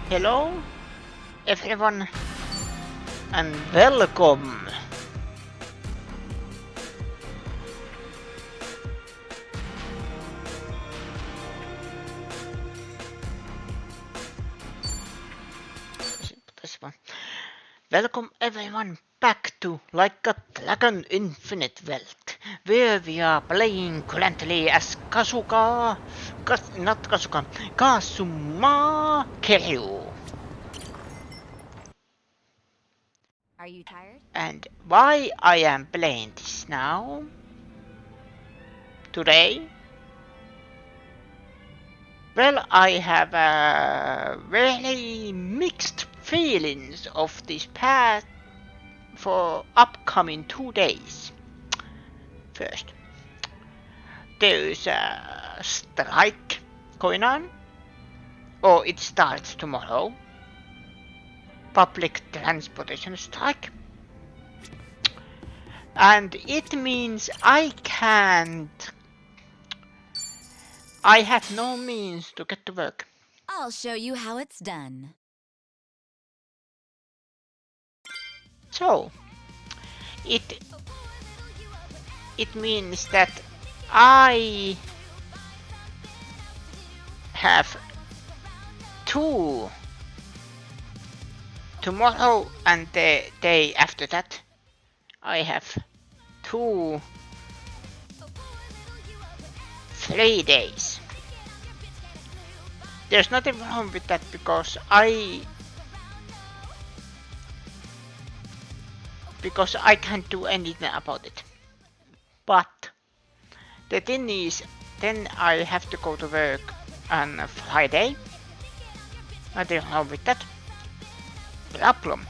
Hello, everyone, and welcome. This one. Welcome everyone back to Like a Dragon Infinite Wealth, where we are playing currently as Kasuma Kiryu. Are you tired? And why I am playing this now, today? Well, I have very mixed feelings of this path for upcoming 2 days. First, there is a strike going on, or it starts tomorrow. Public transportation strike. And it means I have no means to get to work. I'll show you how it's done. So, it means that I have 2 tomorrow, and the day after that I have 3 days. There's nothing wrong with that because I can't do anything about it. But the thing is, then I have to go to work on a Friday. Nothing wrong with that. Problem.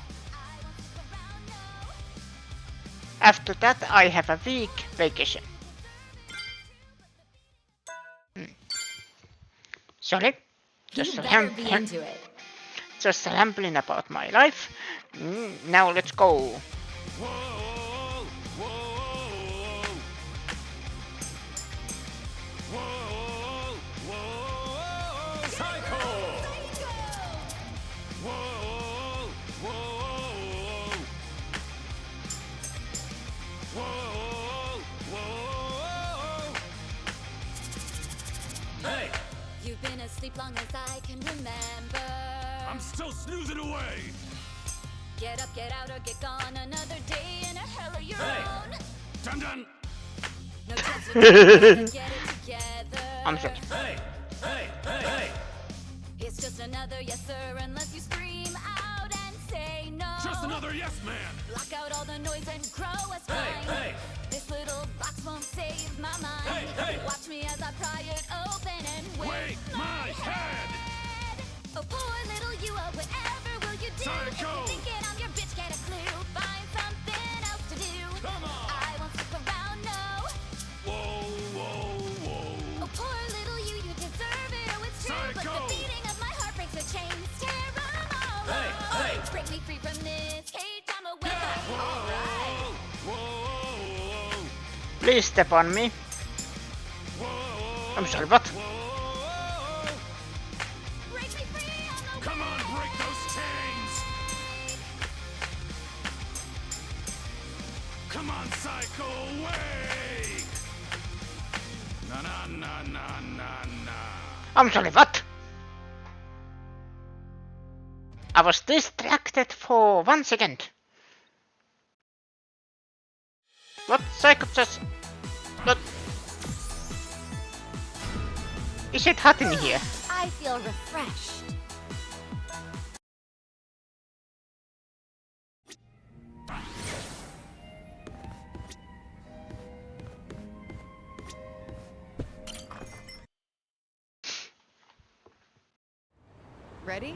After that I have a week vacation. Sorry. Just rambling about my life. Now let's go. Whoa, whoa, whoa, whoa, psycho! Whoa, whoa, whoa, whoa. Hey! You've been asleep long as I can remember. I'm still snoozing away! Get up, get out, or get gone. Another day in a hell of your own. Dun dun! No chance to get it together. I'm sorry. Hey! Hey! Hey! Hey! It's just another yes sir, unless you scream out and say no. Just another yes man! Block out all the noise and grow a spine. Hey! Hey! This little box won't save my mind. Hey, hey. Watch me as I pry it open and Wait my head! Oh, poor little you, whatever will you do? Psycho! If you thinking I'm your bitch, get a clue. Find something else to do. Come on! I won't stick around, no. Whoa, whoa, whoa! Oh, poor little you deserve it. Oh, it's true. But Psycho! the beating of my heart breaks the chains. Tear 'em all Hey, off. hey. Break me free from this cage. I'm away. Yeah! All right. Whoa, whoa, Please step on me. whoa! I'm sorry, what? Whoa! Break me free. I'm away. Come on, break those chains! Come on, psycho, awake! Na na na na na na. I'm sorry, what? I was distracted for 1 second. What? Psycho just... What? Is it hot in here? I feel refreshed. Ready?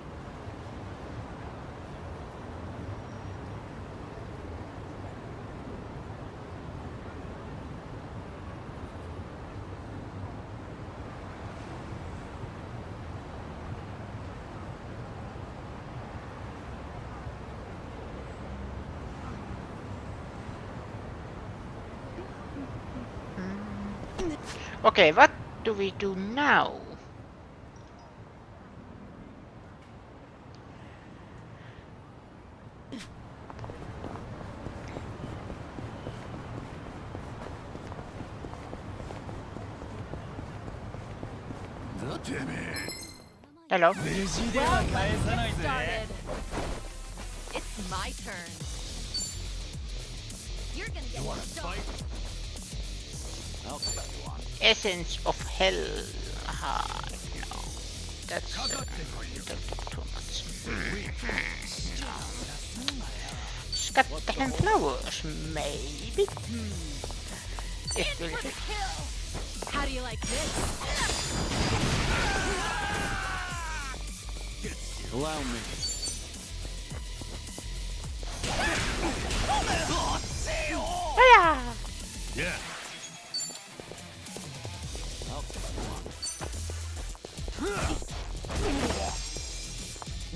Okay, what do we do now? Hello. Well, let's get started. It's my turn. You're gonna get stoned. I'll take you on. Essence of Hell. No. That's a little too much. Scatter and flowers, maybe? It will hit. How do you like this? Allow me. Ah! Yeah.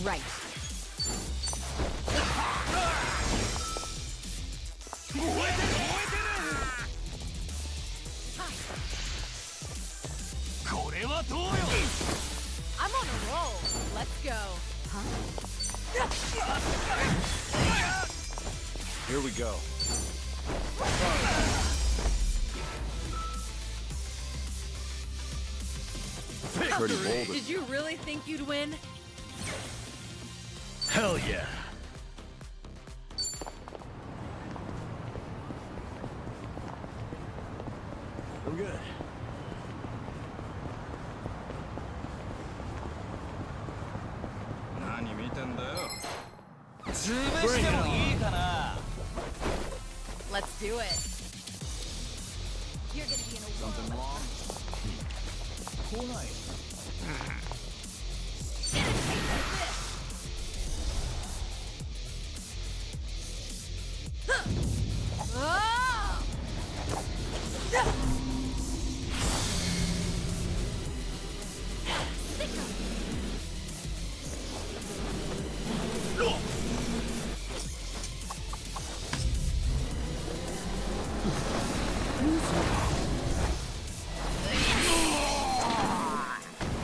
Right. I'm on a roll. Let's go. Here we go. Pretty bold. Did you really think you'd win? Hell yeah. I'm good. Let's do it. You're gonna be in a Something wrong? Cool night. Ah!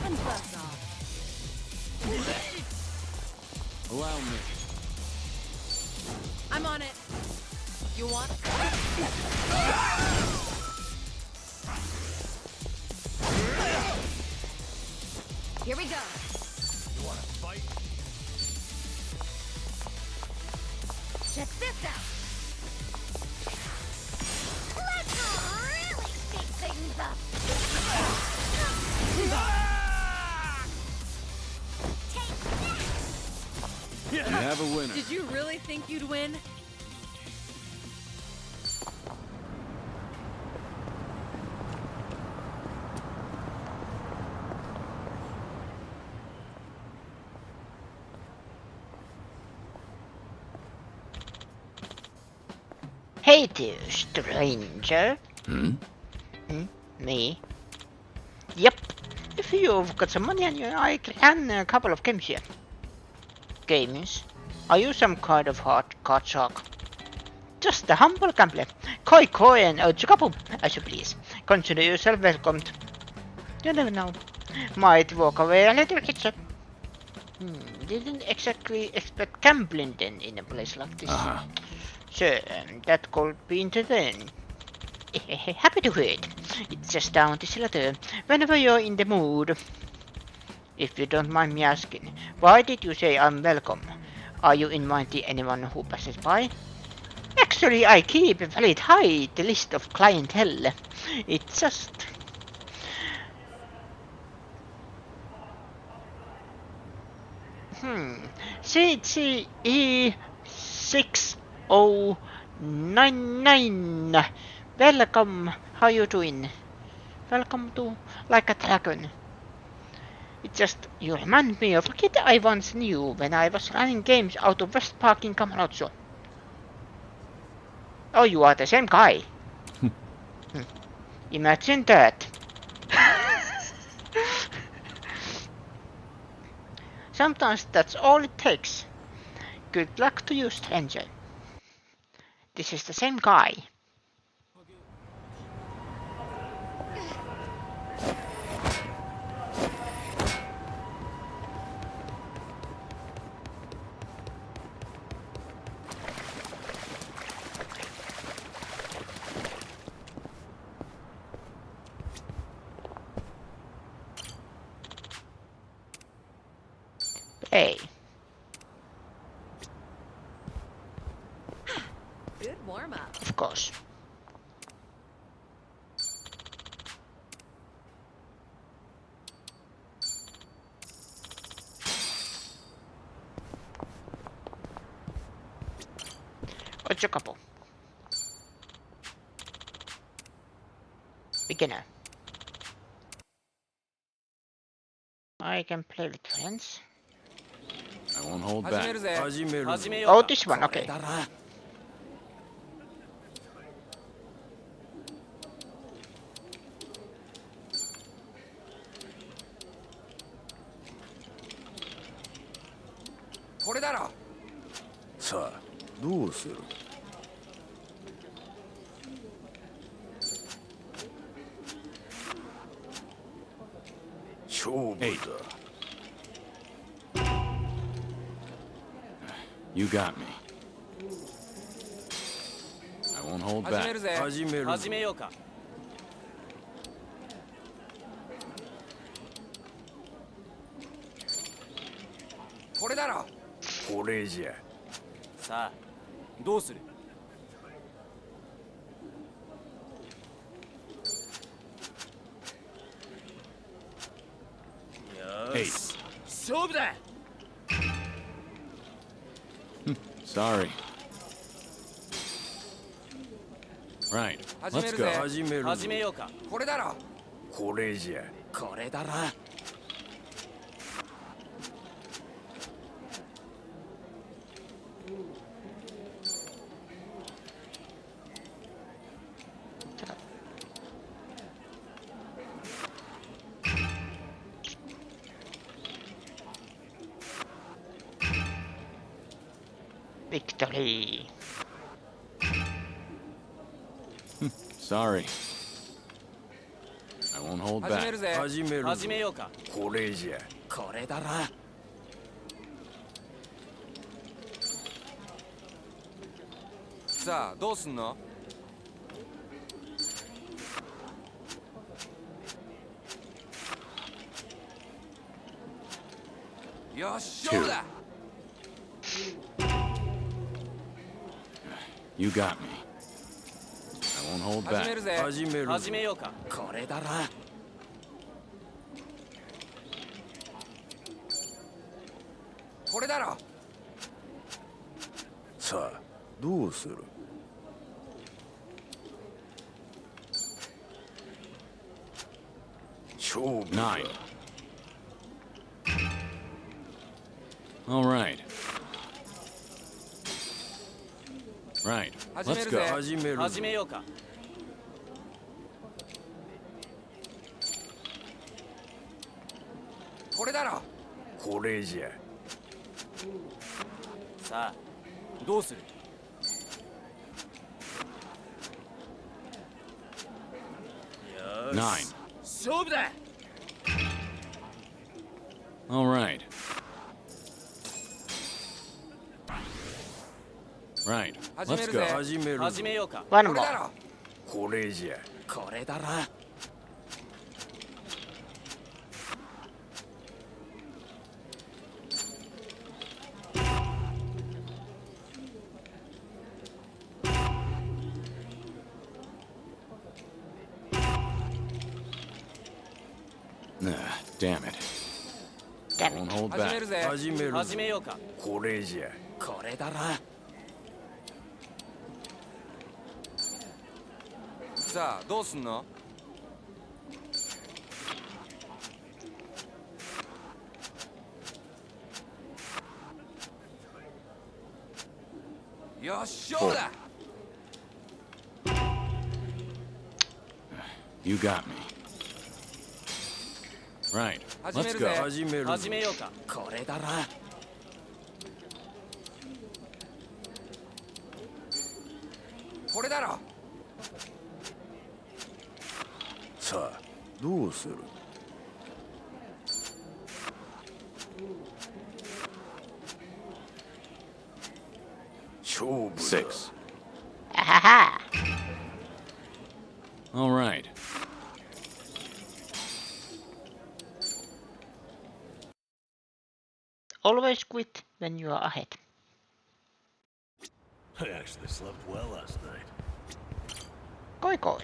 And buzz off. Allow me. I'm on it. You want? Here we go. You wanna fight? Check this out. Let's really shake things up. Take that. You have a winner. Did you really think you'd win? Hey there, stranger. Me? Yep. If you've got some money on you, I can a couple of games here. Games? Are you some kind of hard card shark? Just a humble gambler. Koi koi and ochikapu, as you please. Consider yourself welcomed. You never know. Might walk away a little richer. Didn't exactly expect gambling then in a place like this. So, that could be entertaining. Happy to hear it. It's just down this letter. Whenever you're in the mood. If you don't mind me asking, why did you say I'm welcome? Are you inviting anyone who passes by? Actually, I keep a valid high the list of clientele. It's just... CCE6099. Welcome. How you doing? Welcome to Like a Dragon. It's just, you remind me of a kid I once knew when I was running games out of West Park in Kamalotsu. Oh, you are the same guy. Imagine that. Sometimes that's all it takes. Good luck to you, stranger. This is the same guy. Hey, Good warm up. of course. What's your couple? Beginner. I can play with friends. I won't hold 始め back. るぜ始めるぞ始めよう Oh, か this one, こ okay. れだなこれだろさあどうする勝負だ You got me. I won't hold 始め back. るぜ始めるぞ始めようかこれだろこれじゃさあどうするよ Hey, し勝負だ sorry. Right. 始め Let's る go. ぜ始めるぞ始めようかこれだろこれじゃこれだな Victory. Sorry. I won't hold 始め back. るぜ始めるぞ始めようかこれじゃこれだなさあどうすんのよし勝負だ You got me. I won't hold 始め back. るぜ始めるぞ始めようかこれだなこれだろさあどうする勝負だ Nine. All right. Right. 始め Let's る go. ぜ始めるぞ始めようかこれだろこれじゃさあどうするよし Nine. 勝負だ All right. Right. 始め Let's る go. ぜ始めるぞ始めようか One これ more. だろこれじゃこれだな Damn it. Damn Won't it. hold 始め back. るぜ始めるぞ始めようかこれじゃこれだなさあどうすんのよし勝負だ You got me. Right. 始め Let's る go. ぜ始めるぞ始めようかこれだなこれだろさあどうする勝負だ Six. Ahaha. All right. Always quit when you are ahead. I actually slept well last night. Koi koi.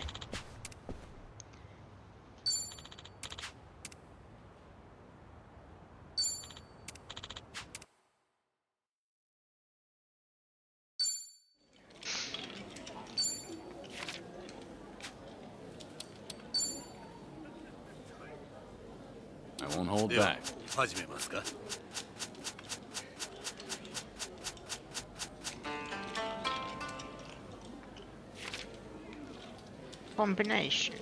I won't hold では back. 始めますか Combinations.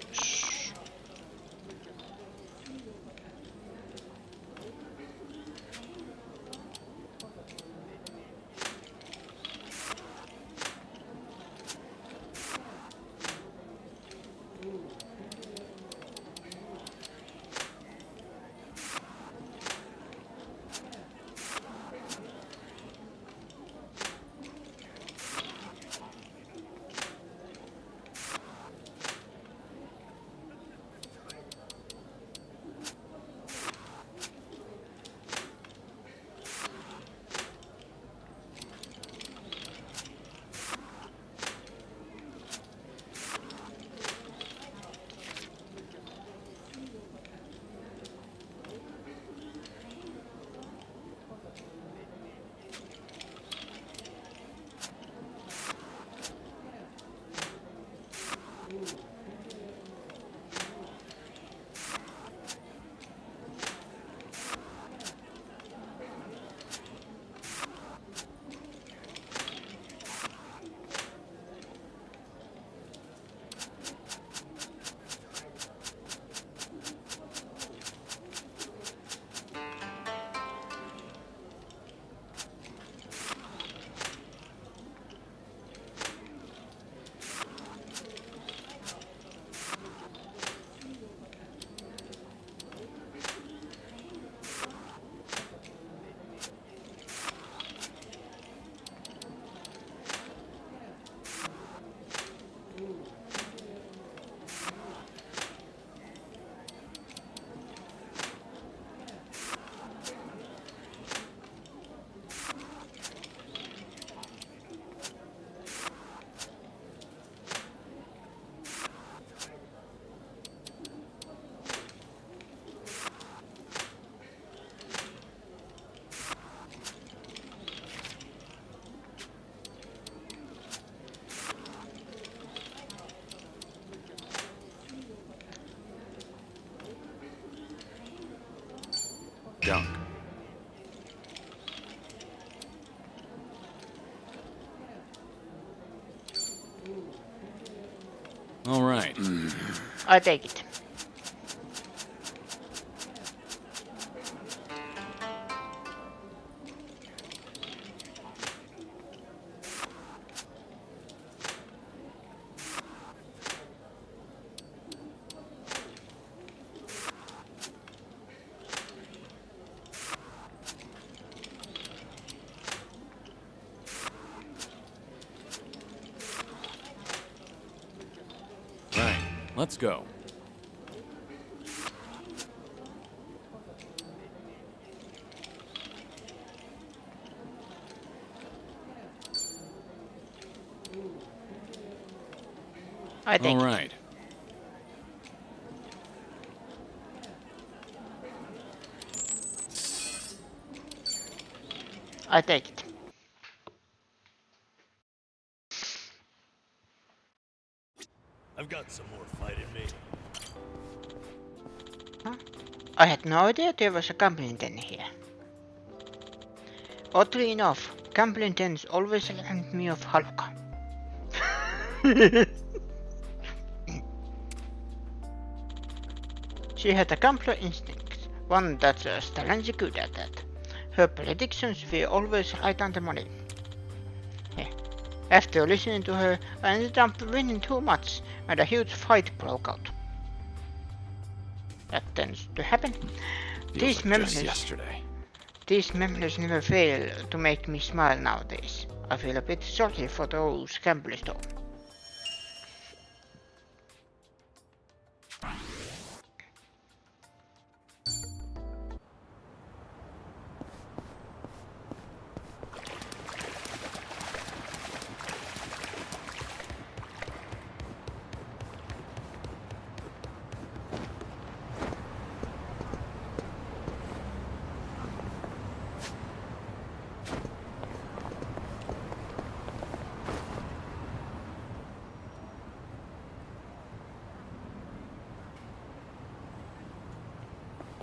Dunk. All right. I take it. Right. Let's go. I take All it. right. I take it. I've got some more fight in me. I had no idea there was a gambling den here. Oddly enough, gambling dens always remind me of Haluka. She had a gambler instinct, one that Stalanji good at that. Her predictions were always right on the money. Yeah. After listening to her, I ended up winning too much, and a huge fight broke out. That tends to happen. Feels like just yesterday. These memories never fail to make me smile nowadays. I feel a bit sorry for those gamblers though.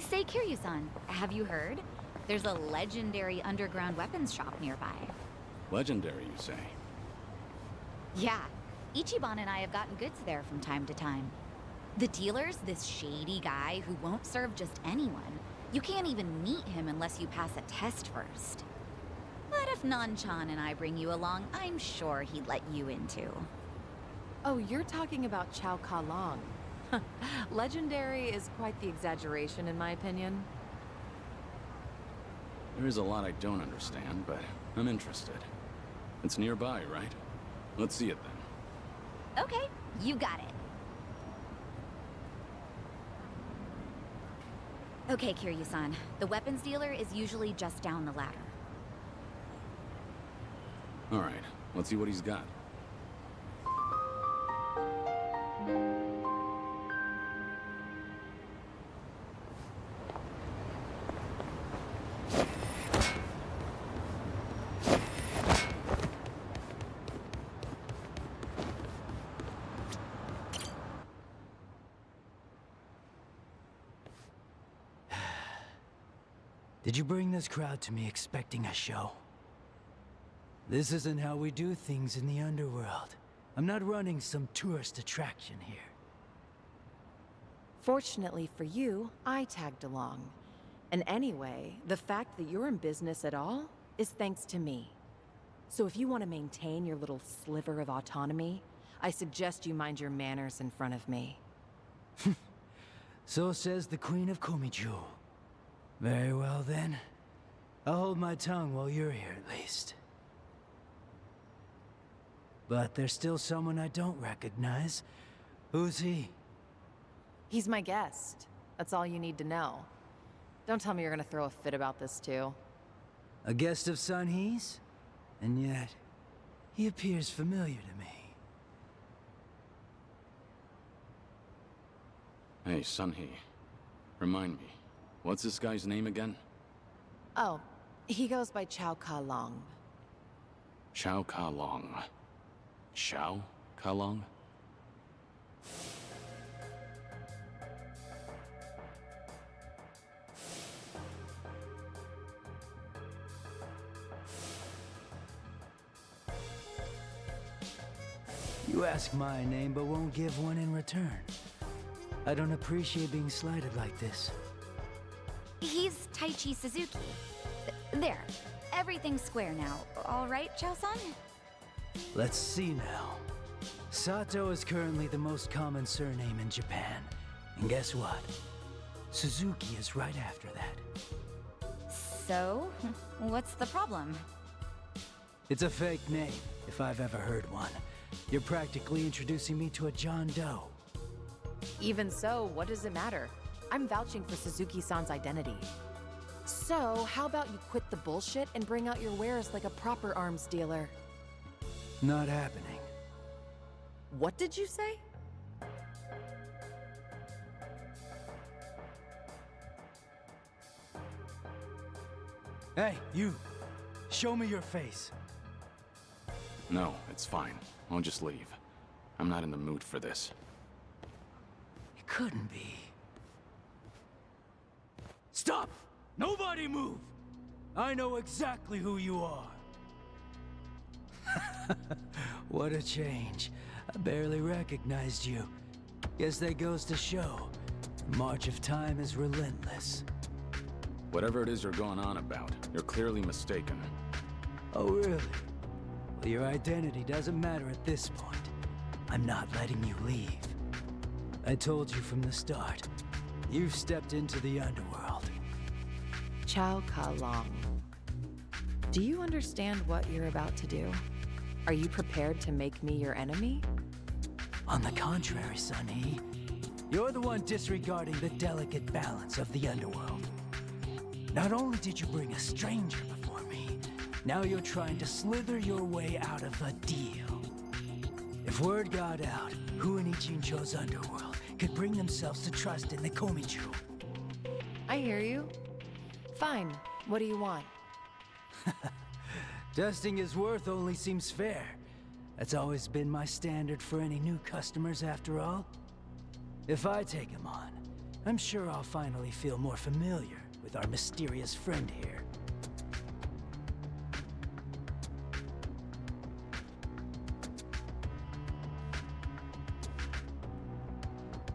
Say, Kiryu-san, have you heard? There's a legendary underground weapons shop nearby. Legendary, you say? Yeah, Ichiban and I have gotten goods there from time to time. The dealer's this shady guy who won't serve just anyone. You can't even meet him unless you pass a test first. But if Nan-chan and I bring you along, I'm sure he'd let you in too. Oh, you're talking about Chow Ka Long. Legendary is quite the exaggeration, in my opinion. There is a lot I don't understand, but I'm interested. It's nearby, right? Let's see it then. Okay, you got it. Okay, Kiryu-san. The weapons dealer is usually just down the ladder. Alright, let's see what he's got. Did you bring this crowd to me expecting a show? This isn't how we do things in the underworld. I'm not running some tourist attraction here. Fortunately for you, I tagged along. And anyway, the fact that you're in business at all is thanks to me. So if you want to maintain your little sliver of autonomy, I suggest you mind your manners in front of me. So says the Queen of Komiju. Very well then. I'll hold my tongue while you're here at least. But there's still someone I don't recognize. Who's he? He's my guest. That's all you need to know. Don't tell me you're gonna throw a fit about this too. A guest of Sun-Hee's? And yet, he appears familiar to me. Hey, Sun-Hee. Remind me, what's this guy's name again? Oh, he goes by Chow Ka Long. Chow Ka Long. Chow Ka Long? You ask my name but won't give one in return. I don't appreciate being slighted like this. He's Taichi Suzuki. There. Everything's square now. All right, Chao-san? Let's see now. Sato is currently the most common surname in Japan. And guess what? Suzuki is right after that. So, what's the problem? It's a fake name, if I've ever heard one. You're practically introducing me to a John Doe. Even so, what does it matter? I'm vouching for Suzuki-san's identity. So, how about you quit the bullshit and bring out your wares like a proper arms dealer? Not happening. What did you say? Hey, you! Show me your face. No, it's fine. I'll just leave. I'm not in the mood for this. It couldn't be. Stop! Nobody move! I know exactly who you are. What a change. I barely recognized you. Guess that goes to show. The march of time is relentless. Whatever it is you're going on about, you're clearly mistaken. Oh, really? Well, your identity doesn't matter at this point. I'm not letting you leave. I told you from the start. You've stepped into the underworld. Chow Ka Long. Do you understand what you're about to do? Are you prepared to make me your enemy? On the contrary, Sun-Hee. You're the one disregarding the delicate balance of the underworld. Not only did you bring a stranger before me, now you're trying to slither your way out of a deal. If word got out, who in Ichincho's underworld could bring themselves to trust in the Komiju? I hear you. Fine. What do you want? Dusting his worth only seems fair. That's always been my standard for any new customers, after all. If I take him on, I'm sure I'll finally feel more familiar with our mysterious friend here.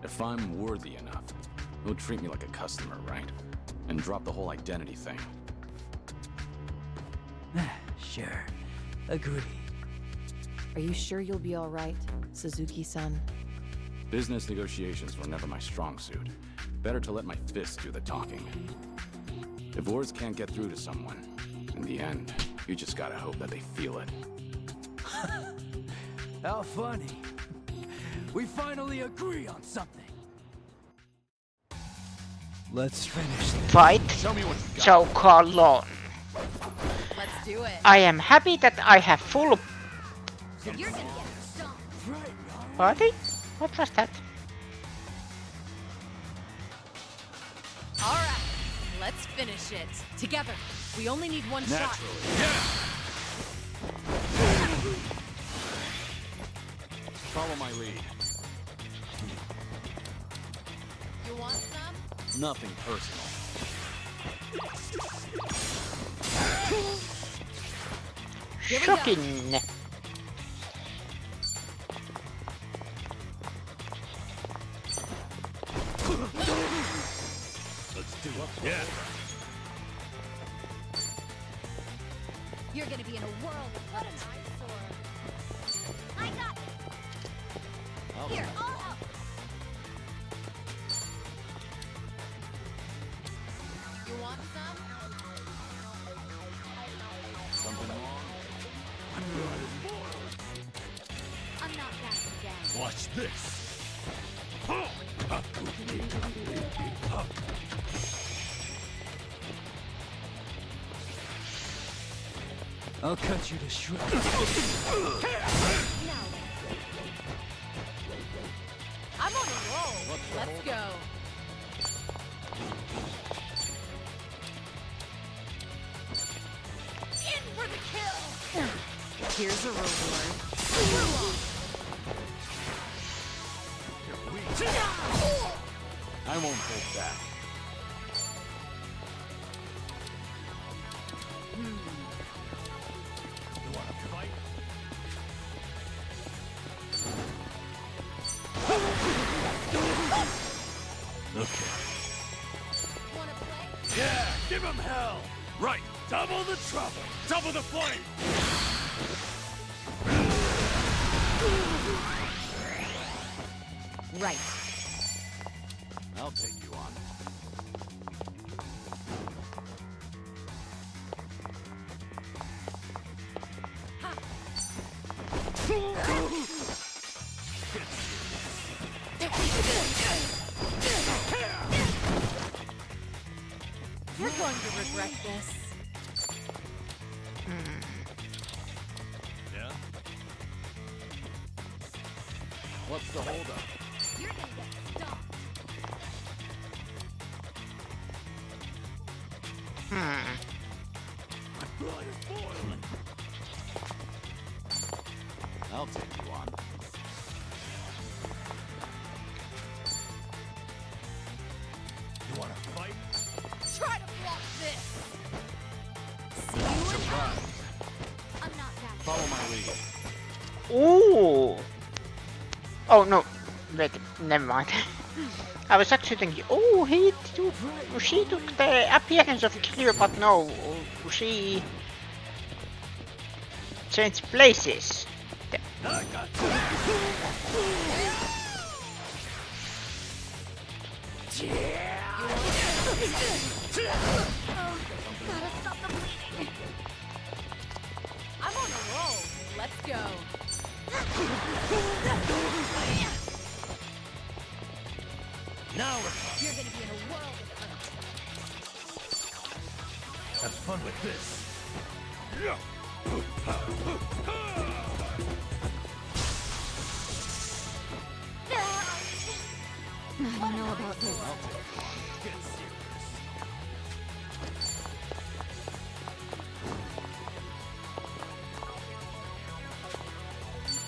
If I'm worthy enough, he'll treat me like a customer, right? And drop the whole identity thing. Sure. Agree. Are you sure you'll be all right, Suzuki-san? Business negotiations were never my strong suit. Better to let my fists do the talking. If words can't get through to someone, in the end, you just gotta hope that they feel it. How funny. We finally agree on something. Let's finish this. Fight. Show me what you got. So Colon. Let's do it. I am happy that I have full You're gonna get stomped. body. What was that? All right, let's finish it. Together. We only need one shot. Naturally. Yeah! Follow my lead. You want some? Nothing personal. Here we go. Shocking. Let's do it. Yeah. You're gonna be in a world of what an eyesore. I got here. I'll help. You want some? Something wrong? I'm not backing down. Watch this. I'll cut you to shreds. Now, I'm on a roll. Let's go. In for the kill. Here's a reward. I won't hold back. You wanna fight? Okay. Wanna play? Yeah, give him hell! Right, double the trouble, double the flame! Right. I'll take you on. You're going to regret this. Yeah? What's the holdup? you're gonna get stomped. Blood is boiling! I'll take you on. You wanna fight? Try to block this. I'm not backing. Follow my lead. Ooh. Oh no. Wait, never mind. I was actually thinking, oh, she took the appearance of Kiryu, but no, she changed places. I got you! Gotta stop the bleeding. I'm on a roll. Let's go. Now we're talking. You're gonna be in a world of hurt. Have fun with this. I don't know about this. Get serious.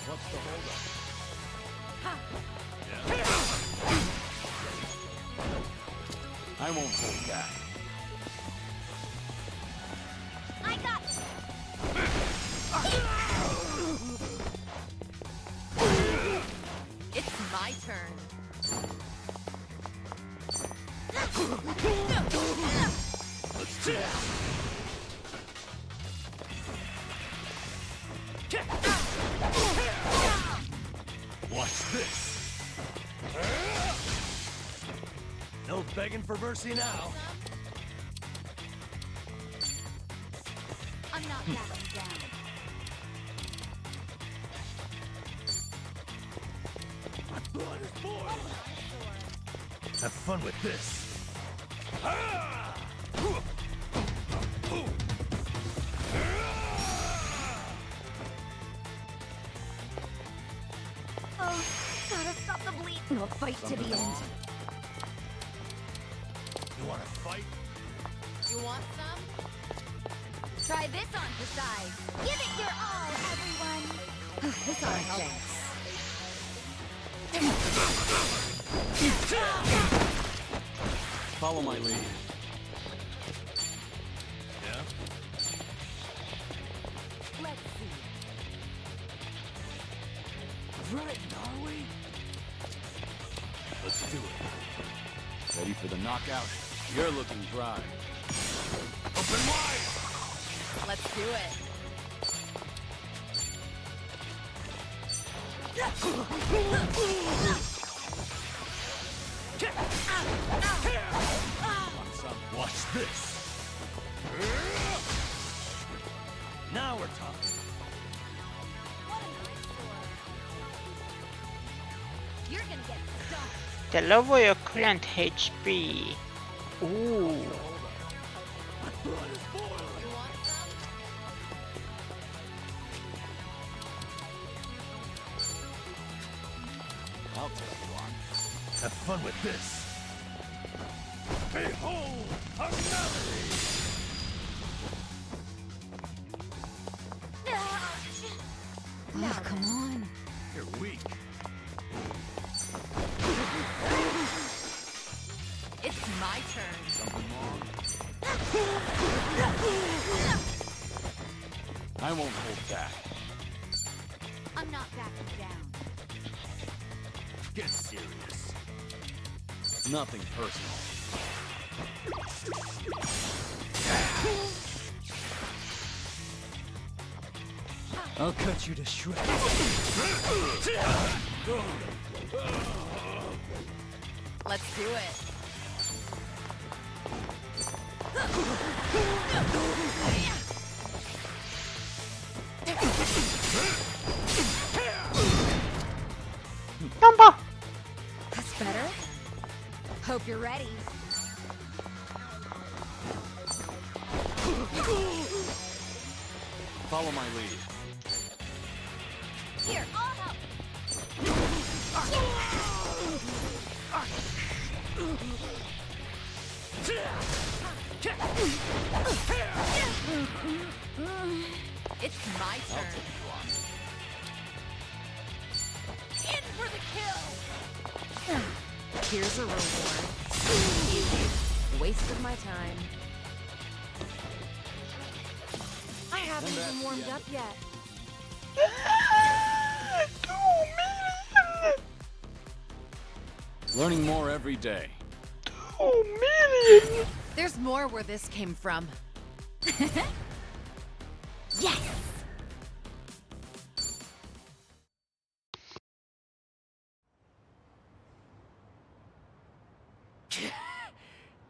What's the holdup? Yeah? I won't hold back. I got this. It's my turn. Let's do it. Watch this. No begging for mercy now. I'm not backing down. My blood is boiling. Have fun with this. Oh, gotta stop the bleed. We'll fight to the end. You wanna fight? You want some? Try this on for size. Give it your all, everyone. This ought to help. Follow my lead. Yeah? Let's see. Frightened, are we? Let's do it. Ready for the knockout? You're looking dry. Open wide! Let's do it. Watch this. Now we're talking. You're gonna get stuck. The lower your current HP. Ooh. My blood is boiling. You want some? I'll take you on. Have fun with this. Behold, a melody! Now, come on. You're weak. It's my turn. Something wrong? I won't hold back. I'm not backing down. Get serious. Nothing personal. I'll cut you to shreds. Let's do it. Number. That's better. Hope you're ready. Follow my lead. Here, I'll help. It's my turn. In for the kill. Here's a reward. Waste of my time. I haven't And that's even the warmed end. up yet. 2 million. Learning more every day. 2 million. There's more where this came from. Yes.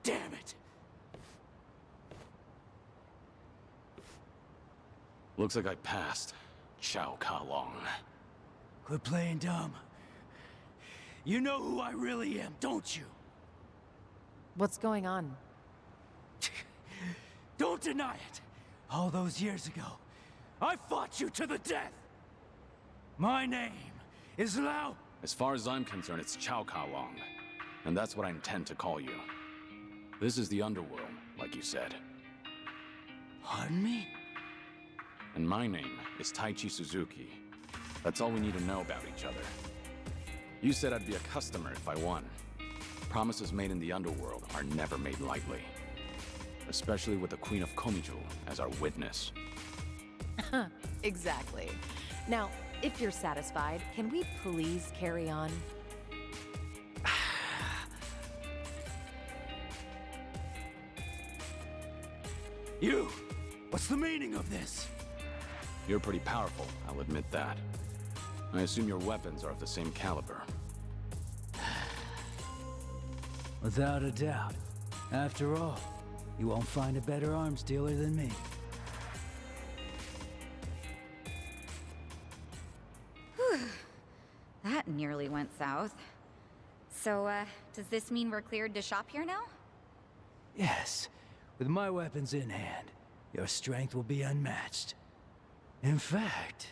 Damn it! Looks like I passed. Chow Ka Long. Quit playing dumb. You know who I really am, don't you? What's going on? Don't deny it. All those years ago, I fought you to the death. My name is Lao. As far as I'm concerned, it's Chow Ka Long. And that's what I intend to call you. This is the underworld, like you said. Pardon me? And my name is Taichi Suzuki. That's all we need to know about each other. You said I'd be a customer if I won. Promises made in the underworld are never made lightly. Especially with the Queen of Komiju as our witness. Exactly. Now, if you're satisfied, can we please carry on? You! What's the meaning of this? You're pretty powerful, I'll admit that. I assume your weapons are of the same caliber. Without a doubt. After all, you won't find a better arms dealer than me. That nearly went south. So, does this mean we're cleared to shop here now? Yes. With my weapons in hand, your strength will be unmatched. In fact,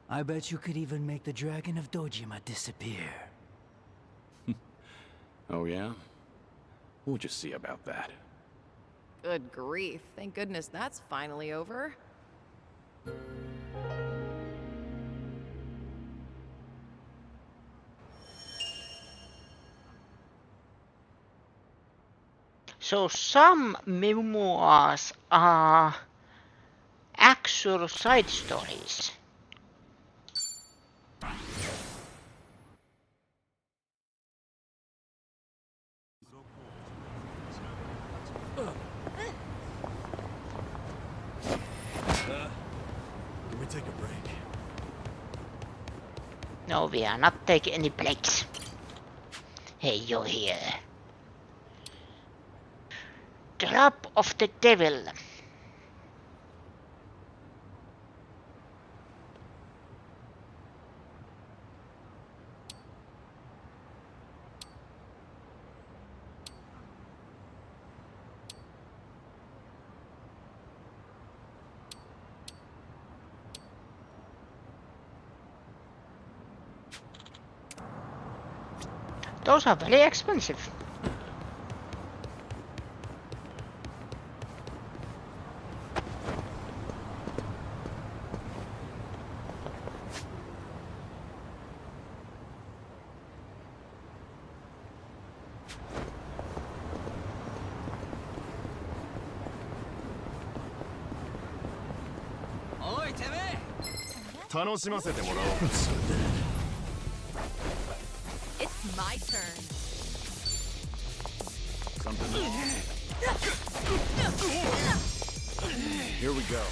I bet you could even make the Dragon of Dojima disappear. Oh yeah? We'll just see about that. Good grief. Thank goodness that's finally over. So some memoirs are actual side stories. Can we take a break? No, we are not taking any breaks. Hey, you're here. Trap of the Devil. Those are very expensive. It's my turn. Something Here we go.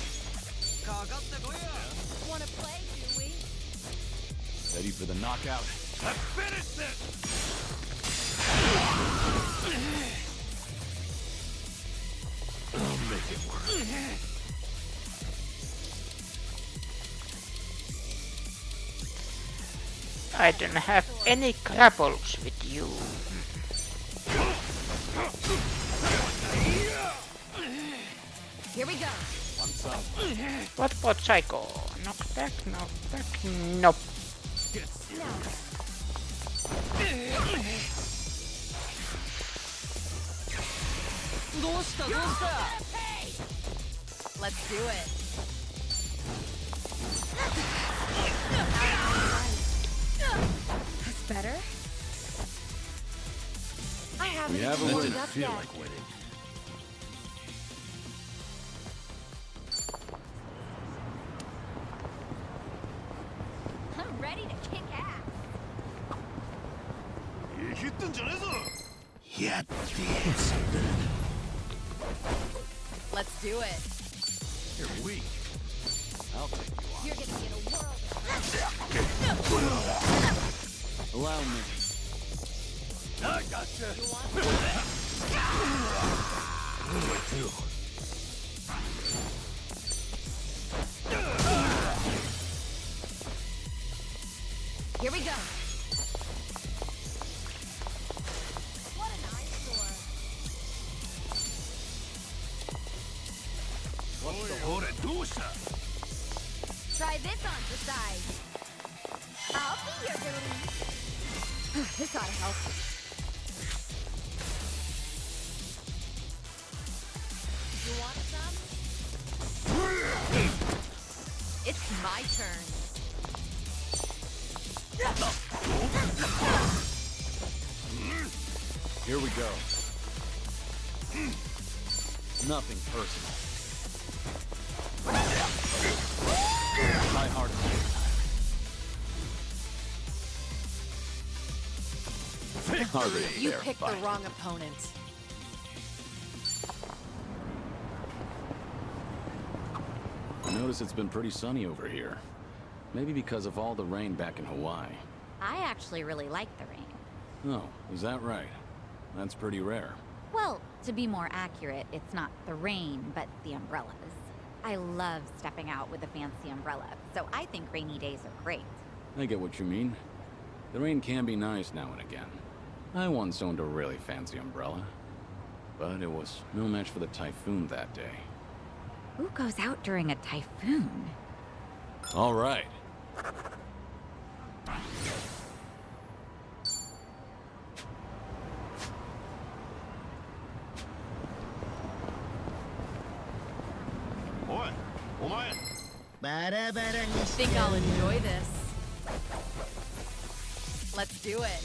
Wanna play, do we? Ready for the knockout? Let's finish this! I'll make it work. I don't have any grapples with you. Here we go. What about Psycho? Knockback, knockback, nope. Let's do it. That's better. I haven't We haven't warmed won. up Feel yet. like winning. I'm ready to kick ass. Let's do it. You're weak. I'll take you on. You're gonna get a world Allow me. I gotcha. Here we go. What an eyesore. Try this on the side. I'll be your booty. This ought to help. You want some? It's my turn. Here we go. Nothing personal. My heart is hardly a You fair picked fight. the wrong opponent. I notice it's been pretty sunny over here. Maybe because of all the rain back in Hawaii. I actually really like the rain. Oh, is that right? That's pretty rare. Well, to be more accurate, it's not the rain, but the umbrellas. I love stepping out with a fancy umbrella, so I think rainy days are great. I get what you mean. The rain can be nice now and again. I once owned a really fancy umbrella, but it was no match for the typhoon that day. Who goes out during a typhoon? All right. Think I'll enjoy this. Let's do it.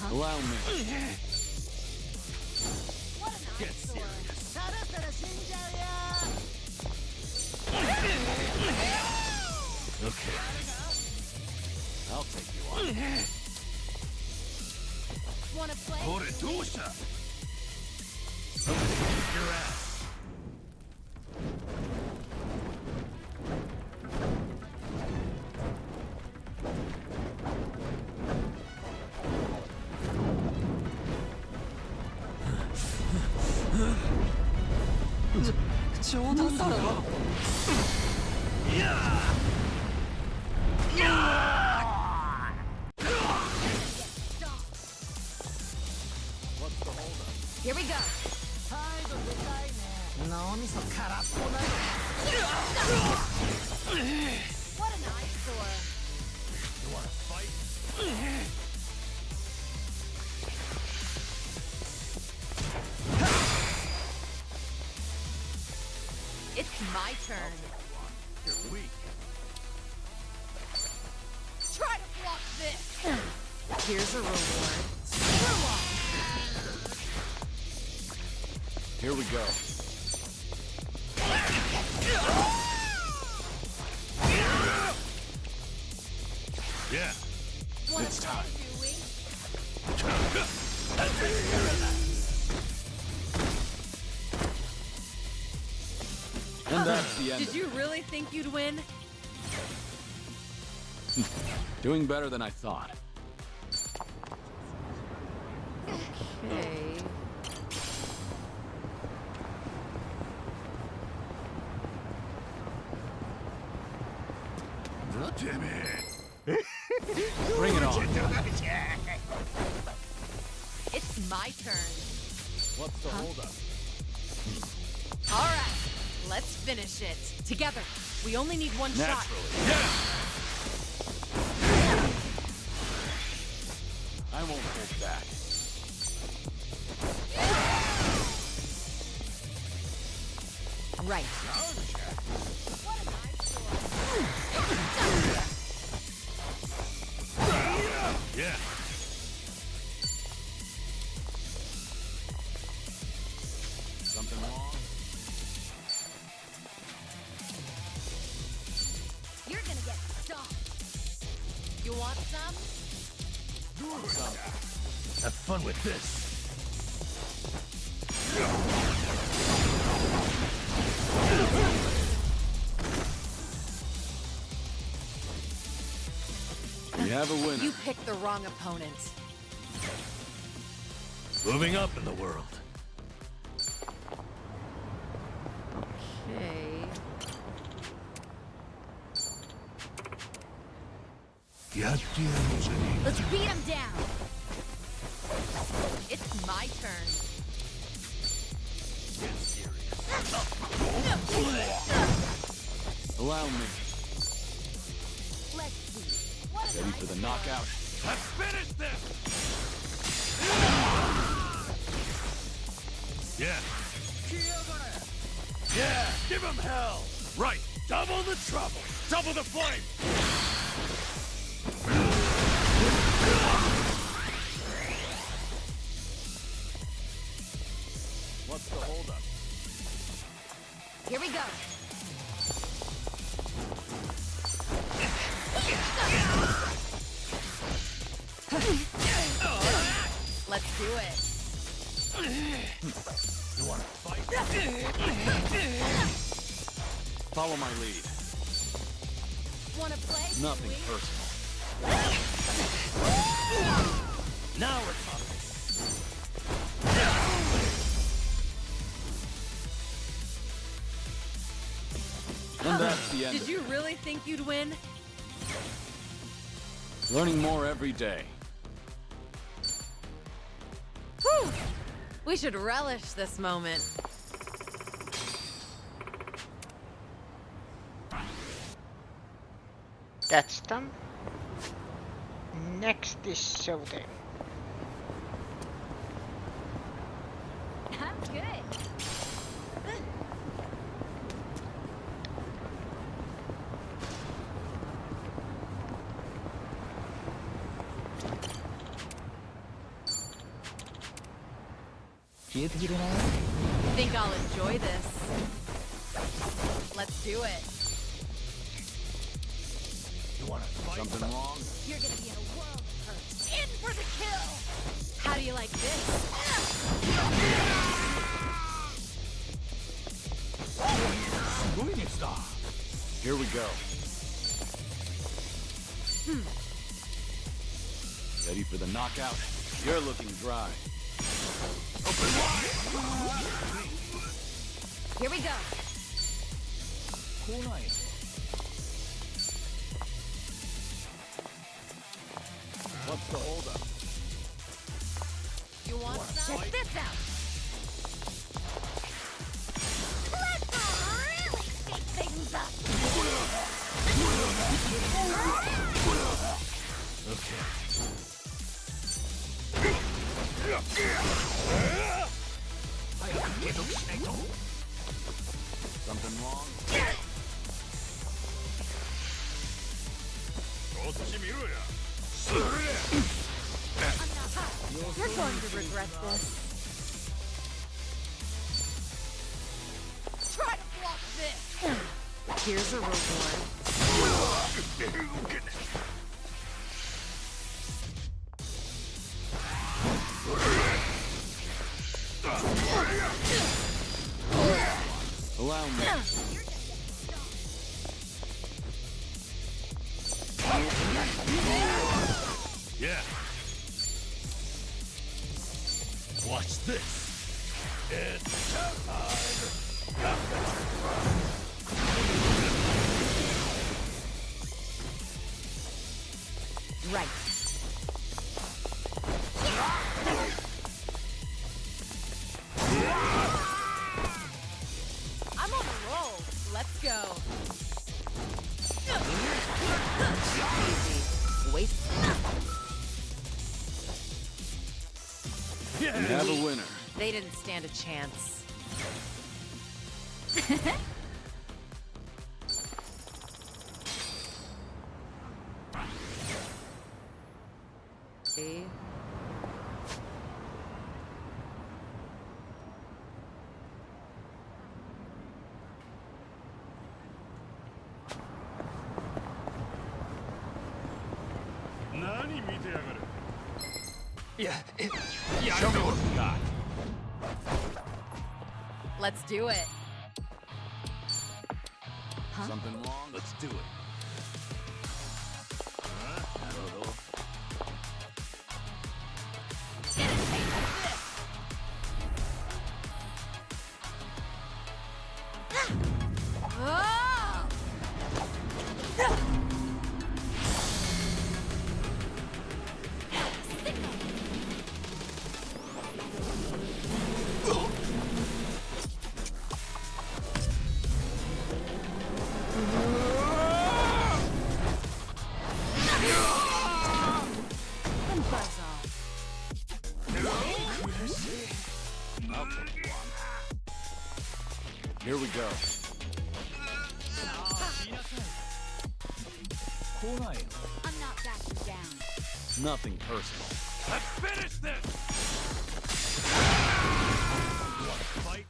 Allow me. Get serious. Okay. I'll take you on. Wanna play? これどうした Your ass. Here we go. What an eyesore. You wanna fight? It's my turn. You're weak. Try to block this. Here's a reward. Screw off. Here we go. Yeah. It's time. And that's the end. Did you really think you'd win? Doing better than I thought. Okay. Damn it. Bring it on. It's my turn. What's the holdup? All right. Let's finish it. Together. We only need one shot. Naturally. Yeah. I won't hold back. Right. Yeah. Something wrong? You're gonna get stomped. You want some? Have fun with this. We have a winner. You picked the wrong opponent. Moving up in the world. Okay. Let's beat him down. It's my turn. Get serious. Allow me. Let's see. What an Ready for the knockout? Let's finish this. Yeah. Yeah. Give him hell. Right. Double the trouble. Double the flame. Let's do it. You wanna fight? Follow my lead. Wanna play? Nothing Sweet? personal. Now we're talking. And that's the end Did of you it. really think you'd win? Learning more every day. Whew! We should relish this moment. That's done. Next is showtime. I'm good. Think I'll enjoy this. Let's do it. You wanna fight? Something wrong? You're gonna be in a world of hurt. In for the kill! How do you like this? Here we go. Ready for the knockout? You're looking dry. Here we go. What's the holdup? You want some? Check this out. Let's really shake things up. Something wrong? You're going to regret this. Try to block this! Here's a reward. Allow me. Yeah. Watch this. It's Right. I'm on a roll. Let's go. Waste. We have a winner. They didn't stand a chance. See? Show me what you got. Let's do it. Something wrong? Let's do it. Oh! And buzz off. I'll take one. Here we go. I'm not backing down. Nothing personal. Let's finish this. You wanna fight?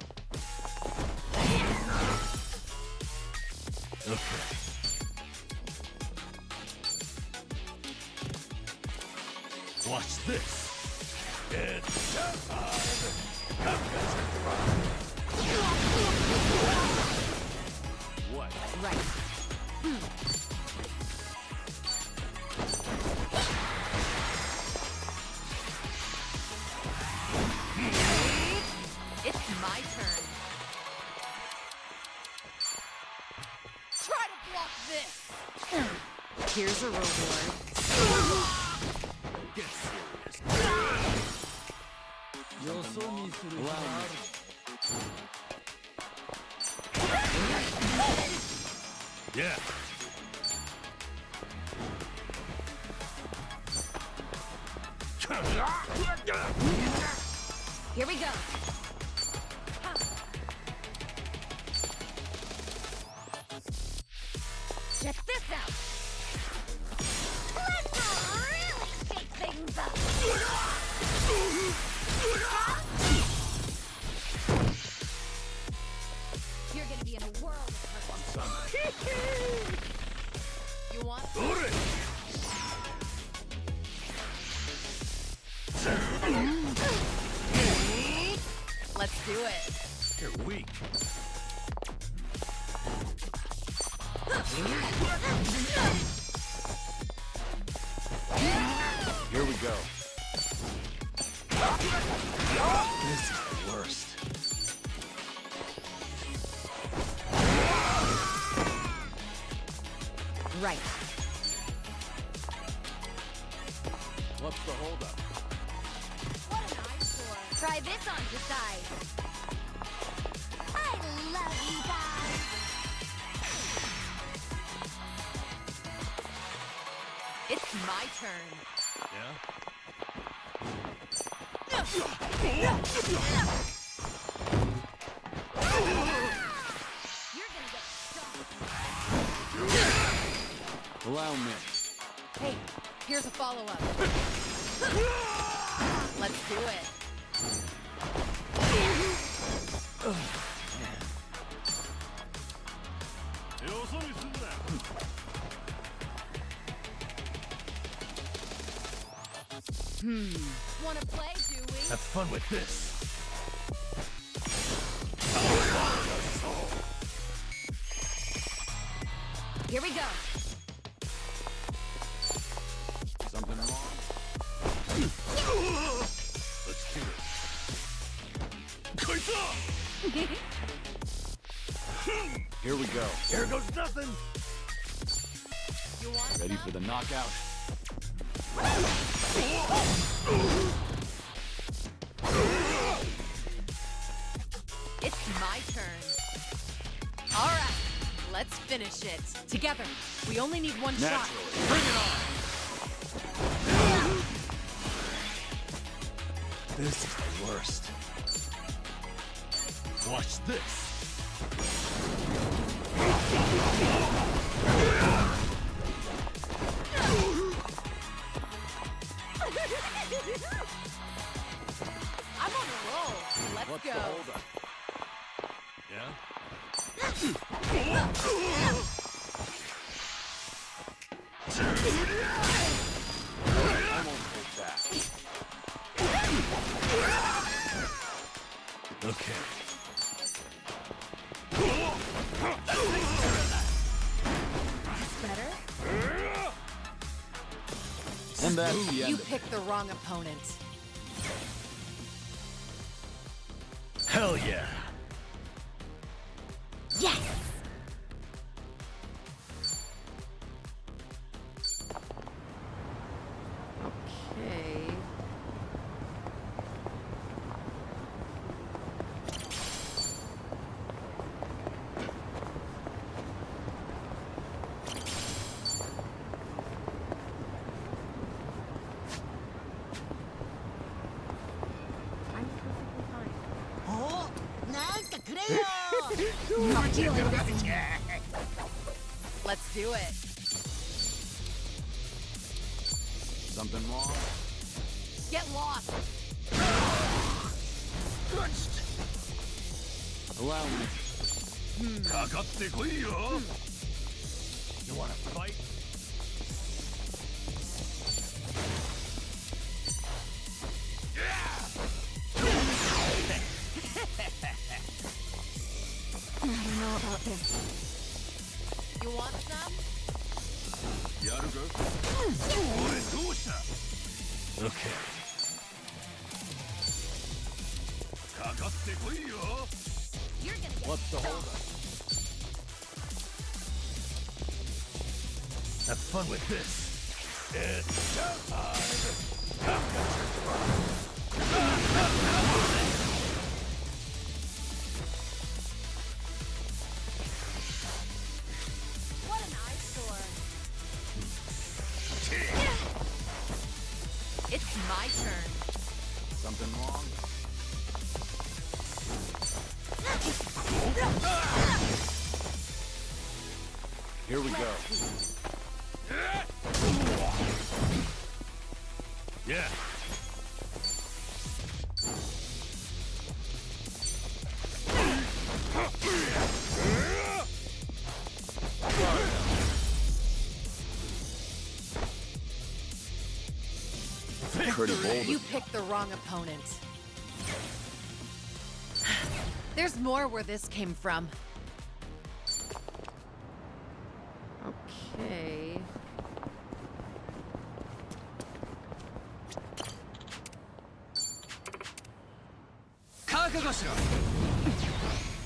Okay. Watch this. It's time. What? Right. It's my turn. Try to block this. Here's a reward. Get serious. Allow me. Yeah. Here we go. Check this out. Let's really shake things up. You're gonna be in a world of hurt. You want? Let's do it. You're weak. Here we go. This is the worst. Right. What's the holdup? What an eyesore. Try this on decide. I love you guys. It's my turn. Yeah? You're gonna get stung. Allow me. Hey, here's a follow-up. Let's do it. Wanna play, do we? Have fun with this. Here we go. Something wrong? Let's do it. Here we go. Here goes nothing. You want Ready some? for the knockout? It's my turn. All right, let's finish it. Together. We only need one shot. Naturally. Bring it on! This is the worst. Watch this. I'm on a roll. Let's What's go. the holdup? Yeah? I won't take that. Okay. Better? And that's the You end of it. picked the wrong opponent. Hell yeah. Yes! Okay. I'm perfectly fine. Not dealing with this. Let's do it. Something wrong? Get lost. Allow me. かかってこいよ You wanna fight? Yeah! Okay. かかってこいよ You're gonna get What's the holdup? Have fun with this. It's showtime. what an eyesore. It's my turn. Something wrong? Here we go. Yeah. Pretty bold. You picked the wrong opponent. There's more where this came from. Okay.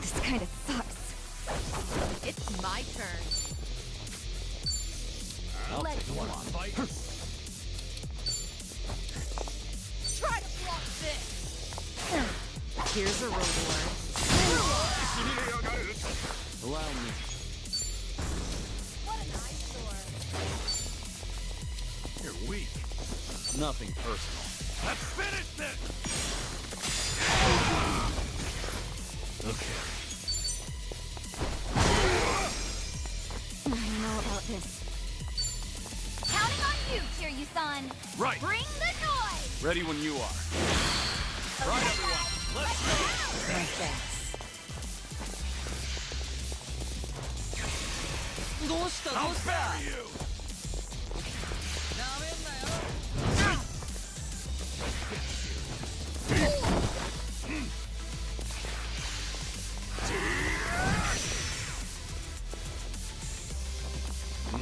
This kind of sucks. It's my turn. Let's You want to fight? Try to block this. Here's a reward. Allow me. what an eyesore. You're weak. Nothing personal. Let's finish this. Okay. I don't know about this. Counting on you, Kiryu-san. Right. Bring the noise. Ready when you are. Right, everyone. Let's go. No thanks. どうした I'll bury you. なめんなよ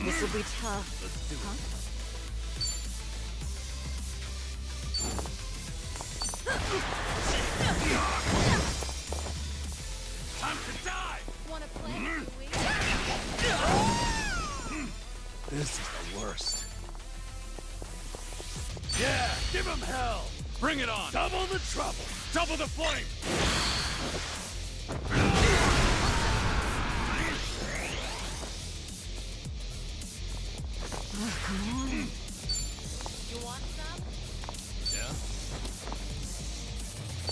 This will be tough. Let's do it. Time to die. Wanna play, Louie? This is the worst. Yeah, give him hell. Bring it on. Double the trouble. Double the flame. You want some? Yeah.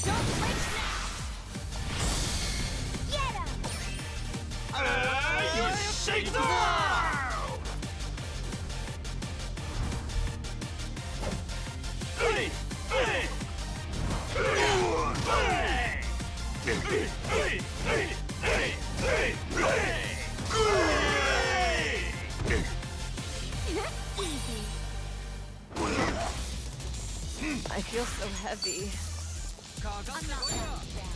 Don't flinch now. Get him. You shake the world. Easy. I feel so heavy. I'm not letting you down.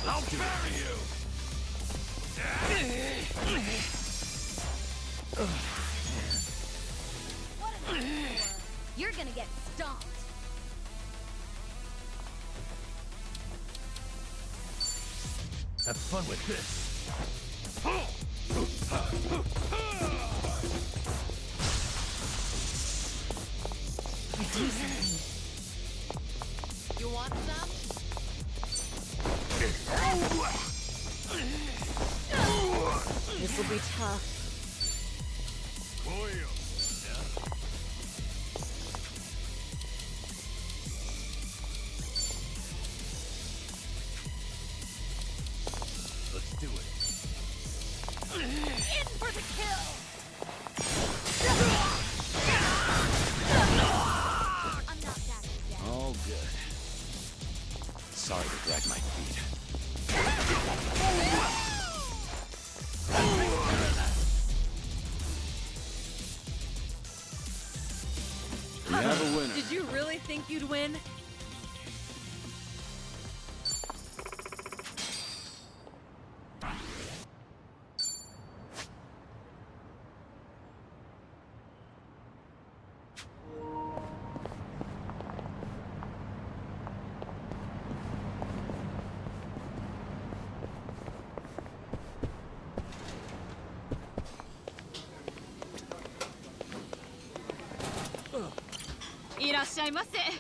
I'll bury you. What an eyesore. You're gonna get stomped. Have fun with this. You want some? This will be tough. Let's do it. In for the kill. I'm not backing down. All good. Sorry to drag my feet. Did you really think you'd win? Irashaimase.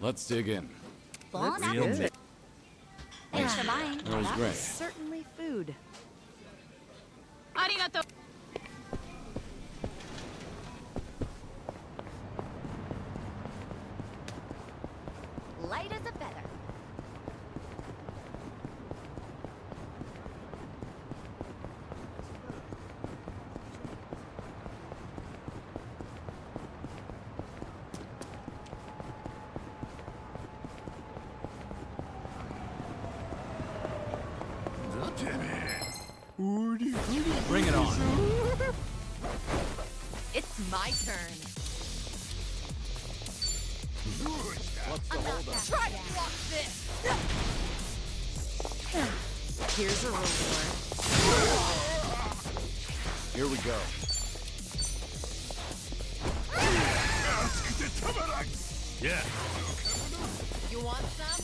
Let's dig in. Bon Looks appetit. good. Thanks for buying. That was That great. was certainly food. Arigato. Light as a feather. Bring it on. It's my turn. What's the holdup? Try to block this. Here's a reward. Here we go. Yeah. You want some?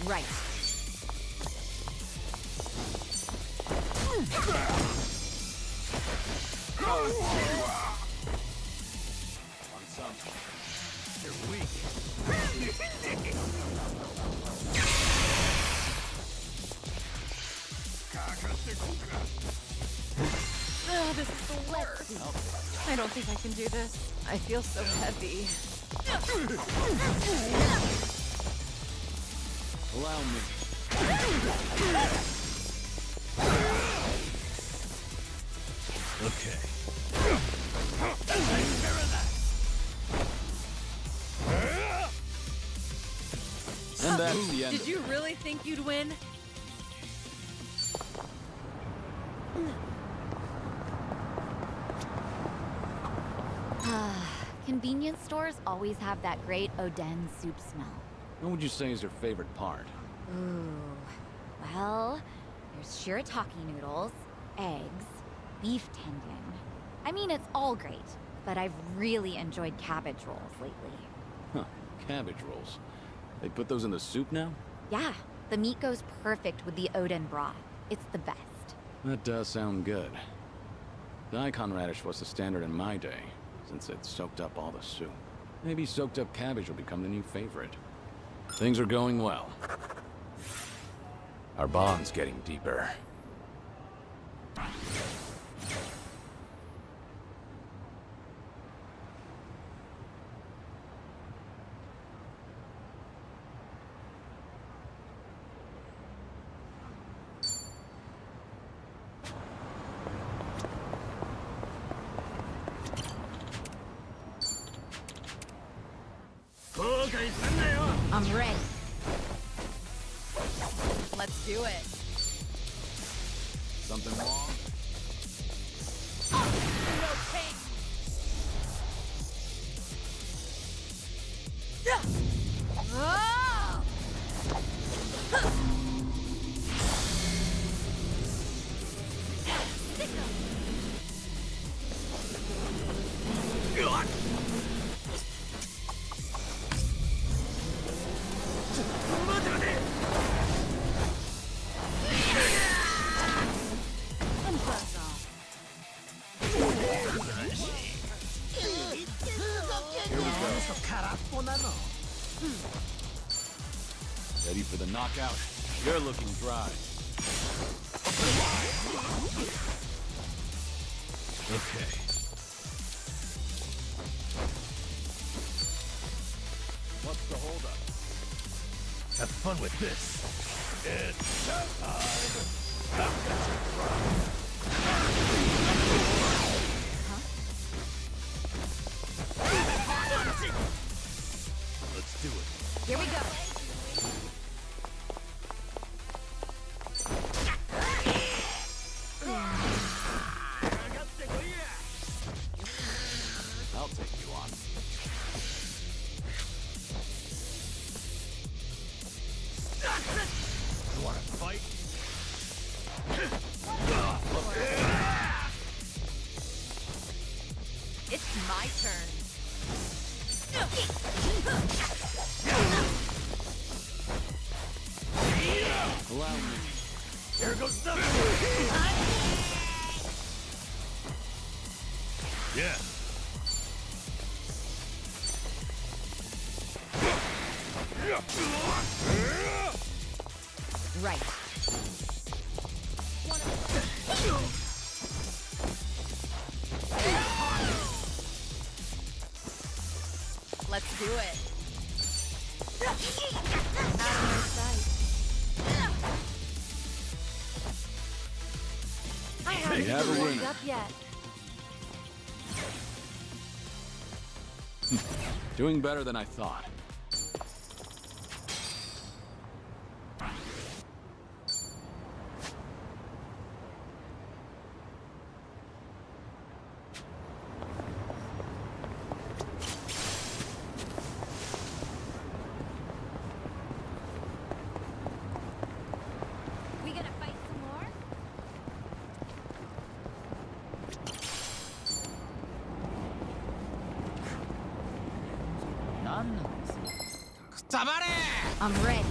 Right. Want some? You're weak. Oh, this is the worst. I don't think I can do this. I feel so heavy. Allow me. Okay. And that's the end. Did you really think you'd win? Convenience stores always have that great Oden soup smell. What would you say is your favorite part? Ooh. Well, there's shirataki noodles, eggs, beef tendon. I mean, it's all great, but I've really enjoyed cabbage rolls lately. Huh, cabbage rolls. They put those in the soup now? Yeah, the meat goes perfect with the Oden broth. It's the best. That does sound good. Daikon radish was the standard in my day, since it soaked up all the soup. Maybe soaked up cabbage will become the new favorite. Things are going well. Our bond's getting deeper. I'm ready. Let's do it. Something wrong? No pain. Oh! Ready for the knockout? You're looking dry. Okay. What's the holdup? Have fun with this. It's showtime! I've got your pride. Let's do it. Here we go. I'll take you on. You wanna fight? It's my turn. Allow me. Here goes nothing! Yeah. Right. Let's do it. I We haven't have a warmed winner. up yet. Doing better than I thought. We gonna fight some more? I'm ready.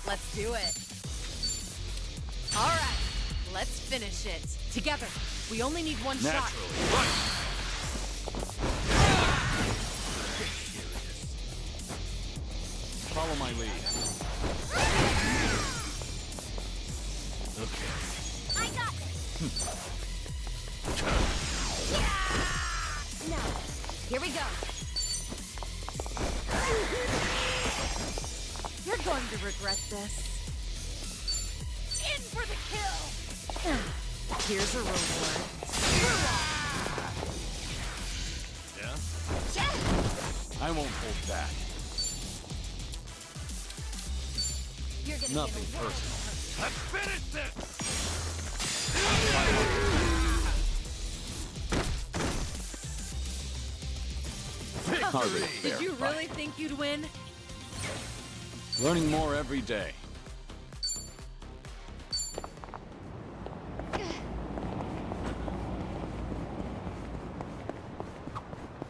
Let's do it. All right, let's finish it. Together. We only need one shot. Naturally. Right. Follow my lead. Okay. I got this. Now, here we go. You're going to regret this. In for the kill. Here's a reward. Yeah? I won't hold back. You're gonna Nothing get a world personal. Let's finish this! Hardly a fair Did you fight. really think you'd win? Learning more every day.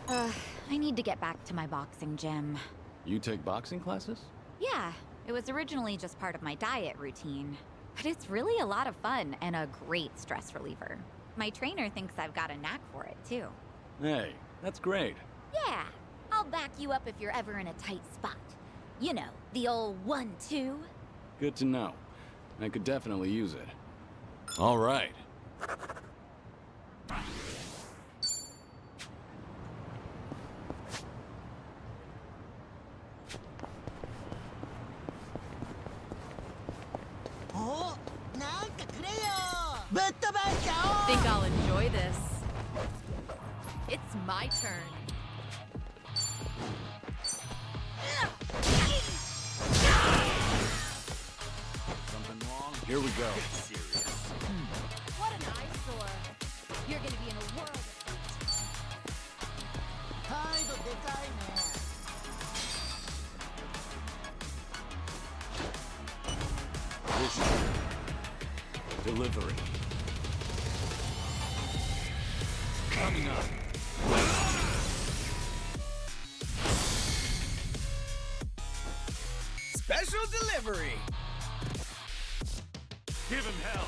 I need to get back to my boxing gym. You take boxing classes? Yeah, it was originally just part of my diet routine. But it's really a lot of fun and a great stress reliever. My trainer thinks I've got a knack for it, too. Hey, that's great. Yeah, I'll back you up if you're ever in a tight spot. You know, the old 1-2. Good to know. I could definitely use it. All right. Think I'll enjoy this. It's my turn. Something wrong? Here we go. What an eyesore. You're gonna be in a world of Delivery. Coming up. Special delivery. Give him hell!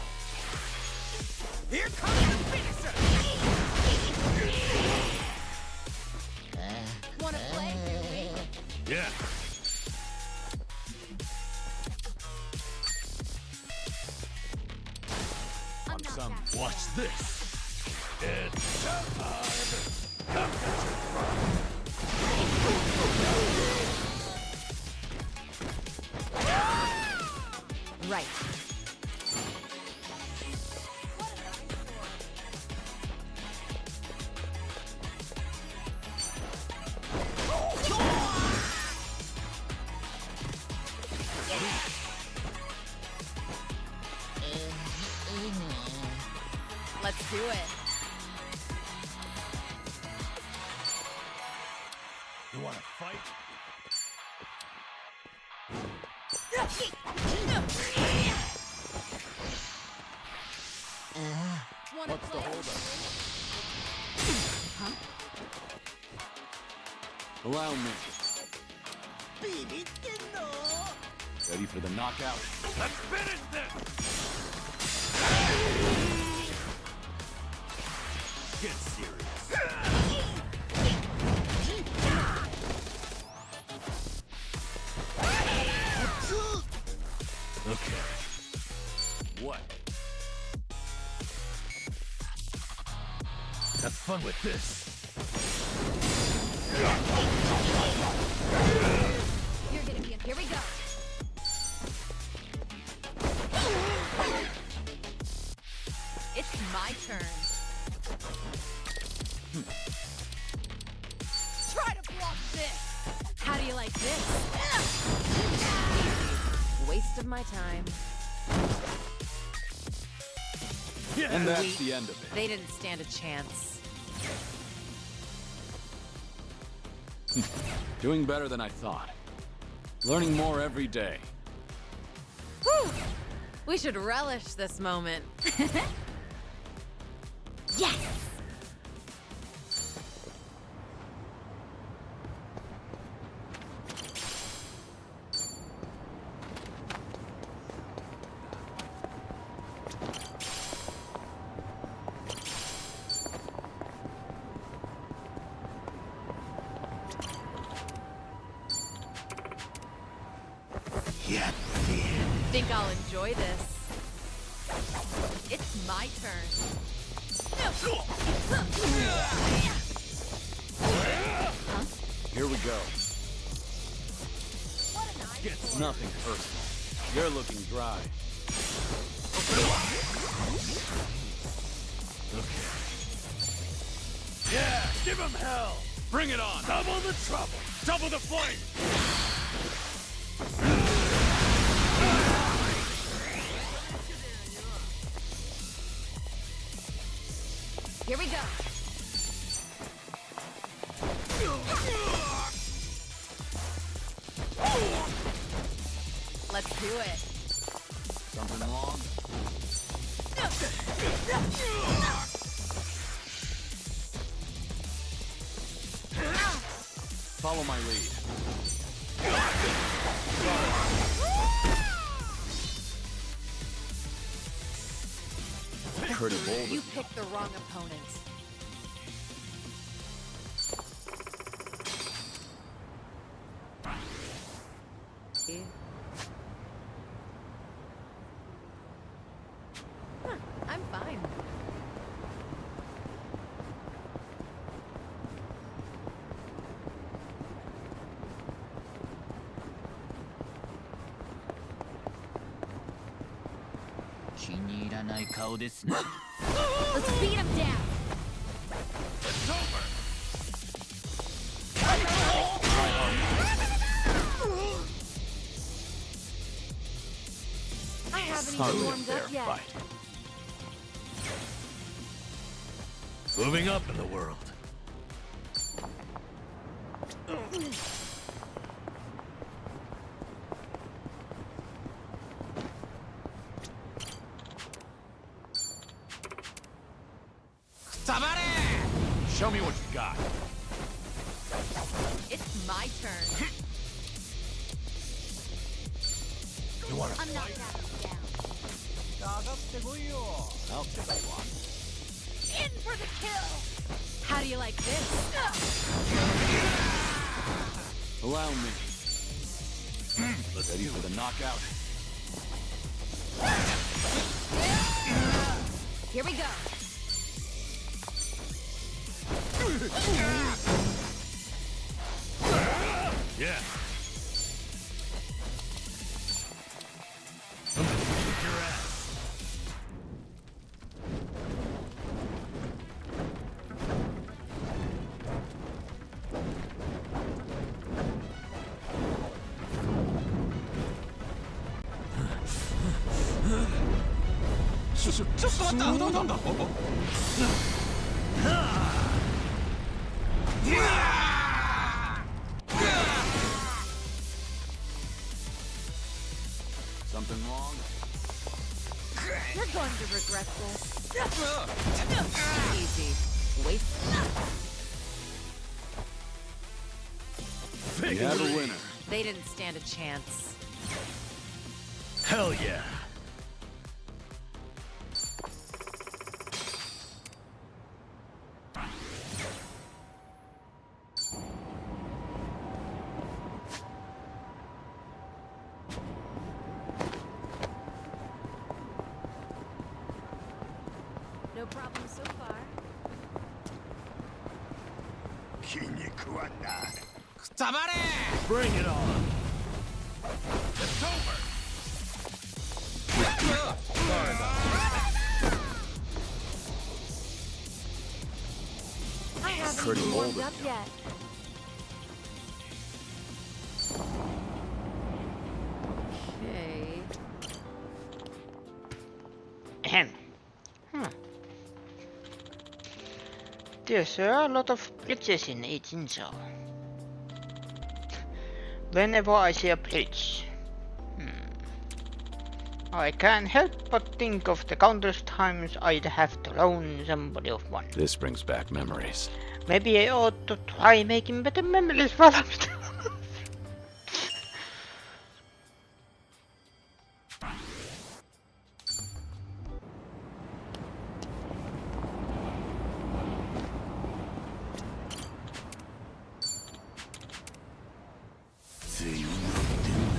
Here comes the finisher. Wanna play, Kiryu? Yeah. Watch this. It's showtime. Come get your prize. Right. Let's do it. You wanna fight? What's the holdup? Allow me. Ready for the knockout? Let's finish this! Get serious. Okay. What? Have fun with this. You're gonna be in. Here we go. It's my turn. Try to block this. How do you like this? Waste of my time. And that's the end of it. They didn't stand a chance. Doing better than I thought. Learning more every day. Whew. We should relish this moment. Yes! Yeah. Think I'll enjoy this. It's my turn. Here we go. It's nothing personal. You're looking dry. Okay. Yeah, give him hell! Bring it on! Double the trouble! Double the fight! Here we go. Let's do it. Something wrong? Follow my lead. Pretty bold. You picked the wrong opponent. I'm fine. Let's beat him down. It's over! I haven't Hardly even a warmed fair up yet. fight. Moving up in the world. Show me what you got. It's my turn. You wanna I'm not backing down. I'll take a walk. In for the kill. How do you like this? Allow me. Ready for the knockout? Here we go. Yeah. I'm gonna kick your ass. Something wrong? You're going to regret this. Easy. Wait. You have a winner. They didn't stand a chance. Hell yeah. No problem so far. Bring it on. It's over. Sorry about I haven't Pretty even warmed bold up of you. yet. Okay. Ahem. There's a lot of bridges in 18 so. Whenever I see a bridge, I can't help but think of the countless times I'd have to loan somebody of one. This brings back memories. Maybe I ought to try making better memories while I'm still alive.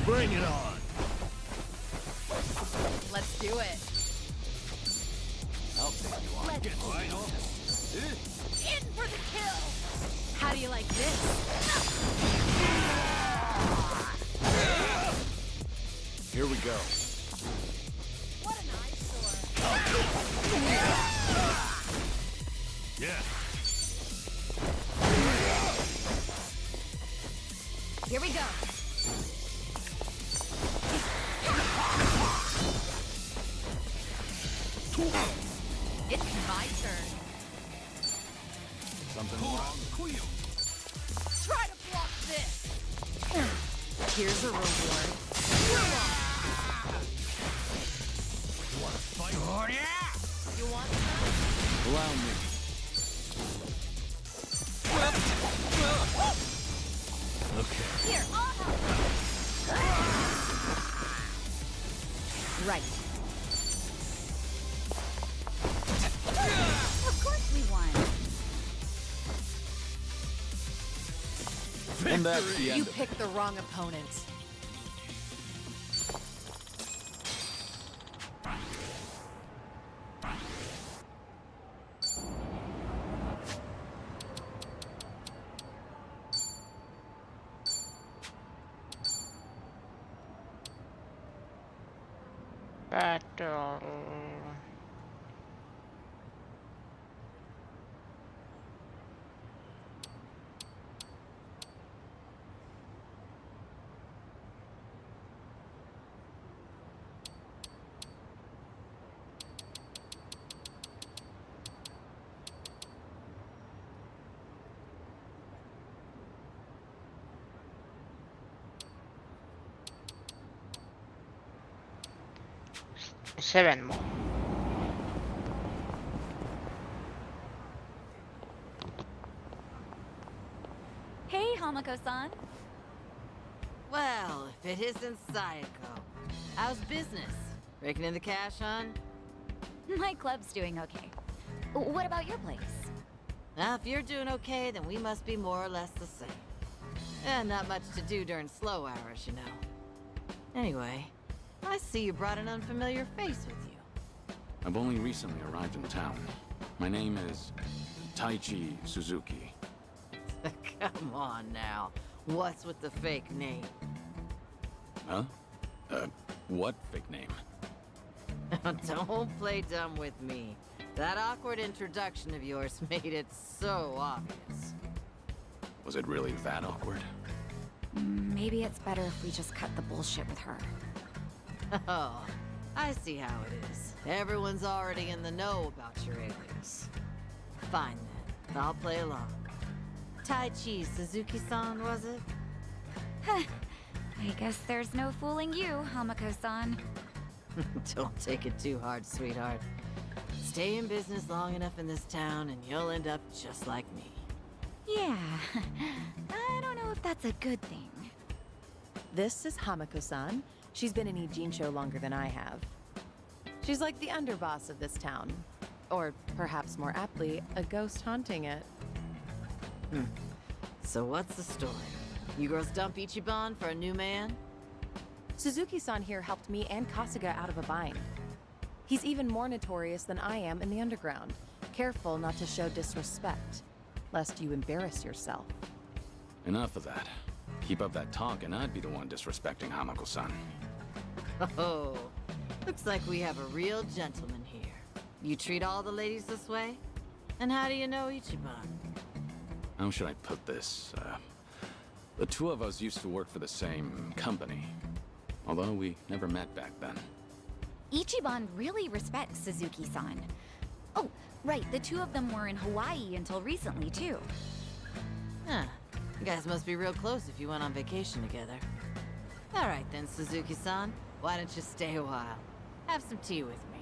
Bring it on. Let's do it. I'll take you on. Get right on. In for the kill. How do you like this? Here we go. What an eyesore. Yeah. Here we go. It's my turn. Something wrong? Try to block this. Here's a reward. You want some? Allow me. Okay. Here, I'll help. Right. Of course we won. And that's the You end of it. picked the wrong opponent. Battle. Seven more. Hey, Hamako-san. Well, if it isn't Sayako. How's business? Raking in the cash, hon? My club's doing okay. What about your place? Now, if you're doing okay, then we must be more or less the same. Not much to do during slow hours, you know. Anyway, I see you brought an unfamiliar face with you. I've only recently arrived in town. My name is Taichi Suzuki. Come on now. What's with the fake name? Huh? What fake name? Don't play dumb with me. That awkward introduction of yours made it so obvious. Was it really that awkward? Maybe it's better if we just cut the bullshit with her. Oh, I see how it is. Everyone's already in the know about your alias. Fine then, I'll play along. Taichi Suzuki-san, was it? I guess there's no fooling you, Hamako-san. Don't take it too hard, sweetheart. Stay in business long enough in this town and you'll end up just like me. Yeah, I don't know if that's a good thing. This is Hamako-san. She's been in Ijincho longer than I have. She's like the underboss of this town. Or perhaps more aptly, a ghost haunting it. So what's the story? You girls dump Ichiban for a new man? Suzuki-san here helped me and Kasuga out of a bind. He's even more notorious than I am in the underground. Careful not to show disrespect, lest you embarrass yourself. Enough of that. Keep up that talk and I'd be the one disrespecting Hamako-san. Oh, looks like we have a real gentleman here. You treat all the ladies this way? And how do you know Ichiban? How should I put this? The two of us used to work for the same company. Although we never met back then. Ichiban really respects Suzuki-san. Oh, right, the two of them were in Hawaii until recently, too. Huh. You guys must be real close if you went on vacation together. All right then, Suzuki-san. Why don't you stay a while? Have some tea with me.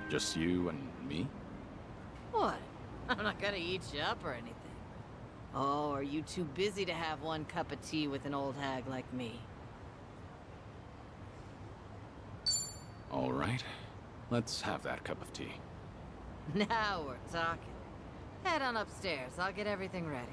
Just you and me? What? I'm not gonna eat you up or anything. Oh, are you too busy to have one cup of tea with an old hag like me? All right. Let's have that cup of tea. Now we're talking. Head on upstairs. I'll get everything ready.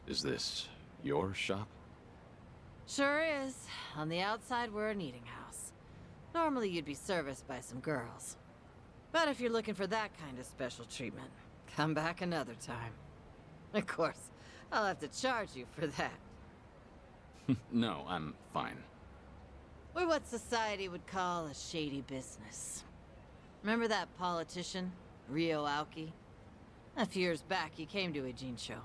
Is this your shop? Sure is. On the outside, we're an eating house. Normally, you'd be serviced by some girls. But if you're looking for that kind of special treatment, come back another time. Of course, I'll have to charge you for that. No, I'm fine. We're what society would call a shady business. Remember that politician, Ryo Aoki? A few years back, he came to Ijincho.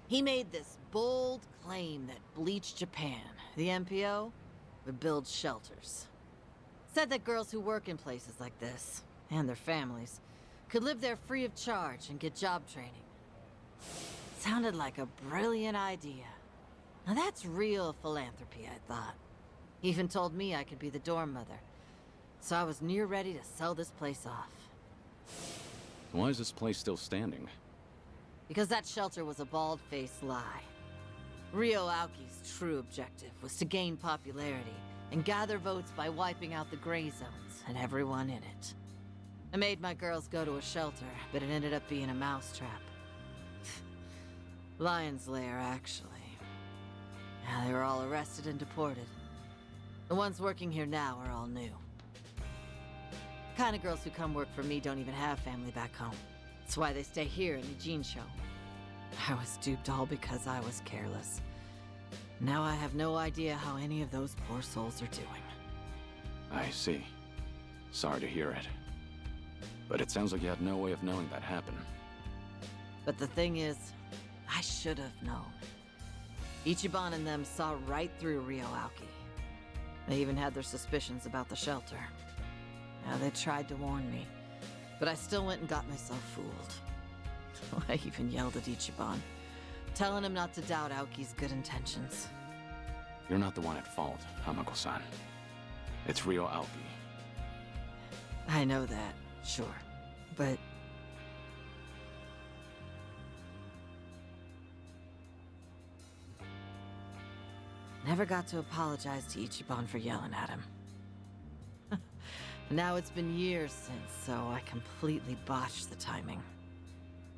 He made this bold claim that Bleach Japan, the MPO, would build shelters. Said that girls who work in places like this, and their families, could live there free of charge and get job training. Sounded like a brilliant idea. Now that's real philanthropy, I thought. He even told me I could be the dorm mother. So I was near ready to sell this place off. Why is this place still standing? Because that shelter was a bald-faced lie. Ryo Aoki's true objective was to gain popularity and gather votes by wiping out the gray zones and everyone in it. I made my girls go to a shelter, but it ended up being a mousetrap. Lion's Lair, actually. Yeah, they were all arrested and deported. The ones working here now are all new. The kind of girls who come work for me don't even have family back home. That's why they stay here in Ijincho. I was duped all because I was careless. Now I have no idea how any of those poor souls are doing. I see. Sorry to hear it. But it sounds like you had no way of knowing that happened. But the thing is, I should have known. Ichiban and them saw right through Ryo Aoki. They even had their suspicions about the shelter. Now they tried to warn me, but I still went and got myself fooled. I even yelled at Ichiban, telling him not to doubt Aoki's good intentions. You're not the one at fault, Hamako-san. It's Ryo Aoki. I know that, sure, but... Never got to apologize to Ichiban for yelling at him. Now it's been years since, so I completely botched the timing.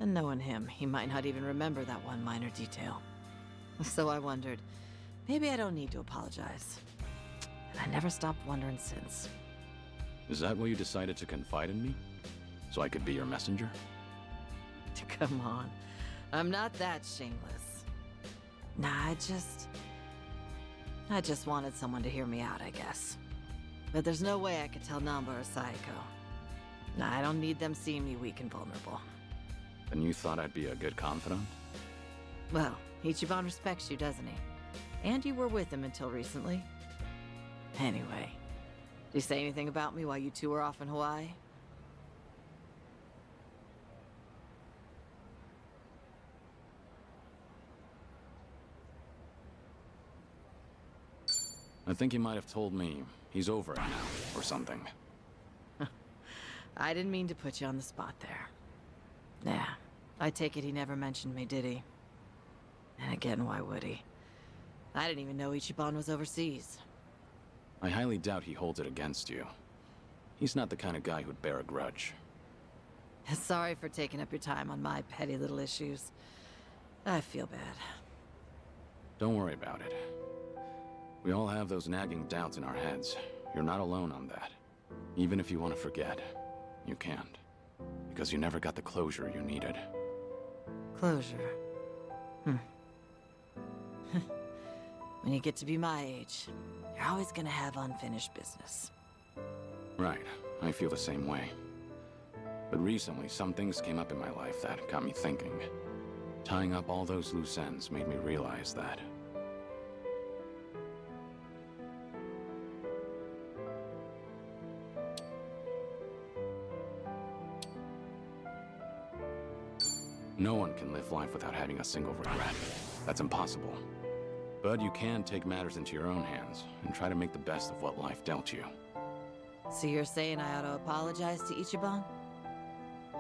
And knowing him, he might not even remember that one minor detail. So I wondered, maybe I don't need to apologize. And I never stopped wondering since. Is that why you decided to confide in me? So I could be your messenger? Come on. I'm not that shameless. Nah, I just wanted someone to hear me out, I guess. But there's no way I could tell Namba or Sayako. Nah, I don't need them seeing me weak and vulnerable. And you thought I'd be a good confidant? Well, Ichiban respects you, doesn't he? And you were with him until recently. Anyway, did he say anything about me while you two were off in Hawaii? I think he might have told me he's over it now, or something. I didn't mean to put you on the spot there. Yeah, I take it he never mentioned me, did he? And again, why would he? I didn't even know Ichiban was overseas. I highly doubt he holds it against you. He's not the kind of guy who'd bear a grudge. Sorry for taking up your time on my petty little issues. I feel bad. Don't worry about it. We all have those nagging doubts in our heads. You're not alone on that. Even if you want to forget, you can't. Because you never got the closure you needed. Closure? When you get to be my age, you're always gonna have unfinished business. Right, I feel the same way. But recently, some things came up in my life that got me thinking. Tying up all those loose ends made me realize that. No one can live life without having a single regret. That's impossible. But you can take matters into your own hands and try to make the best of what life dealt you. So you're saying I ought to apologize to Ichiban?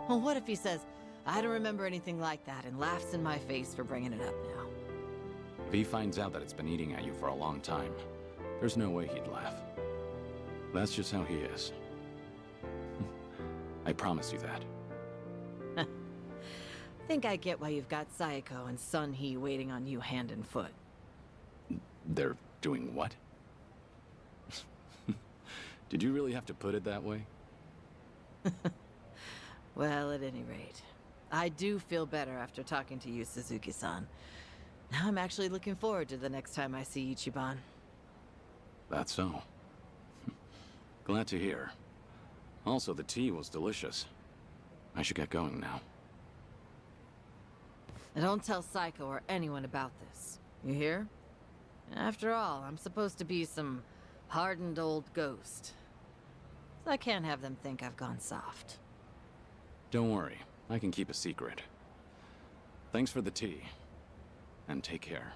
Well, what if he says, I don't remember anything like that, and laughs in my face for bringing it up now? If he finds out that it's been eating at you for a long time, there's no way he'd laugh. That's just how he is. I promise you that. Think I get why you've got Sayako and Sun Hee waiting on you hand and foot. They're doing what? Did you really have to put it that way? Well, at any rate, I do feel better after talking to you, Suzuki-san. Now I'm actually looking forward to the next time I see Ichiban. That's so. Glad to hear. Also, the tea was delicious. I should get going now. And don't tell Psycho or anyone about this. You hear? After all, I'm supposed to be some hardened old ghost. So I can't have them think I've gone soft. Don't worry, I can keep a secret. Thanks for the tea. And take care.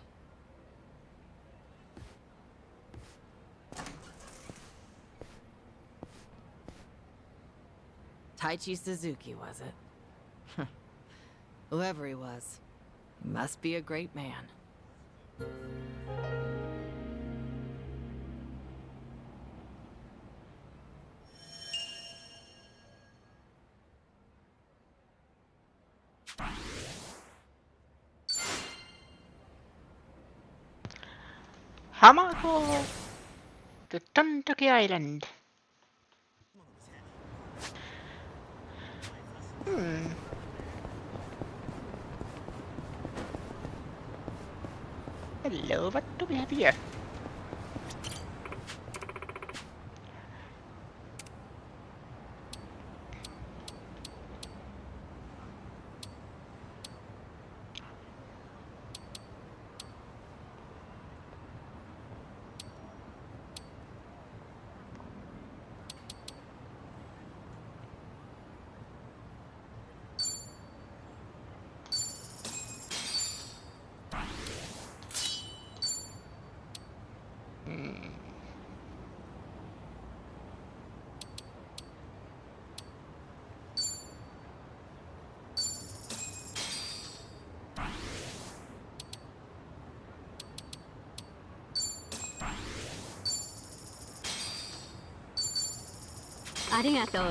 Taichi Suzuki, was it? Whoever he was, he must be a great man. Hamako to Tontoki Island. Hello, what do we have here? ありがとう。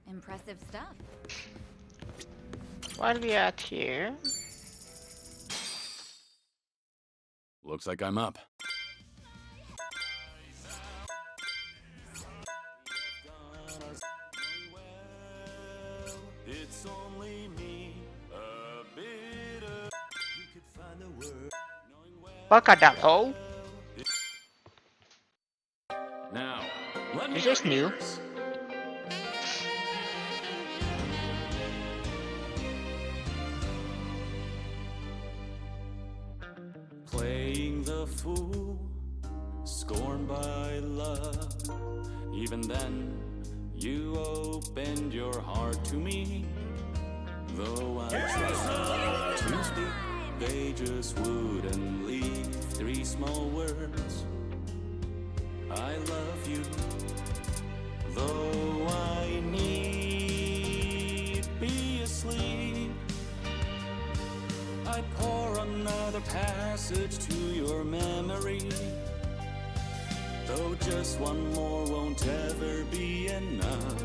Impressive stuff. While we are at here, Looks like I'm up. It's only me, a bit of. You could find the word. Bakadaro. Now, let me This is new. ears. Playing the fool, scorned by love. Even then, you opened your heart to me. Though I tried to speak, they just wouldn't leave. 3 small words, I love you. Though I need be asleep, I pour another passage to your memory. Though just one more won't ever be enough,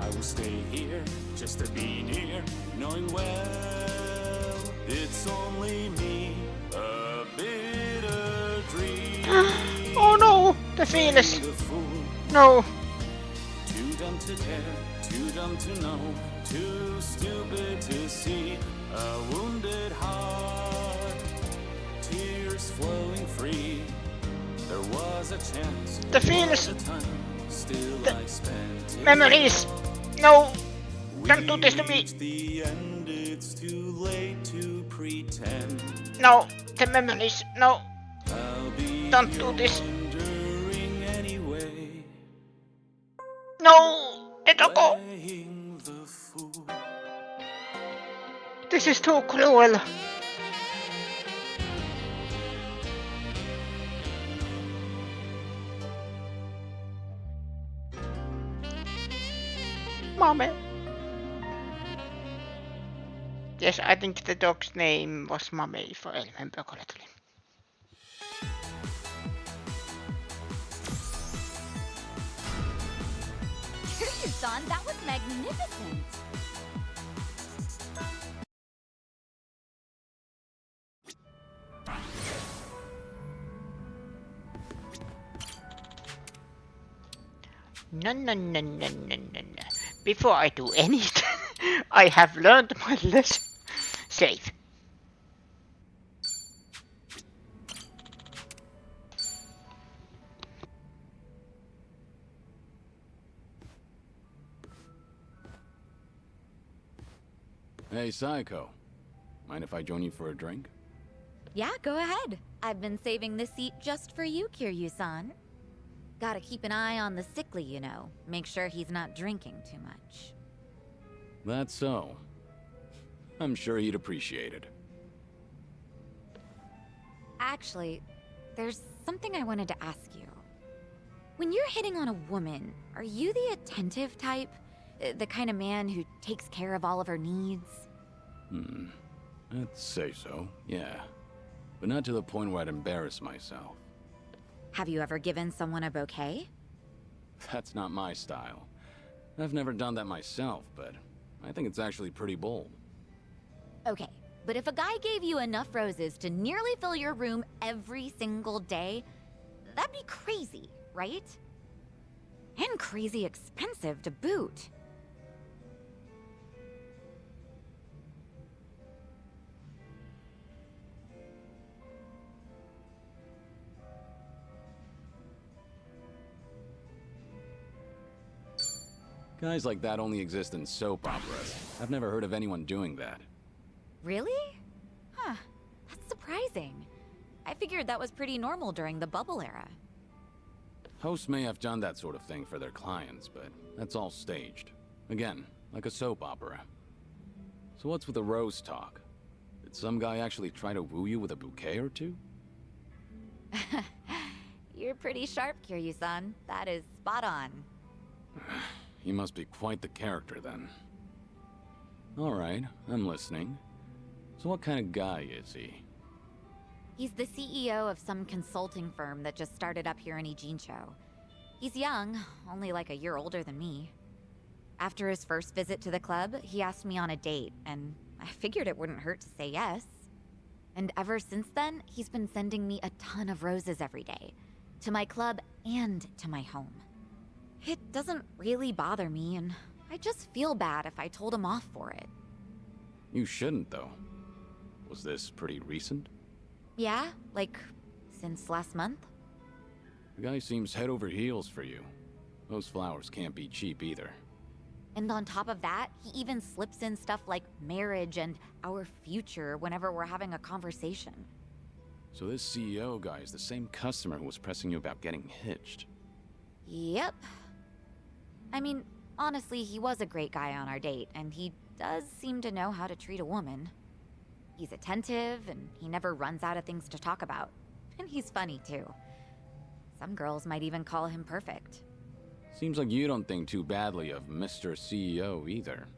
I will stay here just to be near, knowing well it's only me, a bitter dream. Oh no, the feelings. The fool, No. too dumb to care, too dumb to know, too stupid to see a wounded heart, tears flowing free. There was a chance, The feelings. a time, still I spent it. Memories. No. Don't do this to me. Reached the end, it's too late to pretend. No. The memories. No. I'll be Don't do this. wondering anyway. No. Let go. Playing the fool. This is too cruel. Mommy. Yes, I think the dog's name was Mommy, if I remember correctly. Kiryu-san, that was magnificent. No, no, no, no, no, no, no. Before I do anything, I have learned my lesson. Save. Hey, Psycho. Mind if I join you for a drink? Yeah, go ahead. I've been saving this seat just for you, Kiryu-san. Gotta keep an eye on the sickly, you know. Make sure he's not drinking too much. That's so. I'm sure he'd appreciate it. Actually, there's something I wanted to ask you. When you're hitting on a woman, are you the attentive type? The kind of man who takes care of all of her needs? I'd say so, yeah. But not to the point where I'd embarrass myself. Have you ever given someone a bouquet? That's not my style. I've never done that myself, but I think it's actually pretty bold. Okay, but if a guy gave you enough roses to nearly fill your room every single day, that'd be crazy, right? And crazy expensive to boot. Guys like that only exist in soap operas. I've never heard of anyone doing that. Really? Huh, that's surprising. I figured that was pretty normal during the bubble era. Hosts may have done that sort of thing for their clients, but that's all staged. Again, like a soap opera. So what's with the rose talk? Did some guy actually try to woo you with a bouquet or two? You're pretty sharp, Kiryu-san. That is spot on. He must be quite the character then. Alright, I'm listening. So what kind of guy is he? He's the CEO of some consulting firm that just started up here in Ijincho. He's young, only like a year older than me. After his first visit to the club, he asked me on a date, and I figured it wouldn't hurt to say yes. And ever since then, he's been sending me a ton of roses every day. To my club and to my home. It doesn't really bother me, and I just feel bad if I told him off for it. You shouldn't, though. Was this pretty recent? Yeah, like, since last month? The guy seems head over heels for you. Those flowers can't be cheap either. And on top of that, he even slips in stuff like marriage and our future whenever we're having a conversation. So this CEO guy is the same customer who was pressing you about getting hitched. Yep. I mean, honestly, he was a great guy on our date, and he does seem to know how to treat a woman. He's attentive, and he never runs out of things to talk about. And he's funny, too. Some girls might even call him perfect. Seems like you don't think too badly of Mr. CEO either.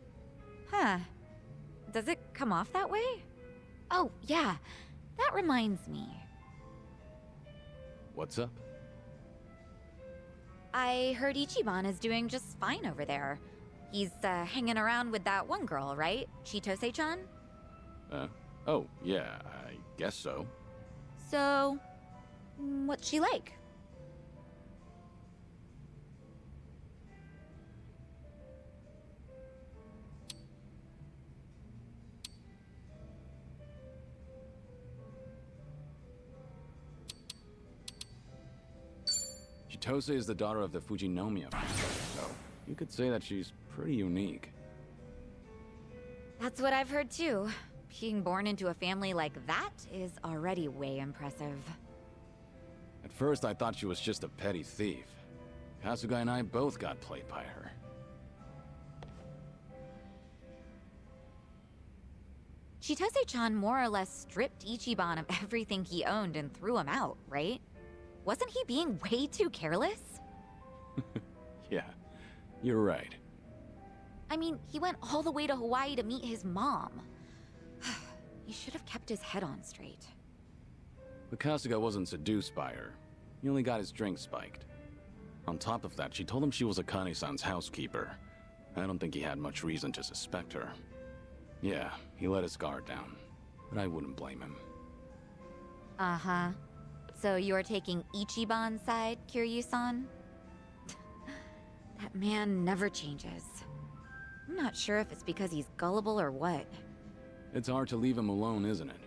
Huh. Does it come off that way? Oh, yeah. That reminds me. What's up? I heard Ichiban is doing just fine over there. He's hanging around with that one girl, right? Chitose-chan? Oh, yeah, I guess so. So, what's she like? Chitose is the daughter of the Fujinomiya family, so you could say that she's pretty unique. That's what I've heard too. Being born into a family like that is already way impressive. At first, I thought she was just a petty thief. Kasuga and I both got played by her. Chitose-chan more or less stripped Ichiban of everything he owned and threw him out, right? Wasn't he being way too careless? Yeah, you're right. I mean, he went all the way to Hawaii to meet his mom. He should have kept his head on straight. But Kasuga wasn't seduced by her. He only got his drink spiked. On top of that, she told him she was Akane-san's housekeeper. I don't think he had much reason to suspect her. Yeah, he let his guard down. But I wouldn't blame him. Uh-huh. So you're taking Ichiban's side, Kiryu-san? That man never changes. I'm not sure if it's because he's gullible or what. It's hard to leave him alone, isn't it?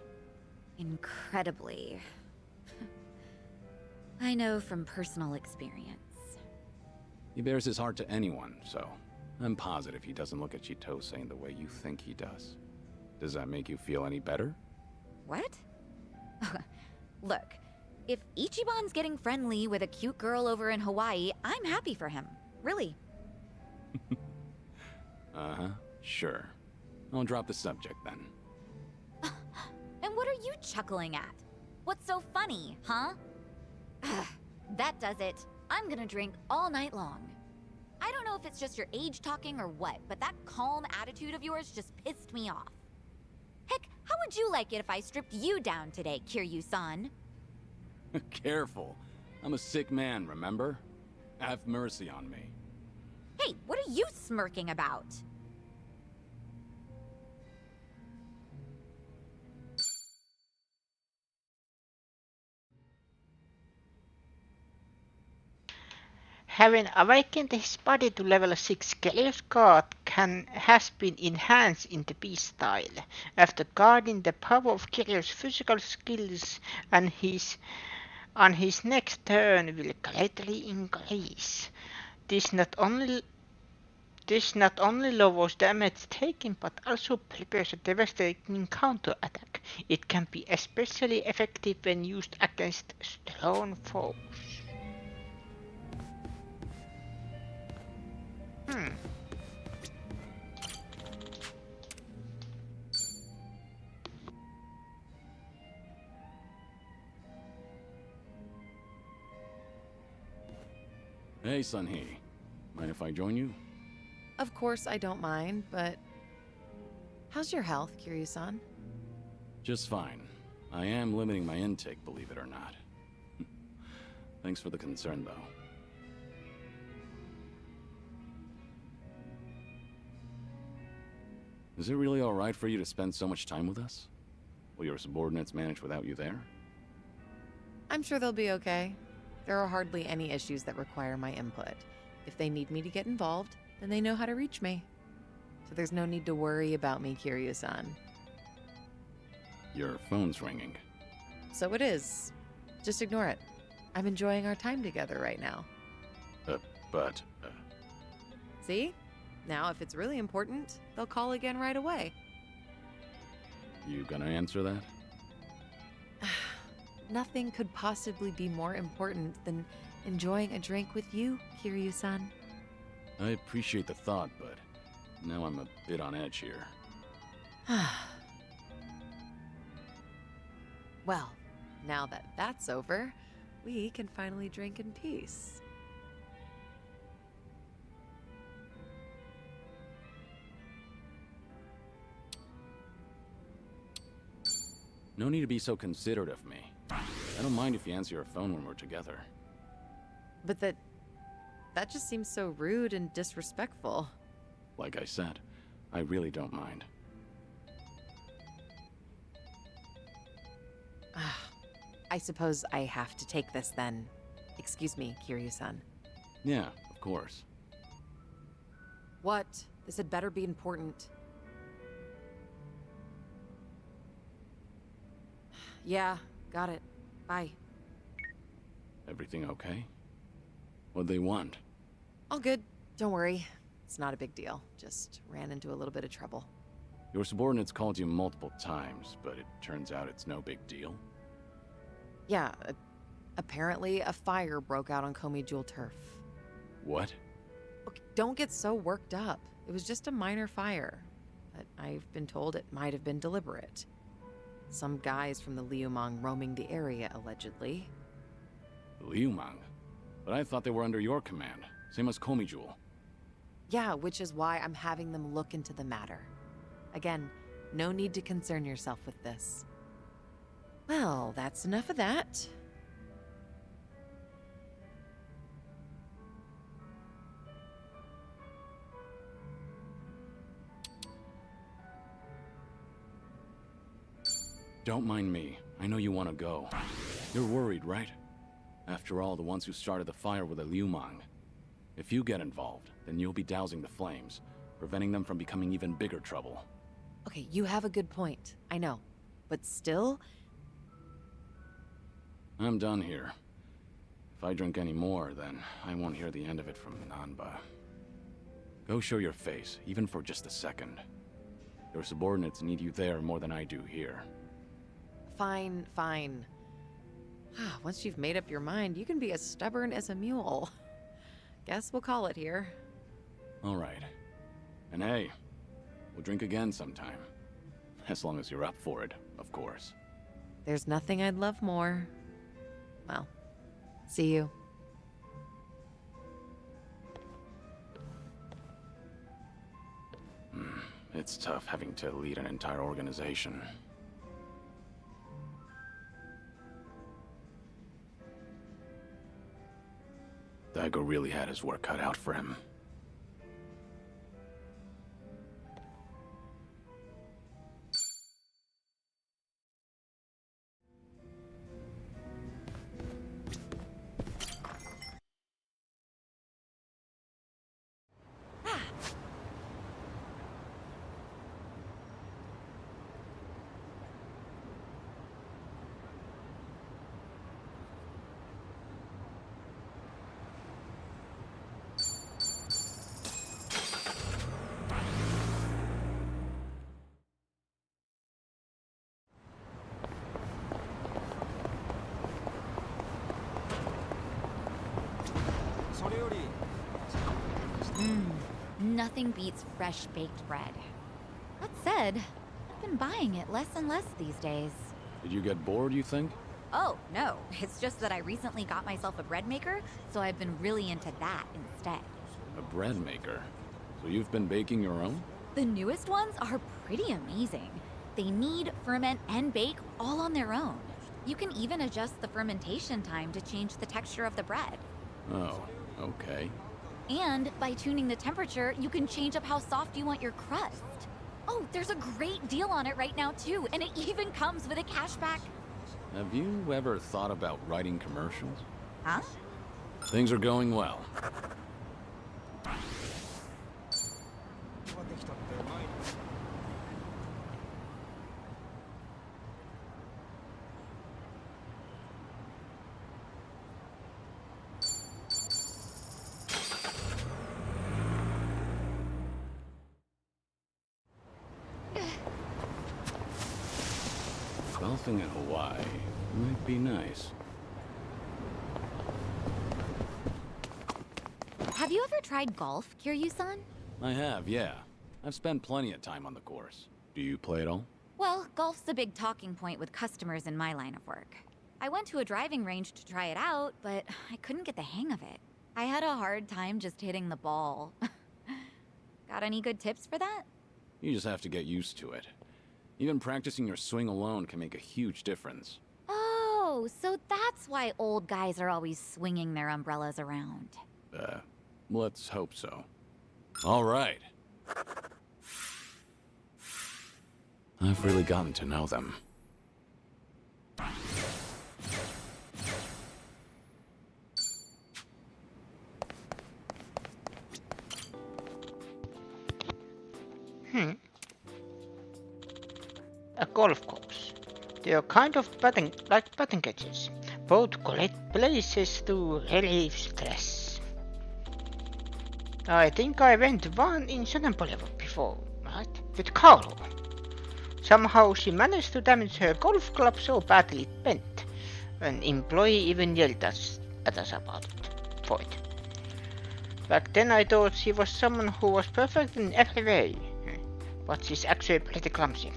Incredibly. I know from personal experience. He bears his heart to anyone, so I'm positive he doesn't look at Chitose in the way you think he does. Does that make you feel any better? What? Look, if Ichiban's getting friendly with a cute girl over in Hawaii, I'm happy for him. Really. Uh-huh, sure. I'll drop the subject then. And what are you chuckling at? What's so funny, huh? That does it. I'm gonna drink all night long. I don't know if it's just your age talking or what, but that calm attitude of yours just pissed me off. Heck, how would you like it if I stripped you down today, Kiryu-san? Careful. I'm a sick man, remember? Have mercy on me. Hey, what are you smirking about? Having awakened his body to level 6, Kiryu's guard has been enhanced in the beast style. After guarding, the power of Kiryu's physical skills and on his next turn will greatly increase. This not only lowers damage taken but also prepares a devastating counterattack. It can be especially effective when used against strong foes. Hey, Sun-hee. Mind if I join you? Of course I don't mind, but... How's your health, Kiryu-san? Just fine. I am limiting my intake, believe it or not. Thanks for the concern, though. Is it really alright for you to spend so much time with us? Will your subordinates manage without you there? I'm sure they'll be okay. There are hardly any issues that require my input. If they need me to get involved, then they know how to reach me. So there's no need to worry about me, Kiryu-san. Your phone's ringing. So it is. Just ignore it. I'm enjoying our time together right now. But... See? Now, if it's really important, they'll call again right away. You gonna answer that? Nothing could possibly be more important than enjoying a drink with you, Kiryu-san. I appreciate the thought, but now I'm a bit on edge here. Well, now that that's over, we can finally drink in peace. No need to be so considerate of me. I don't mind if you answer your phone when we're together. But that just seems so rude and disrespectful. Like I said, I really don't mind. I suppose I have to take this then. Excuse me, Kiryu-san. Yeah, of course. What? This had better be important. Yeah, got it. Bye. Everything okay? What'd they want? All good. Don't worry. It's not a big deal. Just ran into a little bit of trouble. Your subordinates called you multiple times, but it turns out it's no big deal. Yeah, apparently a fire broke out on Komi Jewel turf. What? Okay, don't get so worked up. It was just a minor fire. But I've been told it might have been deliberate. Some guys from the Liumang roaming the area, allegedly. Liumang? But I thought they were under your command, same as Komi Jewel. Yeah, which is why I'm having them look into the matter. Again, no need to concern yourself with this. Well, that's enough of that. Don't mind me. I know you want to go. You're worried, right? After all, the ones who started the fire were the Liumang. If you get involved, then you'll be dousing the flames, preventing them from becoming even bigger trouble. Okay, you have a good point. I know. But still... I'm done here. If I drink any more, then I won't hear the end of it from Nanba. Go show your face, even for just a second. Your subordinates need you there more than I do here. Fine, fine. Once you've made up your mind, you can be as stubborn as a mule. Guess we'll call it here. All right. And hey, we'll drink again sometime. As long as you're up for it, of course. There's nothing I'd love more. Well, see you. It's tough having to lead an entire organization. Daigo really had his work cut out for him. Nothing beats fresh baked bread. That said, I've been buying it less and less these days. Did you get bored, you think? Oh, no. It's just that I recently got myself a bread maker, so I've been really into that instead. A bread maker? So you've been baking your own? The newest ones are pretty amazing. They knead, ferment, and bake all on their own. You can even adjust the fermentation time to change the texture of the bread. Oh, okay. And by tuning the temperature, you can change up how soft you want your crust. Oh, there's a great deal on it right now too, and it even comes with a cashback. Have you ever thought about writing commercials? Huh? Things are going well. Golfing in Hawaii might be nice. Have you ever tried golf, Kiryu-san? I have, yeah. I've spent plenty of time on the course. Do you play at all? Well, golf's a big talking point with customers in my line of work. I went to a driving range to try it out, but I couldn't get the hang of it. I had a hard time just hitting the ball. Got any good tips for that? You just have to get used to it. Even practicing your swing alone can make a huge difference. Oh, so that's why old guys are always swinging their umbrellas around. Let's hope so. All right. I've really gotten to know them. A golf course. They are kind of like batting cages. Both collect places to relieve stress. I think I went one in Southern Boulevard before, right? With Carlo. Somehow she managed to damage her golf club so badly it bent. An employee even yelled at us about it. For it. Back then I thought she was someone who was perfect in every way. But she's actually pretty clumsy.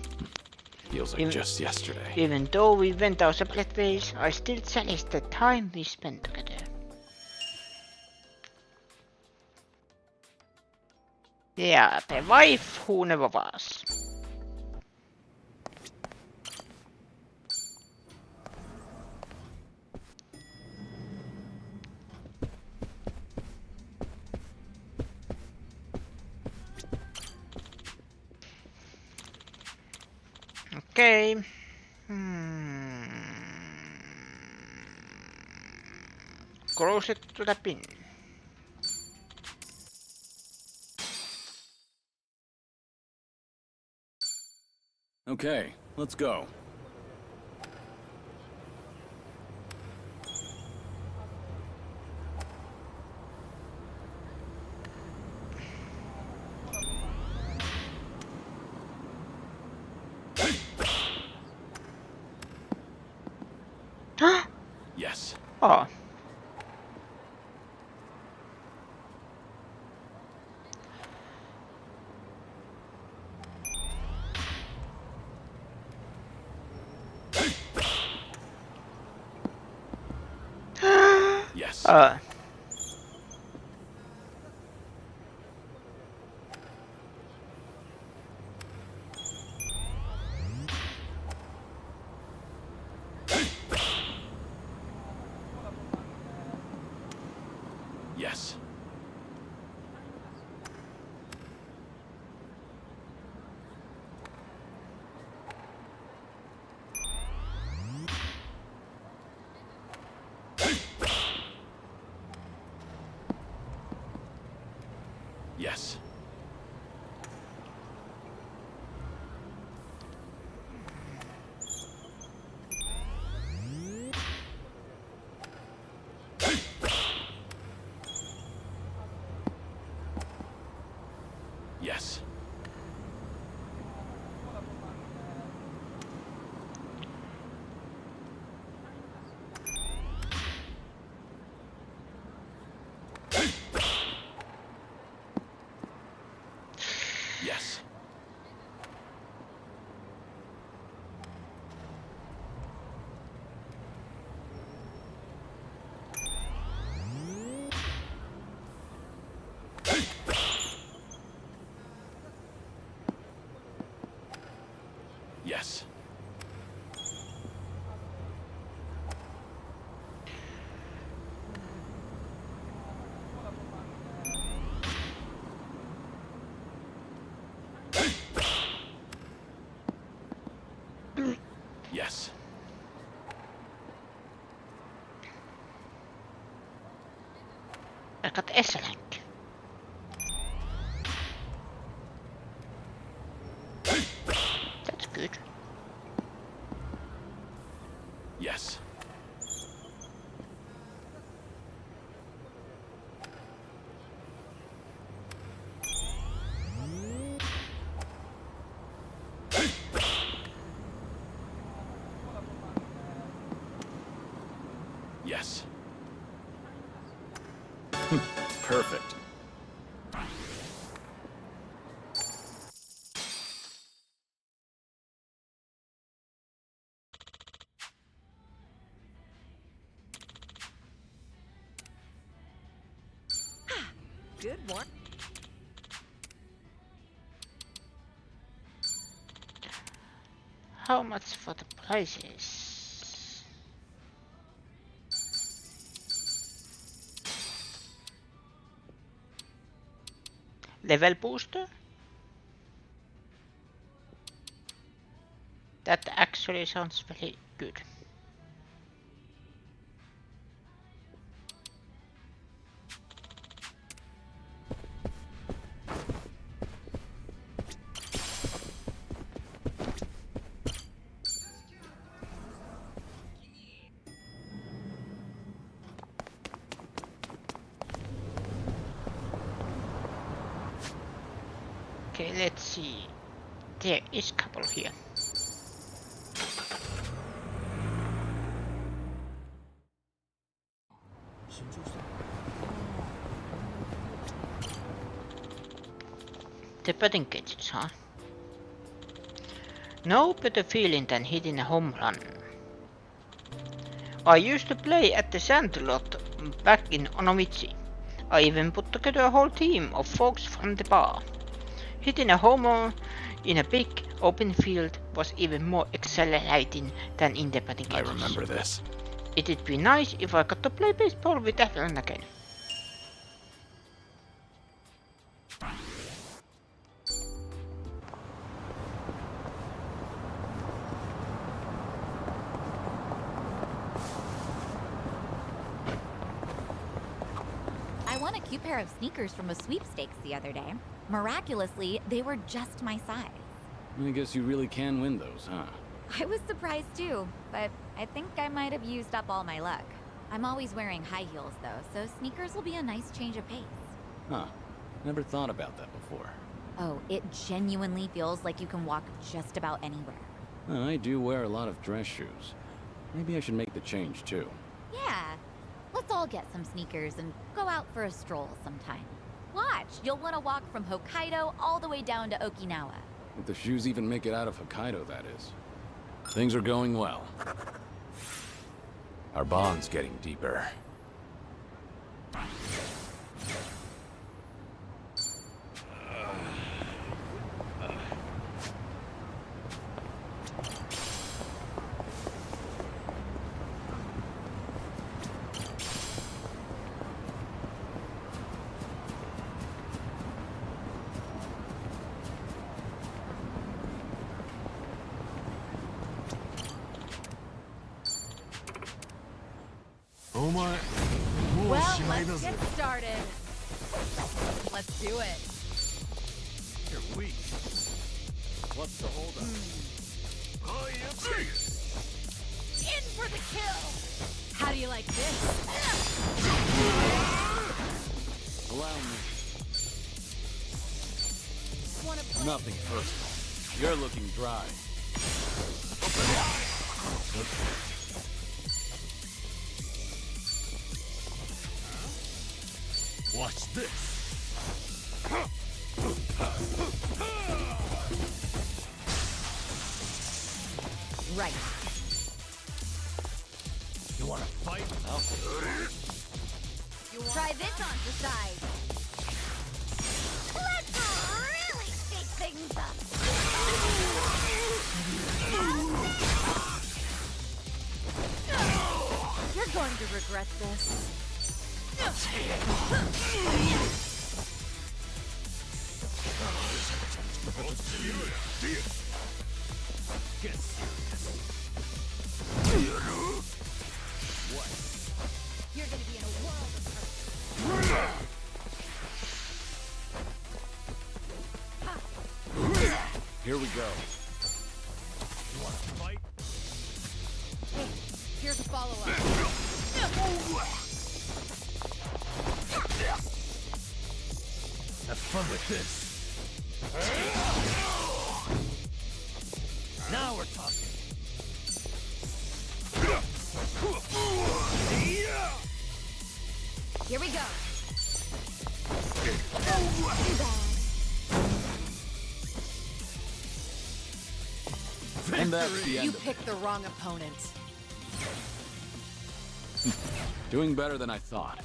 Feels like just yesterday. Even though we went our separate ways, I still cherish the time we spent together. Yeah, the wife who never was. Okay. Close it to the pin. Okay, let's go. Yes. Oh. Yes. Yes. Yes. I got S-Rank. That's good. Yes. Yes. Perfect. Good one. How much for the prices? Level booster? That actually sounds very good. Okay, let's see. There is a couple here. The batting cages, huh? No better feeling than hitting a home run. I used to play at the Sandlot back in Onomichi. I even put together a whole team of folks from the bar. Hitting a homer in a big open field was even more exhilarating than in the batting I cages. remember this. It'd be nice if I got to play baseball with everyone again. I won a cute pair of sneakers from a sweepstakes the other day. Miraculously, they were just my size. I guess you really can win those, huh? I was surprised too, but I think I might have used up all my luck. I'm always wearing high heels though, so sneakers will be a nice change of pace. Huh. Never thought about that before. Oh, it genuinely feels like you can walk just about anywhere. I do wear a lot of dress shoes. Maybe I should make the change too. Yeah, let's all get some sneakers and go out for a stroll sometime. Watch, you'll want to walk from Hokkaido all the way down to Okinawa. If the shoes even make it out of Hokkaido, that is. Things are going well. Our bond's getting deeper. Well, let's get started. Let's do it. You're weak. What's the holdup? In for the kill. How do you like this? Allow me. Wanna play? Nothing personal. You're looking dry. Watch this. Right. You wanna fight? Try this on the side. Let's really shake things up. You're going to regret this. Get serious. You're gonna be in a world of hurt. go. You want to fight? Hey, here's a follow-up. Have fun with this. Now we're talking. Here we go. And that's the You end of it. picked the wrong opponent. Doing better than I thought.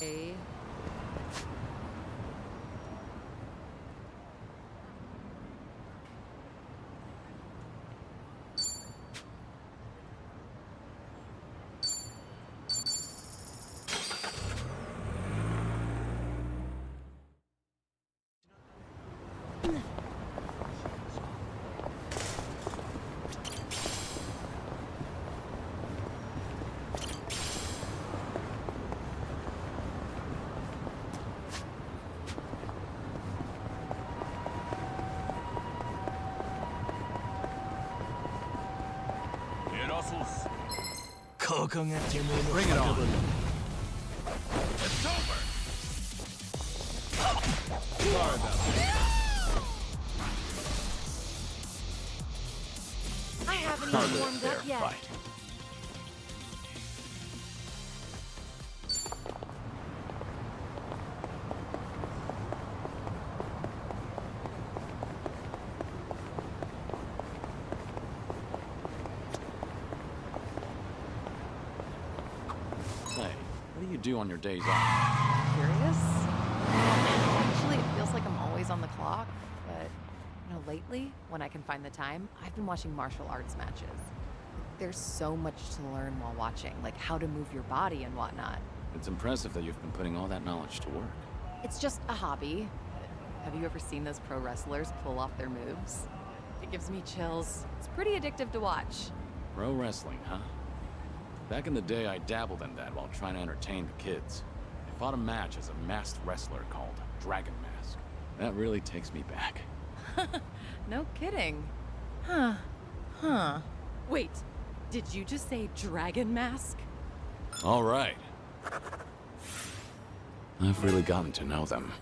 Hey. Bring it on. It's over. Sorry about that. I haven't Hardly even a warmed fair up yet. fight. Hey, what do you do on your days off? Curious? Actually, it feels like I'm always on the clock, but lately, when I can find the time, I've been watching martial arts matches. There's so much to learn while watching, like how to move your body and whatnot. It's impressive that you've been putting all that knowledge to work. It's just a hobby. Have you ever seen those pro wrestlers pull off their moves? It gives me chills. It's pretty addictive to watch. Pro wrestling, huh? Back in the day, I dabbled in that while trying to entertain the kids. I fought a match as a masked wrestler called Dragon Mask. That really takes me back. No kidding. Huh. Wait, did you just say Dragon Mask? All right. I've really gotten to know them.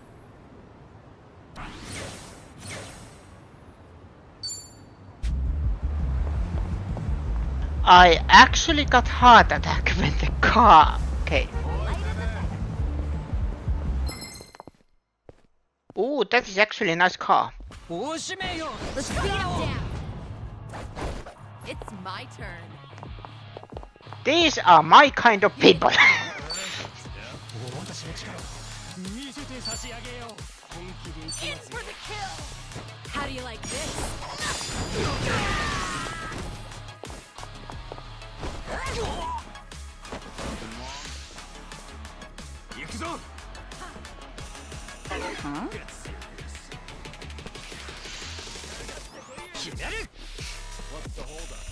I actually got heart attack when the car. Okay. Ooh, that is actually a nice car. Let's speed him down. It's my turn. These are my kind of people. In for the kill. How do you like this? Huh? What's the holdup?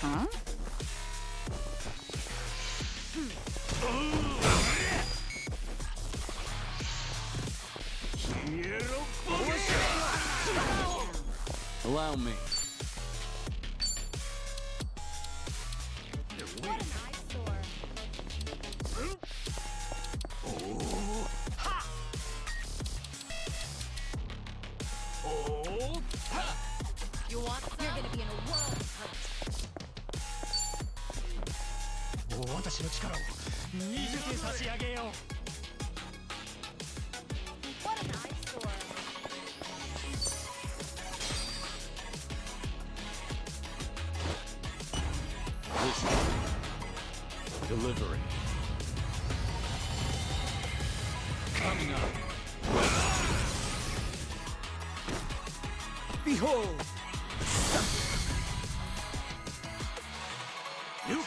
Huh? Allow me. What an eyesore. You want some? You're gonna be in a world of hurt. 私の力を見せて差し上げよう。 What an eyesore. Delivery. Coming up. Behold! You do it!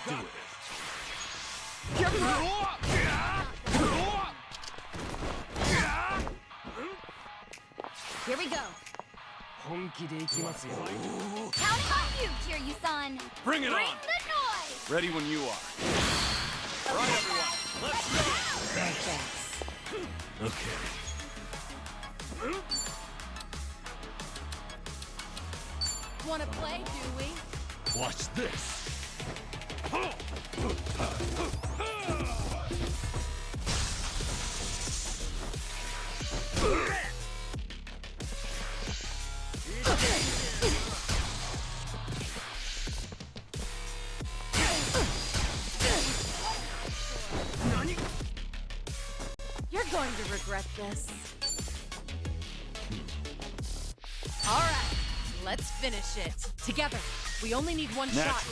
Here we go. 本気でいきますよ。 Counting on you, Kiryu-san. Bring it Bring on! the noise. Ready when you are. All right, everyone. Let's go! thanks. Okay. Wanna play, do we? Watch this. You're going to regret this. All right, let's finish it. Together. We only need one shot.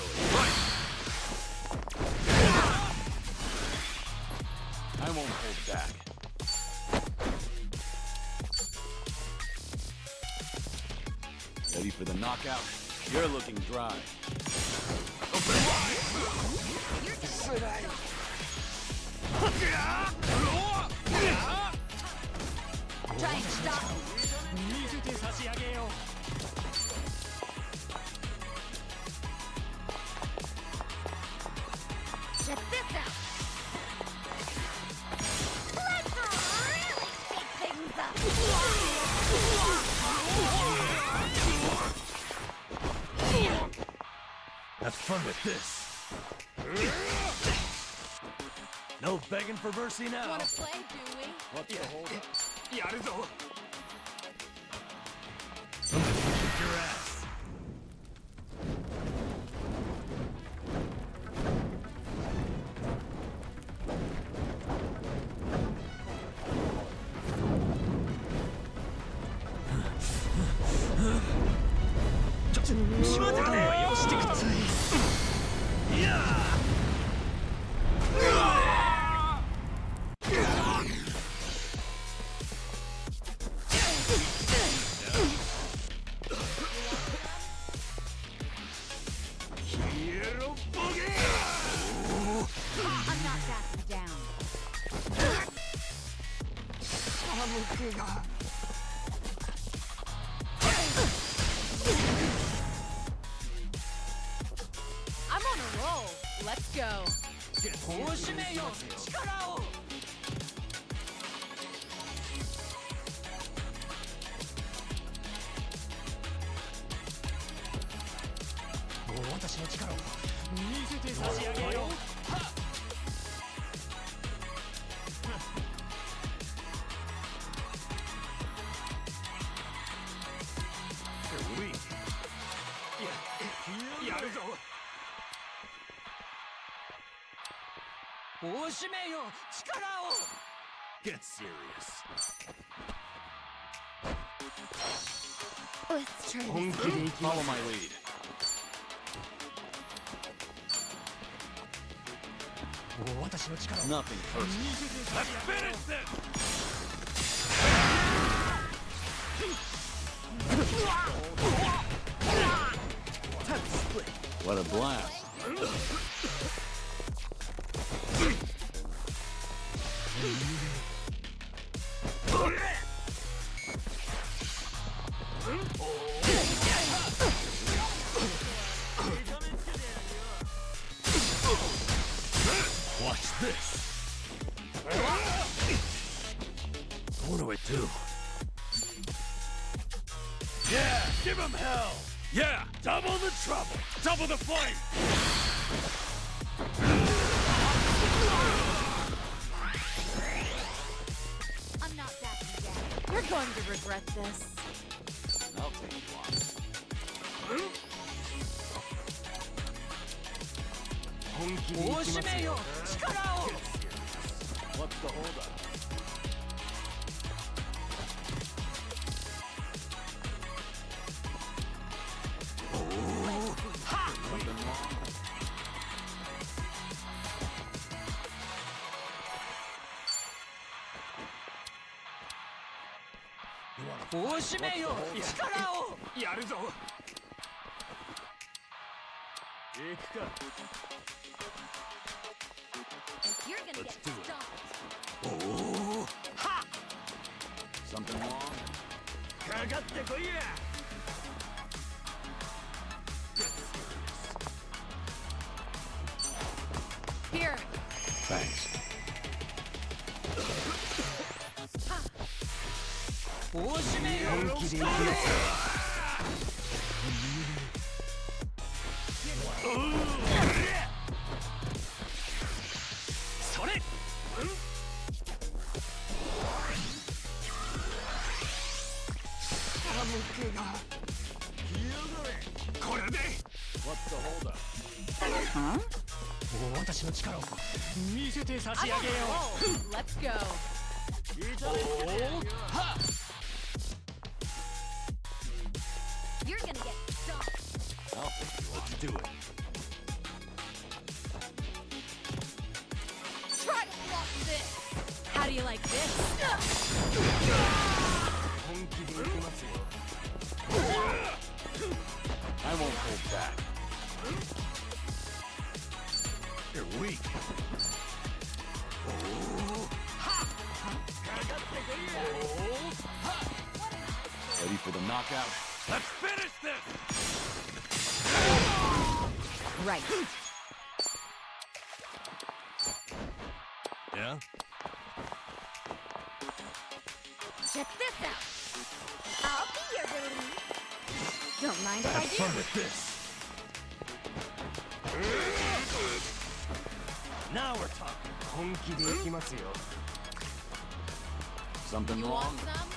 I won't hold back. Ready for the knockout? You're looking dry. Try and stop. Check this out. Let's really shake things up. Have fun with this. No begging for mercy now. Wanna play, do we? What's the hold up? I'm gonna kick your ass. I'm not backing down. I'm on a roll. Let's go. You're weak. Get serious. Let's try Follow my lead. Nothing personal. Let's finish this! What a blast. Watch this. What do I do? Yeah, give him hell. Yeah, double the trouble, double the flame. I'm not backing down. You're going to regret this. I'll take one. What's the hold up? You're gonna Let's get do it. stomped. Something wrong? Here. Thanks. 大しめよ。本気で行くやつ。それ。これで。What's the holdup? 私の力を見せて差し上げよ Oh, let's go. う。はっ。 You're gonna get stuck. Let's do it. Try to block this. How do you like this? 本気で行きますよ。 I won't hold back. You're weak. Ready for the knockout? Let's finish this. Right. Yeah. Check this out. I'll be your relief. Don't mind if I Have do. fun with this. Now we're talking. 本気で行きますよ。 Something You wrong? want some?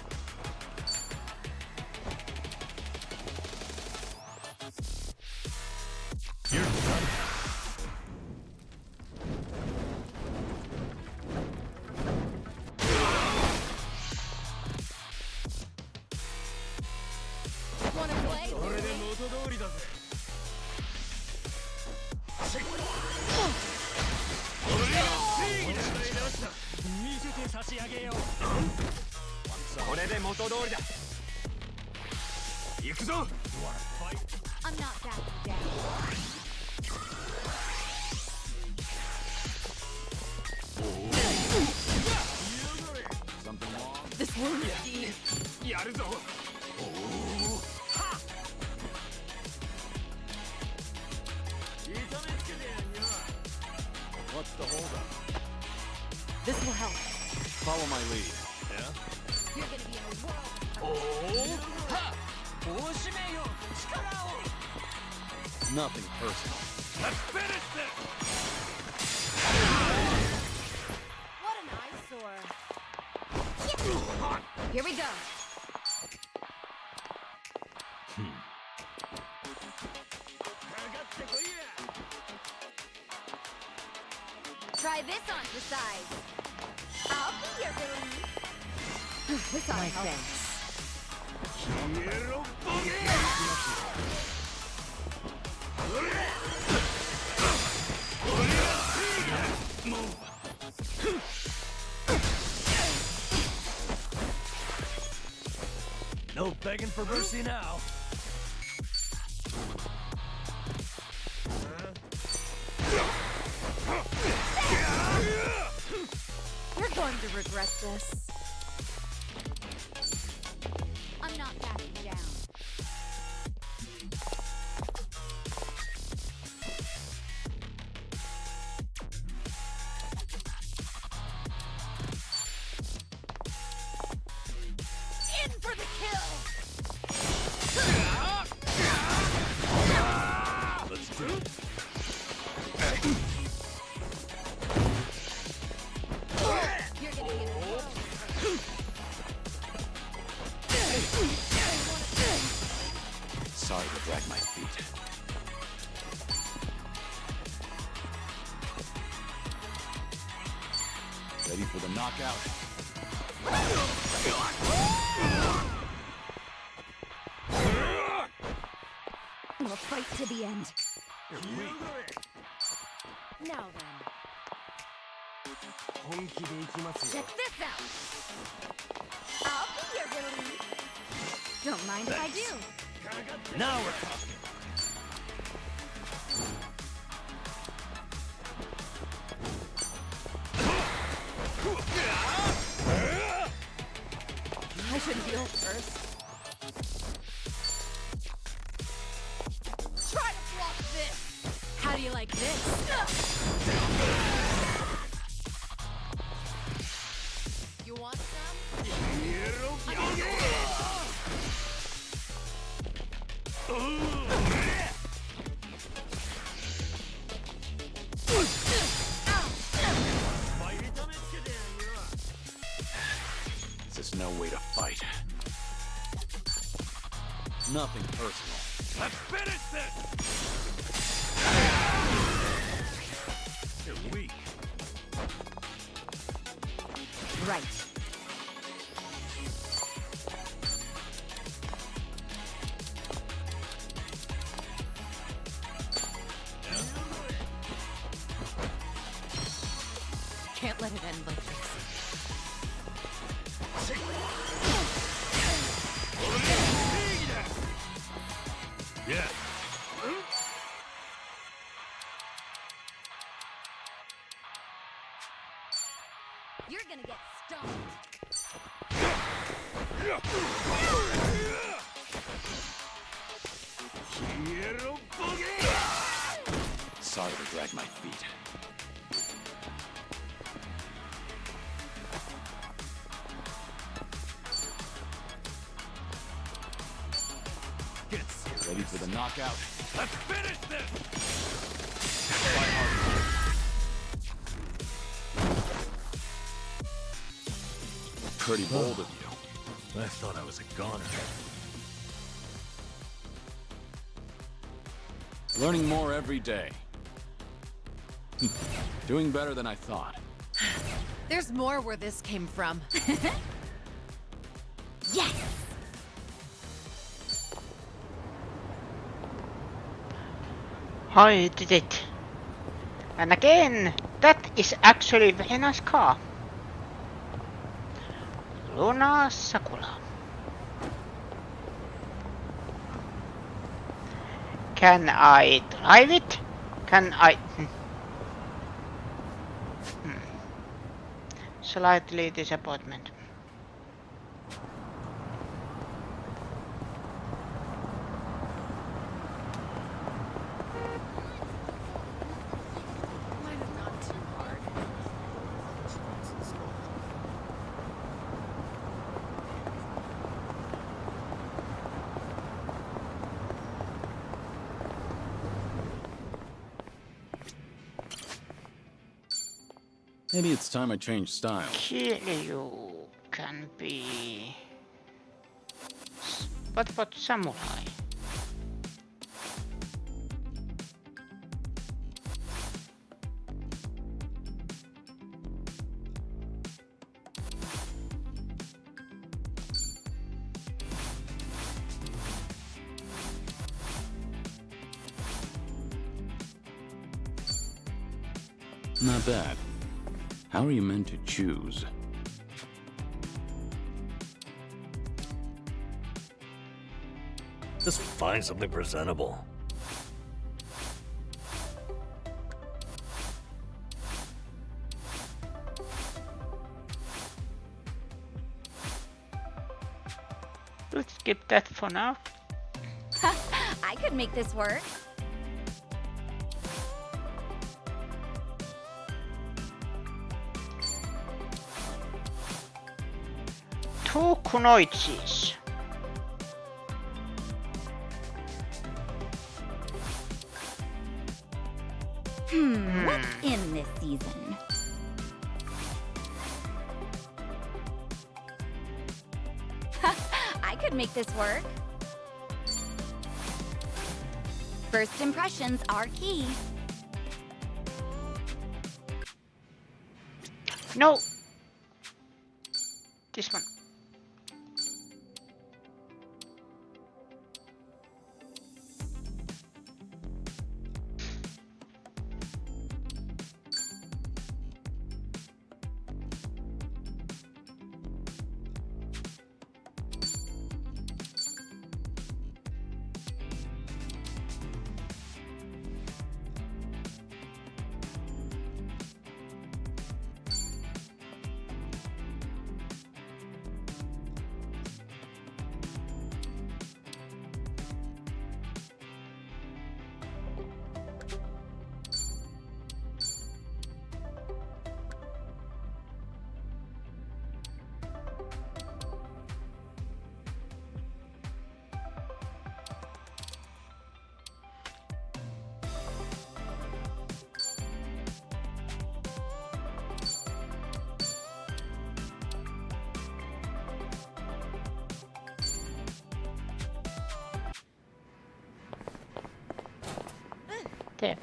You're done. Wanna play? これで元通りだぜ。見せて差し上げよう。これで元通りだ。行くぞ。 I'm not backing down. Something wrong? This wound is deep. やるぞ。 What's the holdup? This will help. Follow my lead. You're gonna be in a world. おお。は。大しめよ。力を。 Nothing personal. Let's finish this. What an eyesore. Here we go. Try this on for size. I'll be your relief. This ought to My help. thanks. 消えろボケ。 No begging for mercy now. You're going to regret this. I'm not backing down. In for the kill. Let's do it. You're gonna be in a world. Sorry to drag my feet. Ready for the knockout? We'll fight to the end. Now then. 本気で行きますよ。 Check this out. I'll be your relief. Don't mind if I do. Now we're talking. I should heal first. Try to block this. How do you like this? Nothing personal. Let's finish this! You're weak. Right. Can't let it end like this. Yeah. You're gonna get stoned. Sorry to drag my feet. Get serious. Ready for the knockout? Let's finish this! Try harder. Pretty bold of you. I thought I was a goner. Learning more every day. Doing better than I thought. There's more where this came from. Yes! I did it. And again, that is actually a very nice car. Luna Sakura. Can I drive it? Can I? Slightly disappointment. Might have gone too hard. Maybe it's time I change style. Kiryu can be. What about samurai? Not bad. How are you meant to choose? Just find something presentable. Let's skip that for now. I could make this work. Two kunoichis. What's in this season? I could make this work. First impressions are key. No. This one. there.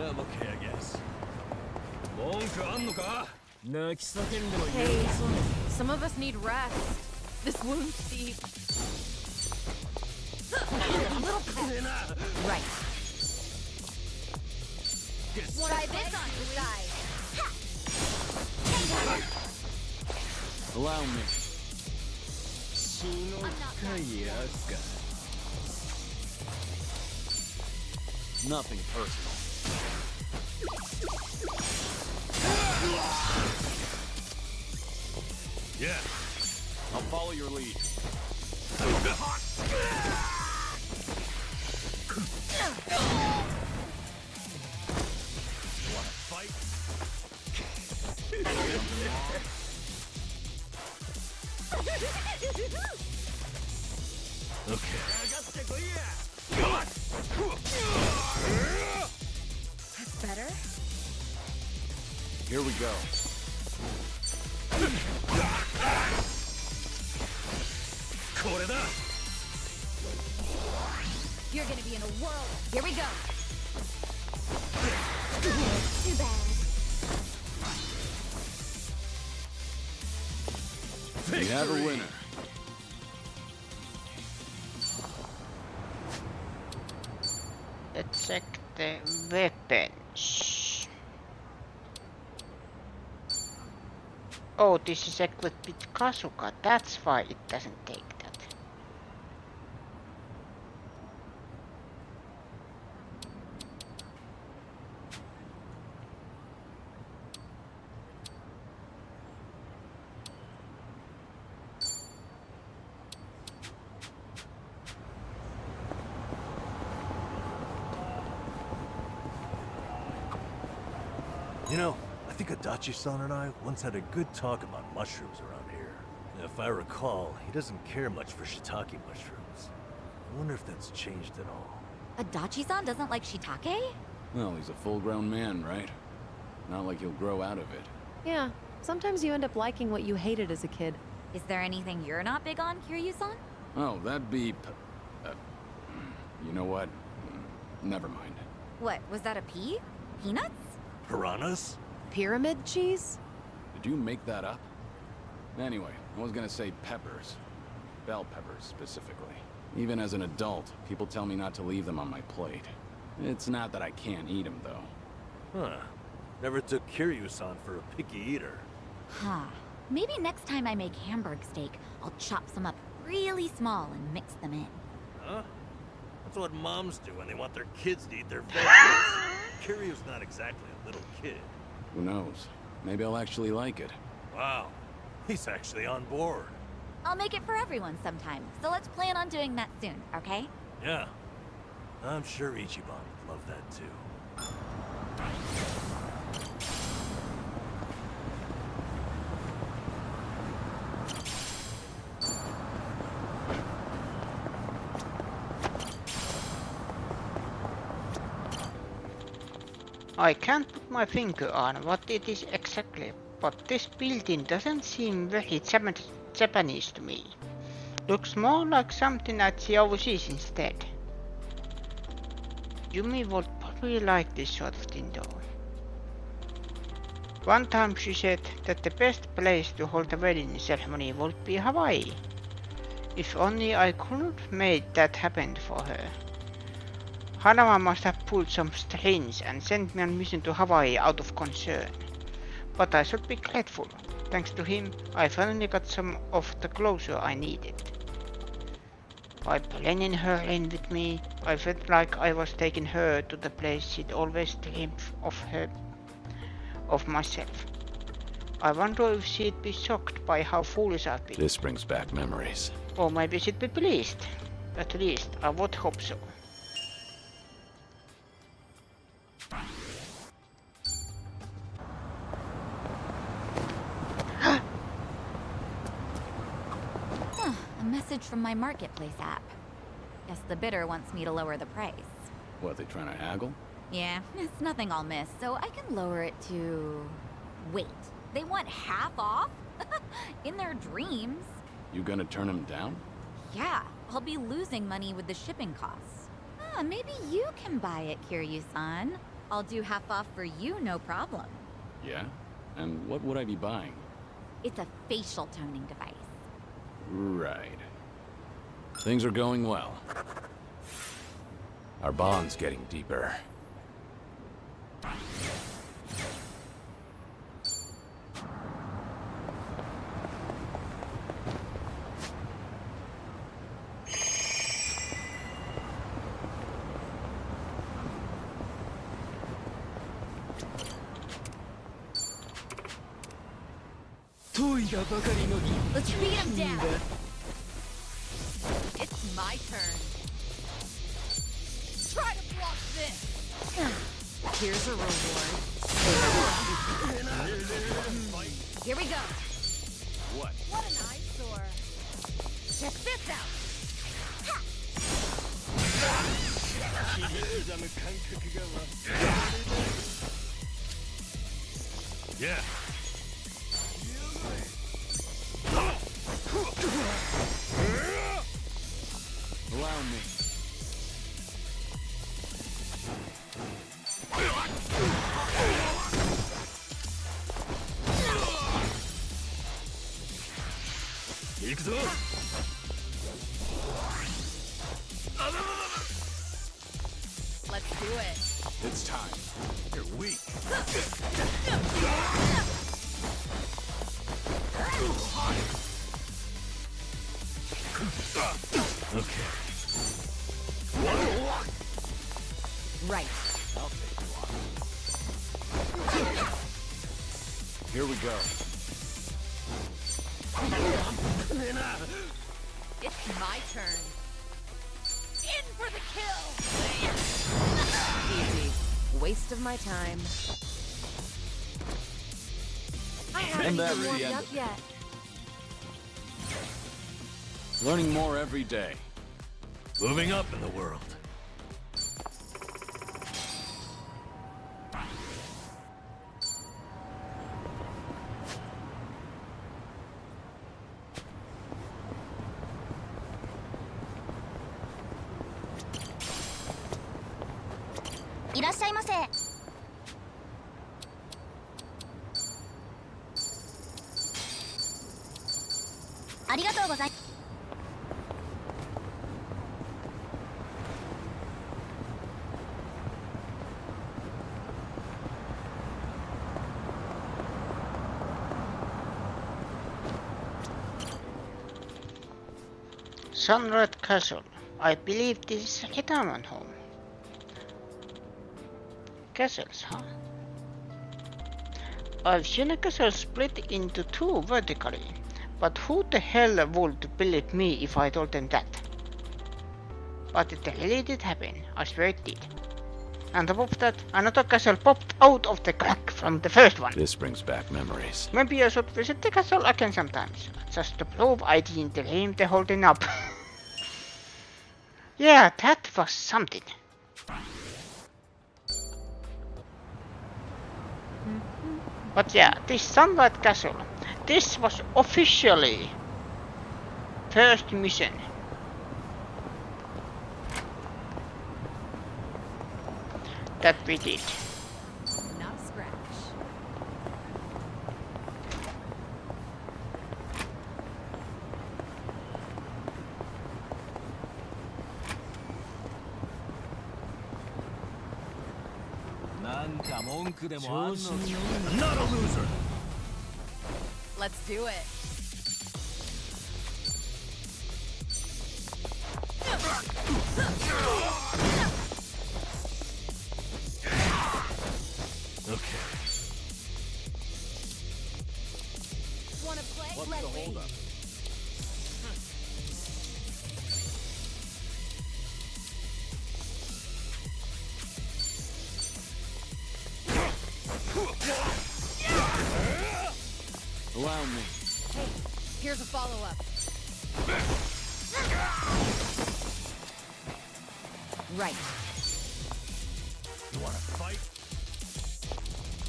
I'm okay, I guess. 文句あんのか? Hey, some of us need rest. This wound's deep. Right. Try this on you guys. Allow me. Nothing personal. Yeah. I'll follow your lead. Fight. Okay. That's better. Here we go. You're gonna be in a whirl. Here we go. Too bad. We have a winner. Let's check the weapons. Oh, this is equipped with Kasuga. That's why it doesn't take that. You know, I think Adachi-san and I once had a good talk about mushrooms around here. If I recall, he doesn't care much for shiitake mushrooms. I wonder if that's changed at all. Adachi-san doesn't like shiitake? Well, he's a full-grown man, right? Not like he'll grow out of it. Yeah, sometimes you end up liking what you hated as a kid. Is there anything you're not big on, Kiryu-san? Oh, that'd be... you know what? Never mind. What, was that a pea? Peanuts? Piranhas? Pyramid cheese? Did you make that up? Anyway, I was gonna say peppers. Bell peppers, specifically. Even as an adult, people tell me not to leave them on my plate. It's not that I can't eat them, though. Huh. Never took Kiryu-san for a picky eater. Huh. Maybe next time I make hamburg steak, I'll chop some up really small and mix them in. Huh? That's what moms do when they want their kids to eat their veggies. Kiryu's not exactly a little kid. Who knows? Maybe I'll actually like it. Wow. He's actually on board. I'll make it for everyone sometime, so let's plan on doing that soon, okay? Yeah. I'm sure Ichiban would love that too. I can't put my finger on what it is exactly, but this building doesn't seem very Japanese to me. Looks more like something I'd see overseas instead. Yumi would probably like this sort of thing though. One time she said that the best place to hold a wedding ceremony would be Hawaii. If only I could have made that happen for her. Hanama must have pulled some strings and sent me on mission to Hawaii out of concern. But I should be grateful. Thanks to him, I finally got some of the closure I needed. By planning her in with me, I felt like I was taking her to the place she'd always dreamed of myself. I wonder if she'd be shocked by how foolish I've been. This brings back memories. Or maybe she'd be pleased. At least, I would hope so. message from my marketplace app. Guess the bidder wants me to lower the price. What, they trying to haggle? Yeah, it's nothing I'll miss, so I can lower it to... Wait, they want half off? In their dreams. You gonna turn him down? Yeah, I'll be losing money with the shipping costs. Maybe you can buy it, Kiryu-san. I'll do half off for you, no problem. Yeah? And what would I be buying? It's a facial toning device. Right. Things are going well. Our bond's getting deeper. Let's beat him down. It's my turn. Try to block this. Here's a reward. Here we go. What? What an eyesore. Check this out. Yeah. Allow me. Let's do it. It's time. You're weak. Okay. Right. I'll take you on. Here we go. It's my turn. In for the kill. Easy. Waste of my time. I haven't And even that's the warmed end up of it. yet. Learning more every day. Moving up in the world. Sunred Castle. I believe this is a retirement home. Castles, huh? I've seen a castle split into two vertically, but who the hell would believe me if I told them that? But it really did happen, I swear it did. On top of that, another castle popped out of the crack from the first one. This brings back memories. Maybe I should visit the castle again sometimes, just to prove I didn't dream the whole thing up. Yeah, that was something. But yeah, this Sunlight Castle, this was officially first mission. That we did. Not a scratch. Not a loser. Let's do it. Okay. Wanna play? What's Let the me. holdup? Allow me. Hey, here's a follow-up. Right. You wanna fight?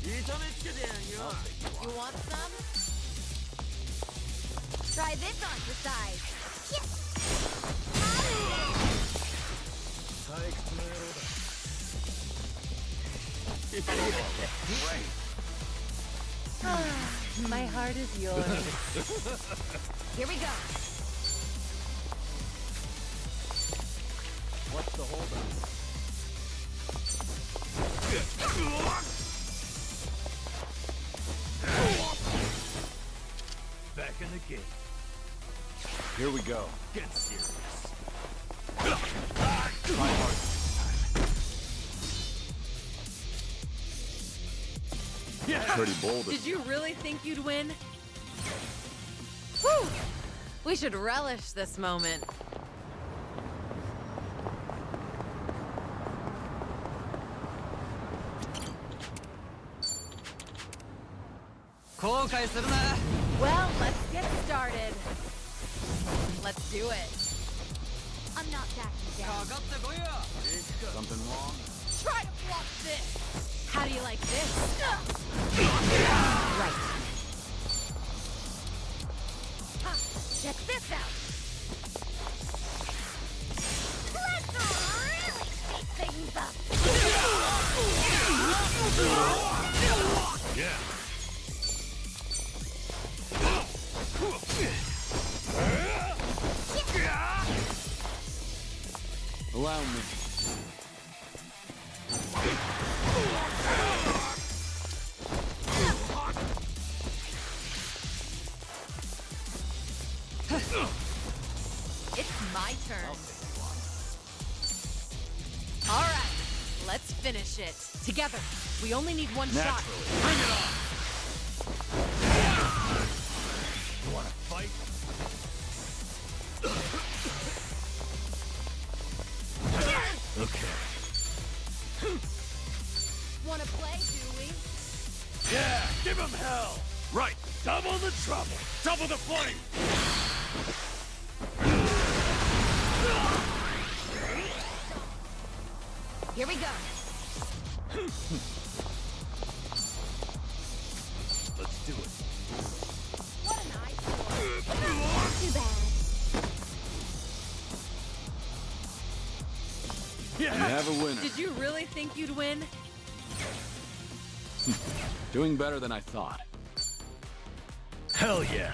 You want some? Try this on for size. My heart is yours. Here we go. What's the holdup? Back in the game. Here we go. Get serious. Try hard this time. Pretty bold. Did you really think you'd win? Whew! We should relish this moment. Well, let's get started. Let's do it. I'm not backing down. Something wrong? Try to block this. How do you like this? Right. Ha, check this out. Let's really shake things up. Yeah. Allow me. It's my turn. All right, let's finish it. Together. We only need one shot. Bring it on. You wanna fight? Okay. Wanna play, do we? Yeah, give him hell! Right, double the trouble, double the flame! Here we go. Let's do it. What an eyesore. Too bad. You have a winner. Did you really think you'd win? Doing better than I thought. Hell yeah!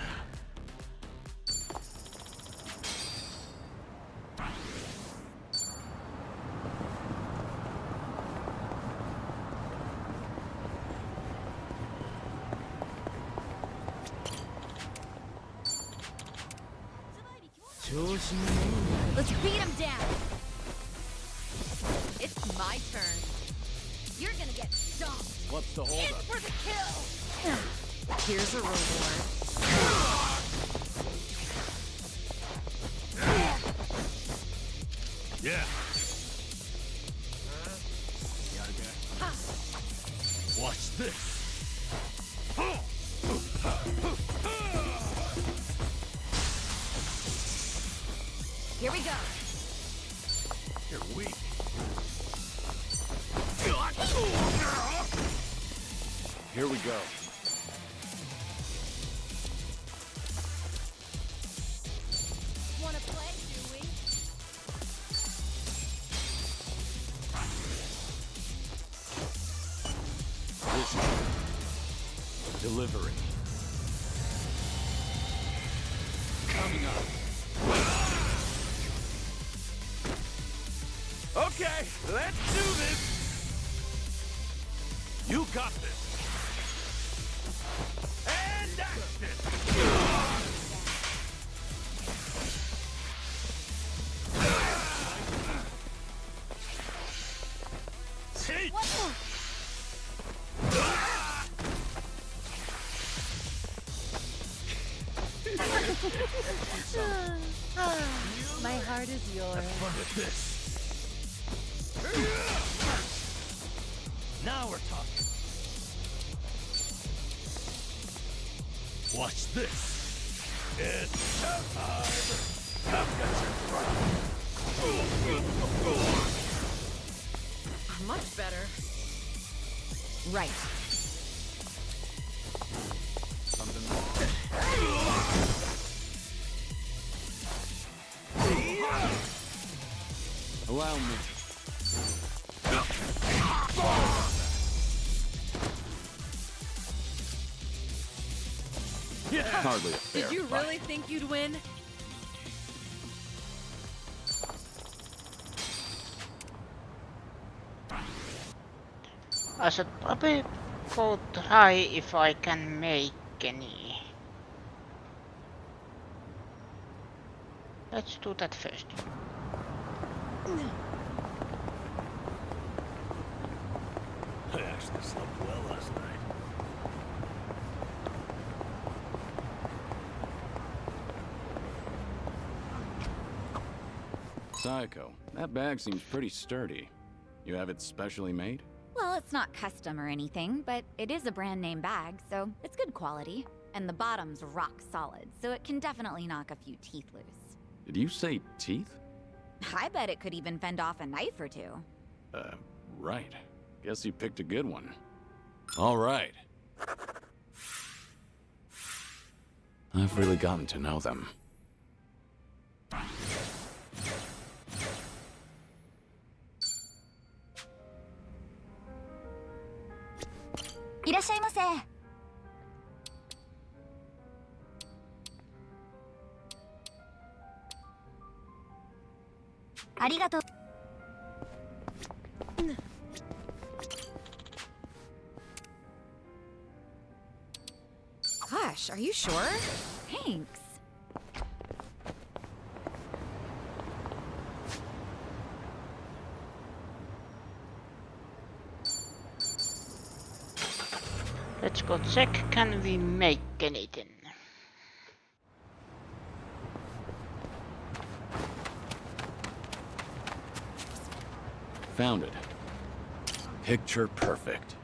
Let's beat him down. It's my turn. You're gonna get stomped. What's the In holdup? for the kill. Here's a reward. Yeah! Watch this! Here we go. You're weak. Here we go. Wanna play, do we? Vision. Delivery. Coming up. Okay, let's do this! You got this! And action! Teach! My heart is yours. Fun with this. Now we're talking. Watch this. It's showtime. Much better. Right. Allow me. Hardly a fair Did you fight. really think you'd win? I should probably go try if I can make any. Let's do that first. I actually slept well last night. Sayako, that bag seems pretty sturdy. You have it specially made? Well, it's not custom or anything, but it is a brand name bag, so it's good quality. And the bottom's rock solid, so it can definitely knock a few teeth loose. Did you say teeth? I bet it could even fend off a knife or two. Right. Guess you picked a good one. All right. I've really gotten to know them. Gosh, are you sure? Thanks. Let's go check, can we make anything? Found it. Picture perfect.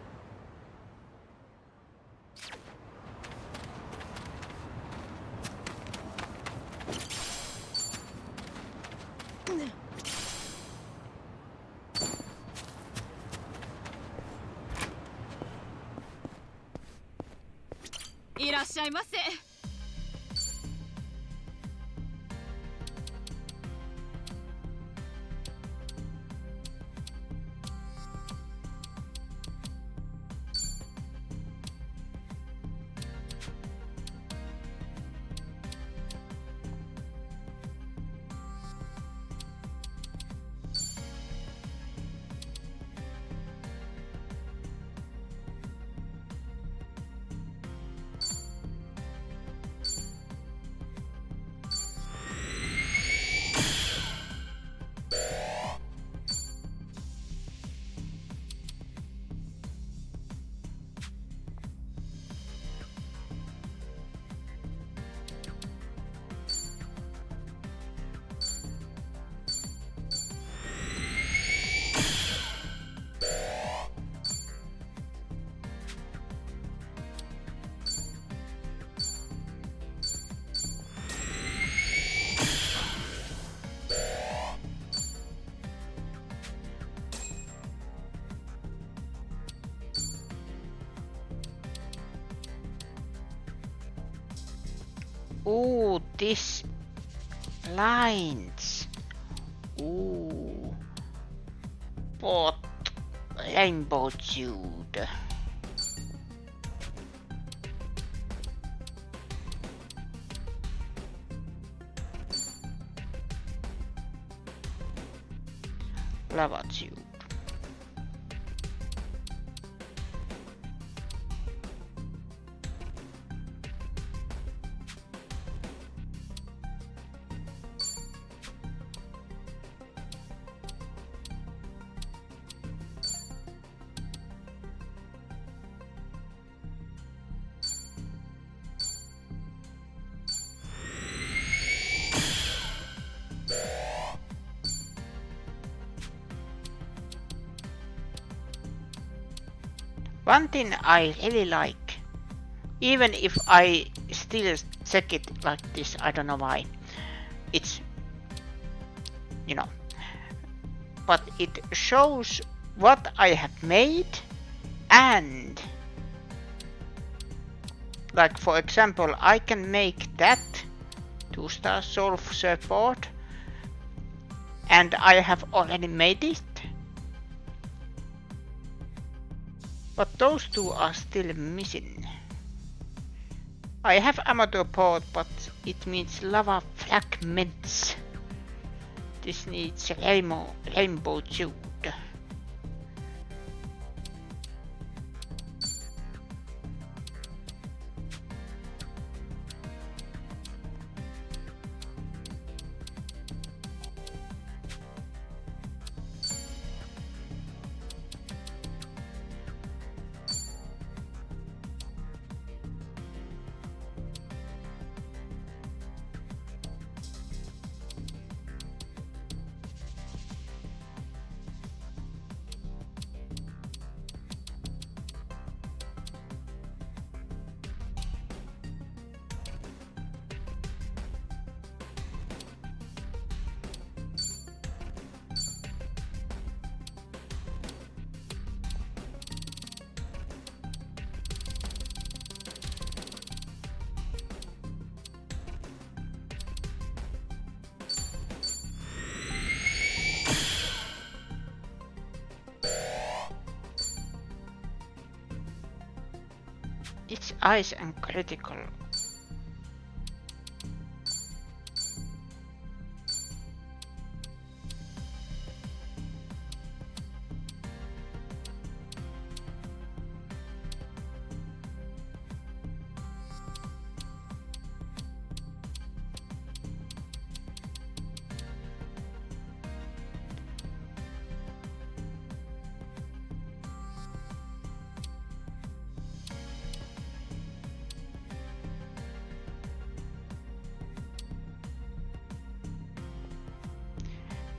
Ooh, this lines. Ooh, but rainbow tube. Lava tube. One thing I really like, even if I still check it like this, I don't know why, it's you know. But it shows what I have made, and like for example, I can make that 2-star soul surfboard, and I have already made it. But those two are still missing. I have amateur port, but it means lava fragments. This needs rainbow tube. It's ice and critical.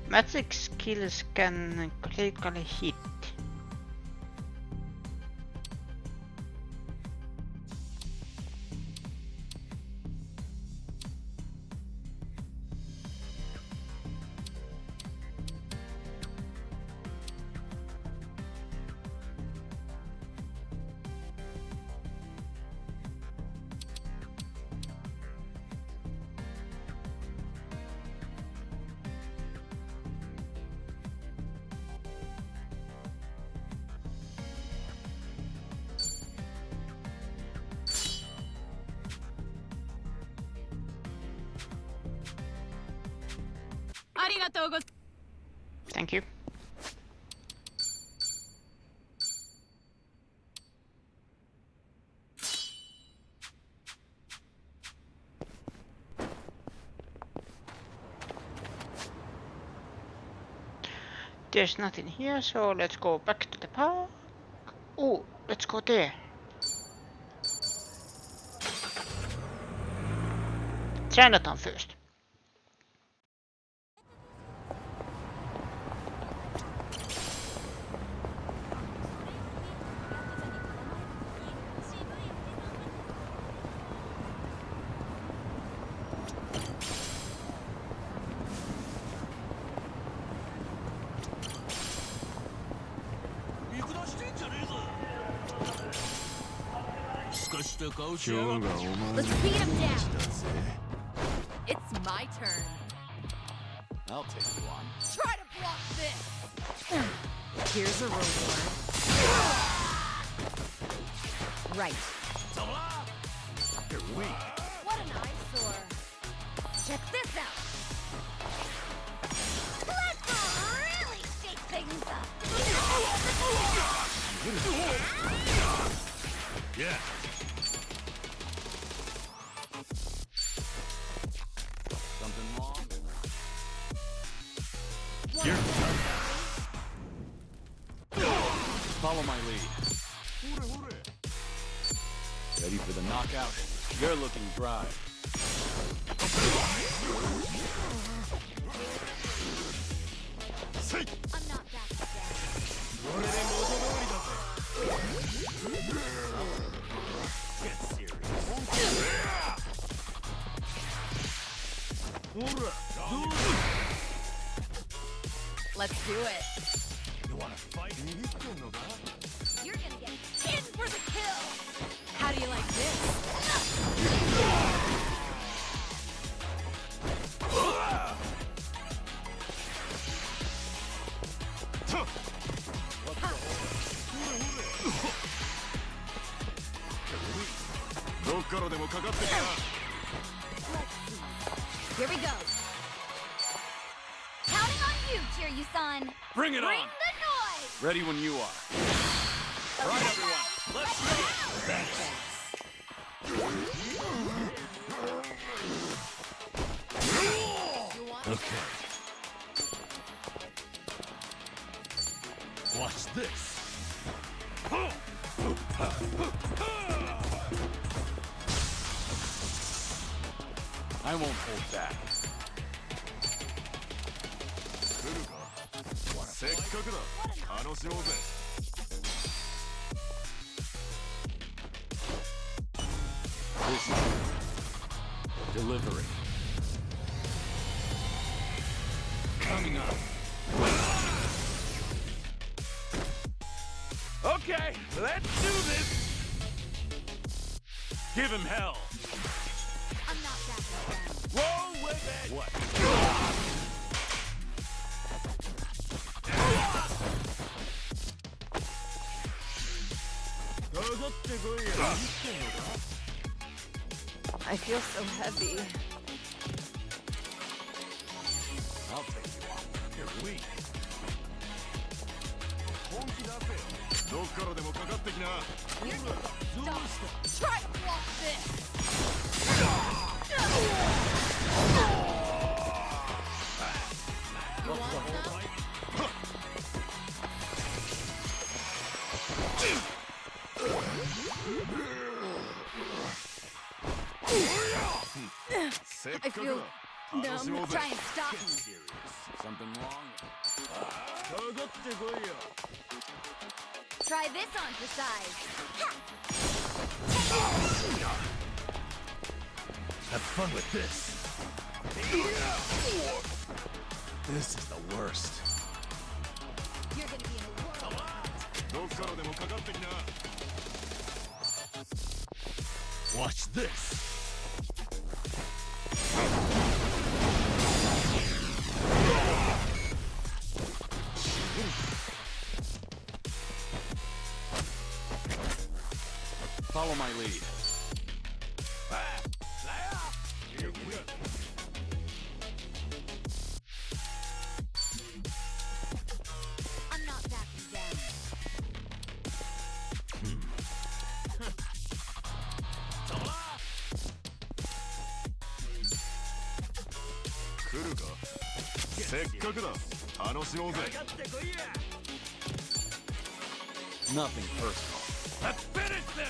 Magic skills can critically hit. Thank you. There's nothing here, so let's go back to the park. Oh, let's go there. Chinatown first. Let's beat him down. It's my turn. I'll take you on. Try to block this. Here's a reward. Right. You're weak. What an eyesore. Check this out. Let's really shake things up. Yeah. Something wrong? You're Follow my lead. Ready for the knockout? You're looking dry. I'm not back again. Get serious. Let's do it. You wanna fight? You're gonna get in for the kill. How do you like this? Here we go. Counting on you, Kiryu-san. Bring it Bring on! the noise! Ready when you are. Right, everyone, let's go! Okay. Watch this. I won't hold back. せっかくだ。楽しもうぜ。This is delivery. Coming up. Okay, let's do this. Give him hell. I'm not backing down. Roll with it. What? I feel so heavy. I'll take you on. You're weak. 本気出せよ。どっからでもかかってきな。 Try to block this. You want some? I feel numb. Try and stop me. Something wrong? Try this on for size. Have fun with this. This is the worst. You're gonna be in a whirl. どっからでもかかってきな。Watch this. Follow my lead. I'm not backing down. 来るか。せっかくだ。楽しもうぜ。 Nothing personal. Let's finish this.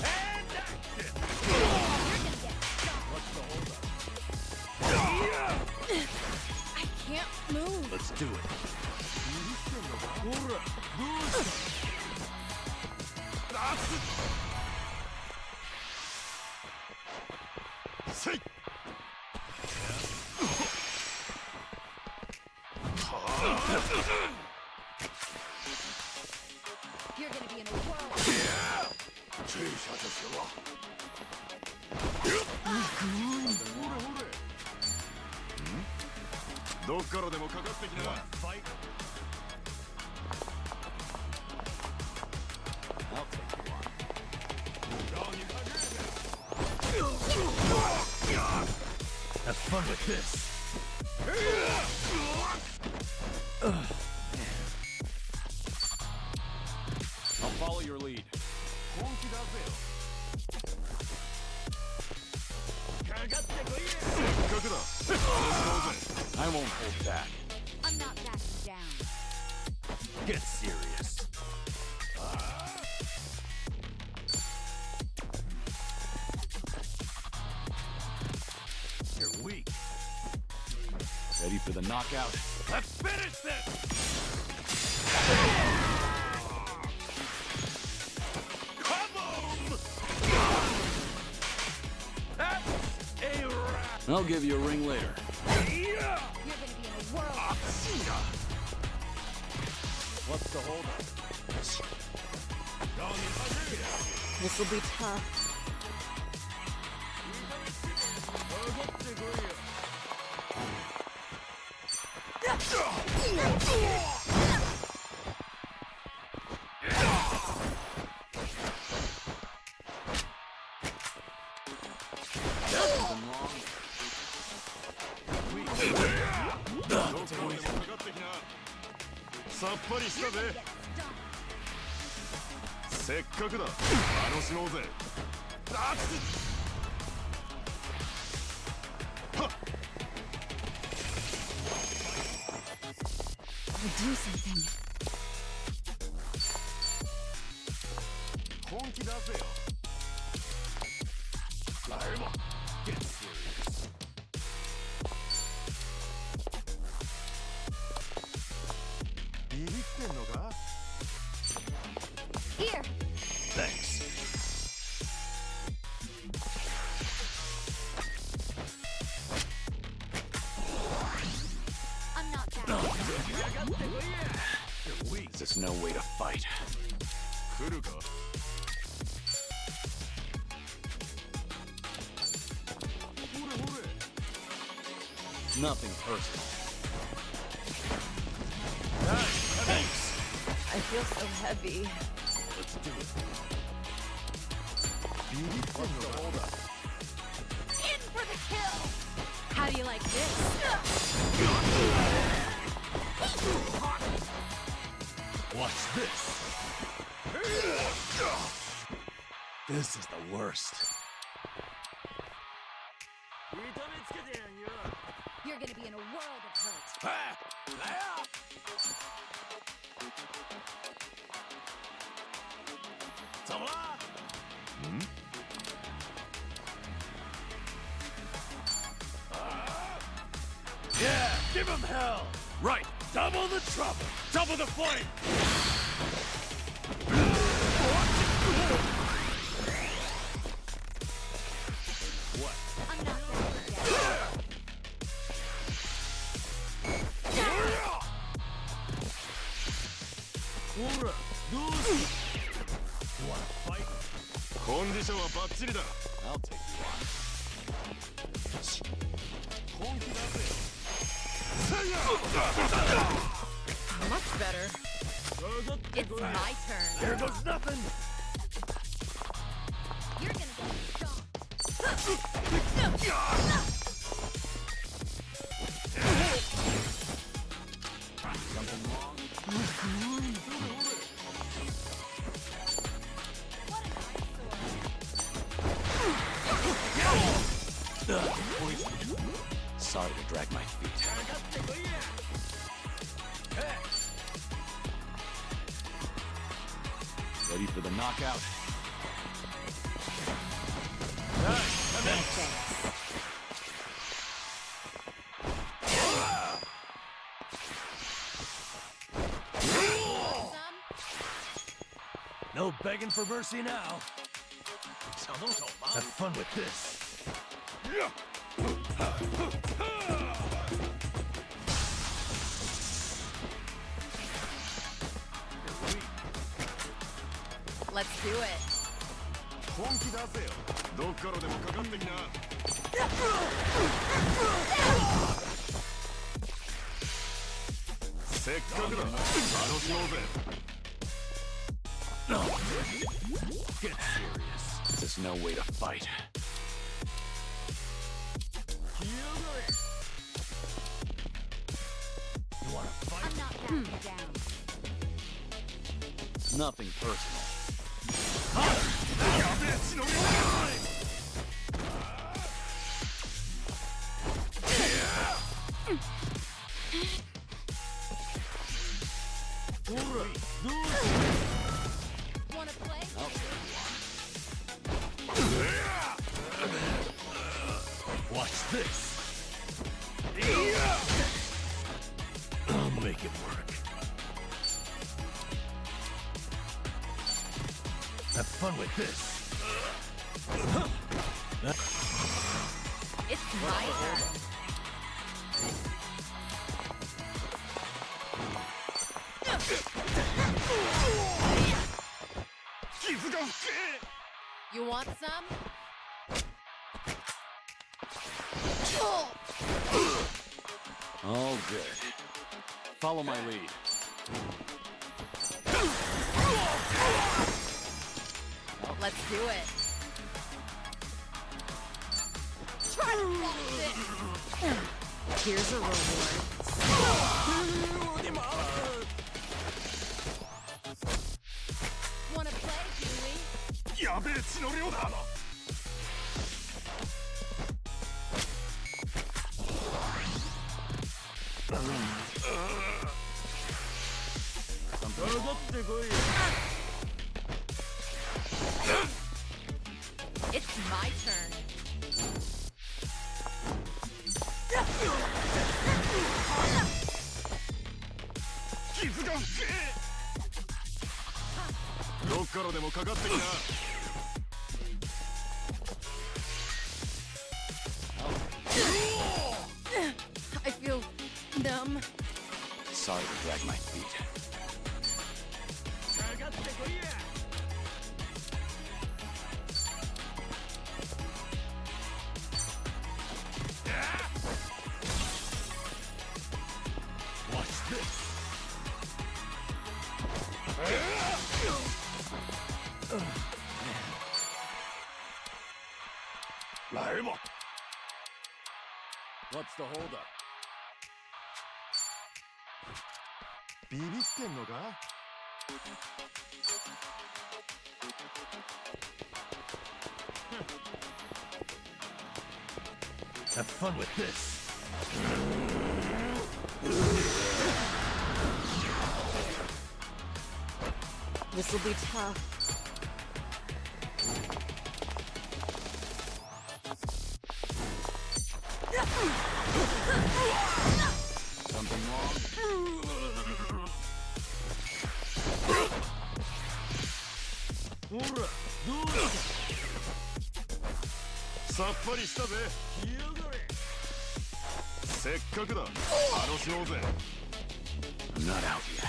And action. What's the holdup? I can't move. Let's do it. Say. You're gonna be in a whirl. どっからでもかかってきな。I'll take you on. Have fun with this. I'll follow your lead. I won't hold back. I'm not backing down. Get serious. You're weak. Ready for the knockout? Let's finish this! Kaboom! That's a wrap! I'll give you a ring later. You're gonna be in a world What's the holdup? This will be tough. Something wrong? さっぱりしたぜ。せっかくだ。楽しもうぜ。あっつ。はっ。 do something. 本気出せよ。ライバー。Get serious. Here. Thanks. I'm not that. There's no way to fight. 来るか。ほれほれ。 Nothing personal. Thanks. I feel so heavy. Let's do it. What's the holdup? In for the kill. How do you like this? Watch this. This is the worst. You're gonna be in a world of hurt. Ah! Ah! Yeah, give him hell! Right, double the trouble, double the flame! What? I'm not that yet. Wanna fight? コンディションはバッチリだ。 I'll take you on. 本気出せよ。 Much better. It's my turn. Here goes nothing! You're gonna get stomped. Something wrong? Sorry to drag my feet. Ready for the knockout? No begging for mercy now. Have fun with this. Let's do it. 本気出せよ。どっからでもかかってきな。せっかくだ。楽しもうぜ。 Get serious. There's no way to fight. You wanna fight? I'm not backing down. Nothing personal. Wanna play? I'll take Watch this. I'll make it work. Have fun with this. It's my turn. You want some? All good. Follow my lead. Let's do it. Try to block this. Here's a reward. Wanna play, Kiryu? やべえ血の量だ It's my turn. I feel numb. Sorry to drag my feet. Watch this. What's the holdup? ビビってんのか Have fun with this. This'll be tough. Something wrong? ほらどうださっぱりしたぜ来やがれせっかくだ楽しもうぜ I'm not out yet.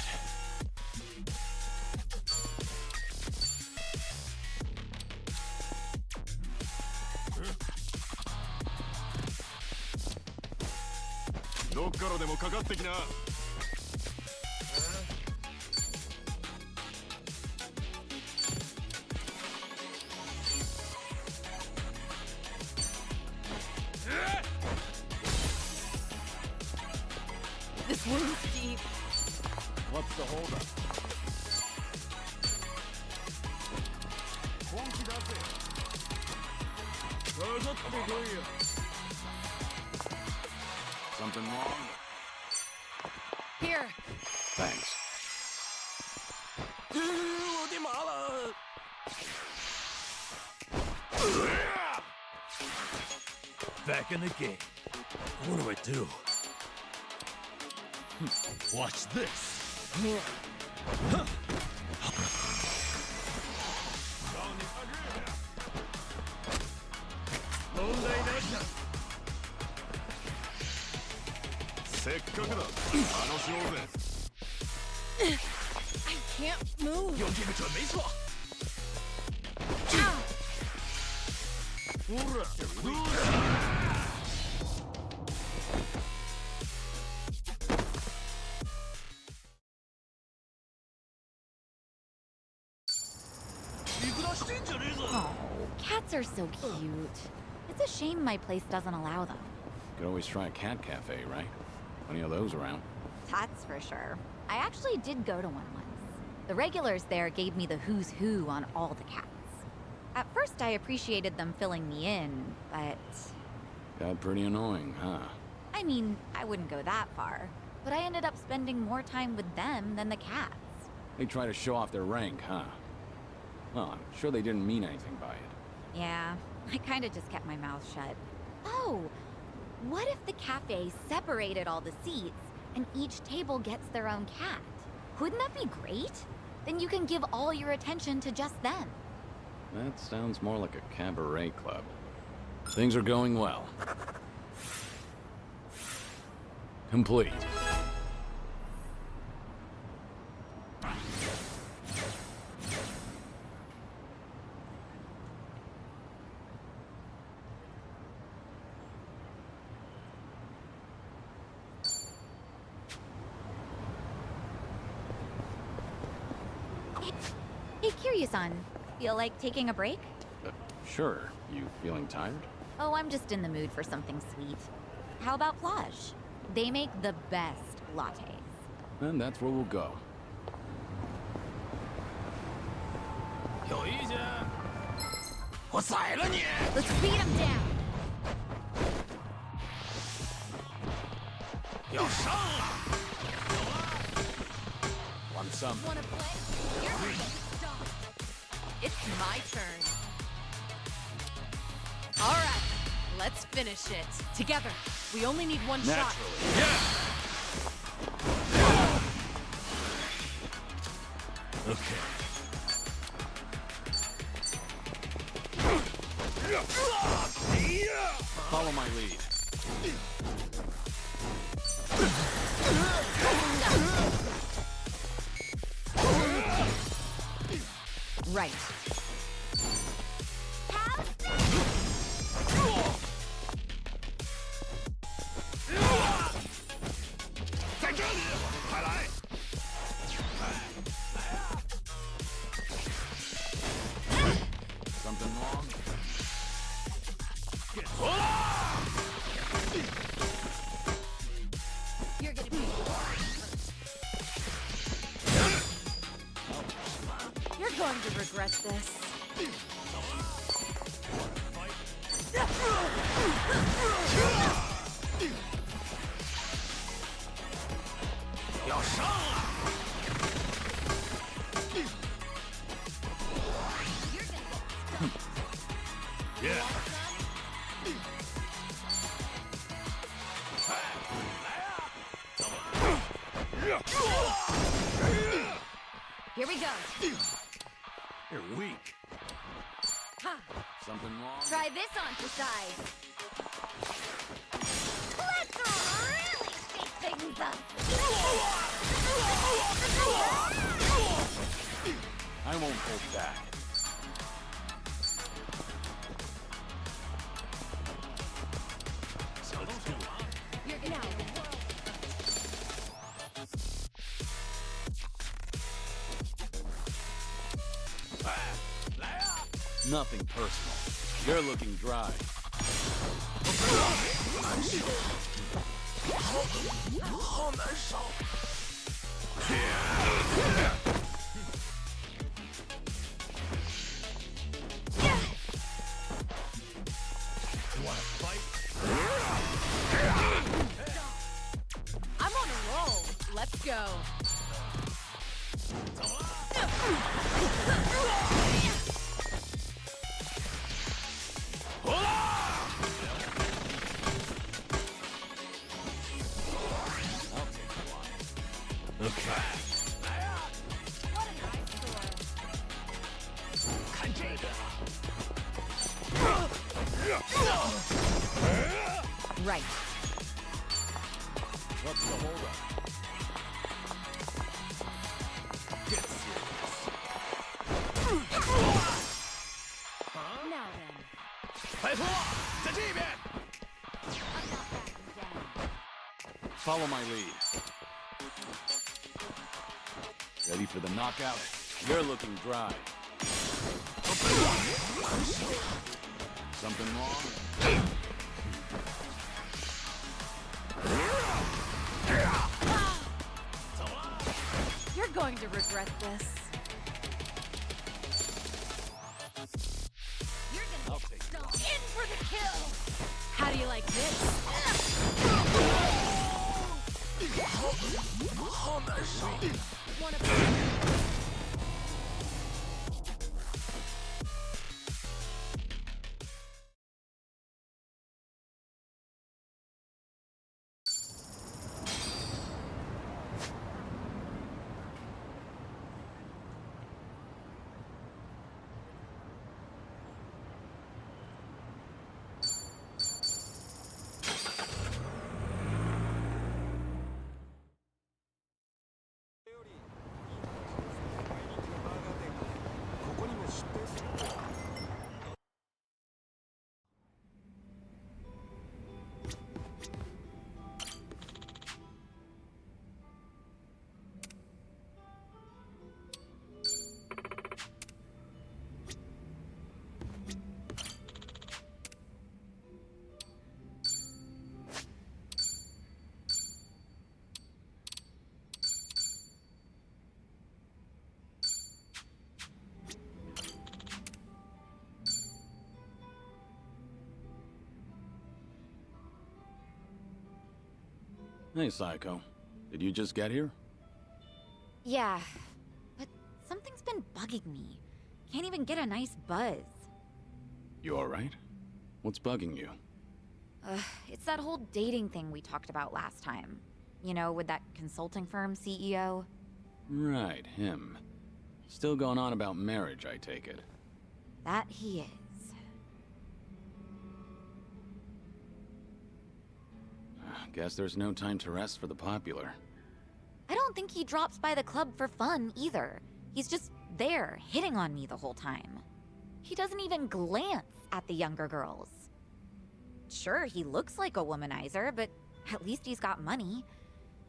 どっからでもかかってきな This wound's deep. What's the holdup? 本気だぜかかってこいよ Something wrong? Here. Thanks. Back in the game. What do I do? Watch this 問題なしだせっかくだ楽しもうぜ I can't move. You'll give it to a mace law ほらどうだ Oh, cats are so cute. It's a shame my place doesn't allow them. Could always try a cat cafe, right? Plenty of those around. That's for sure. I actually did go to one once. The regulars there gave me the who's who on all the cats. At first, I appreciated them filling me in, but... Got pretty annoying, huh? I mean, I wouldn't go that far. But I ended up spending more time with them than the cats. They try to show off their rank, huh? Well, I'm sure they didn't mean anything by it. Yeah, I kinda just kept my mouth shut. Oh, what if the cafe separated all the seats and each table gets their own cat? Wouldn't that be great? Then you can give all your attention to just them. That sounds more like a cabaret club. Things are going well. Complete. Hey, Kiryu-san. Feel like taking a break? Sure. You feeling tired? Oh, I'm just in the mood for something sweet. How about Plage? They make the best lattes. Then that's where we'll go. 有意见？我宰了你！ Let's beat him down. 要上了！ Want some? Wanna play? You're gonna get stomped. It's my turn. All right, let's finish it together. We only need one shot. Naturally. Okay. Follow my lead. Right. Something wrong? You're gonna be. You're going to regret this. Here we go. You're weak. Ha. Something wrong? Try this on for size. Let's really shake things up. I won't hold back. You're gonna now. Nothing personal. You're looking dry. I'm on a roll. Let's go. Okay. What a nice score. 看这个。 Right. What's the holdup? Get serious. Now then. 拜托，在这边。 I'm not backing down. Follow my lead. Ready for the knockout? You're looking dry. Something wrong? You're going to regret this. You're gonna I'll get take stomped. In for the kill. How do you like this? Wanna play? Hey, Psycho. Did you just get here? Yeah, but something's been bugging me. Can't even get a nice buzz. You alright? What's bugging you? It's that whole dating thing we talked about last time. You know, with that consulting firm CEO. Right, him. Still going on about marriage, I take it. That he is. Guess there's no time to rest for the popular. I don't think he drops by the club for fun, either. He's just there, hitting on me the whole time. He doesn't even glance at the younger girls. Sure, he looks like a womanizer, but at least he's got money.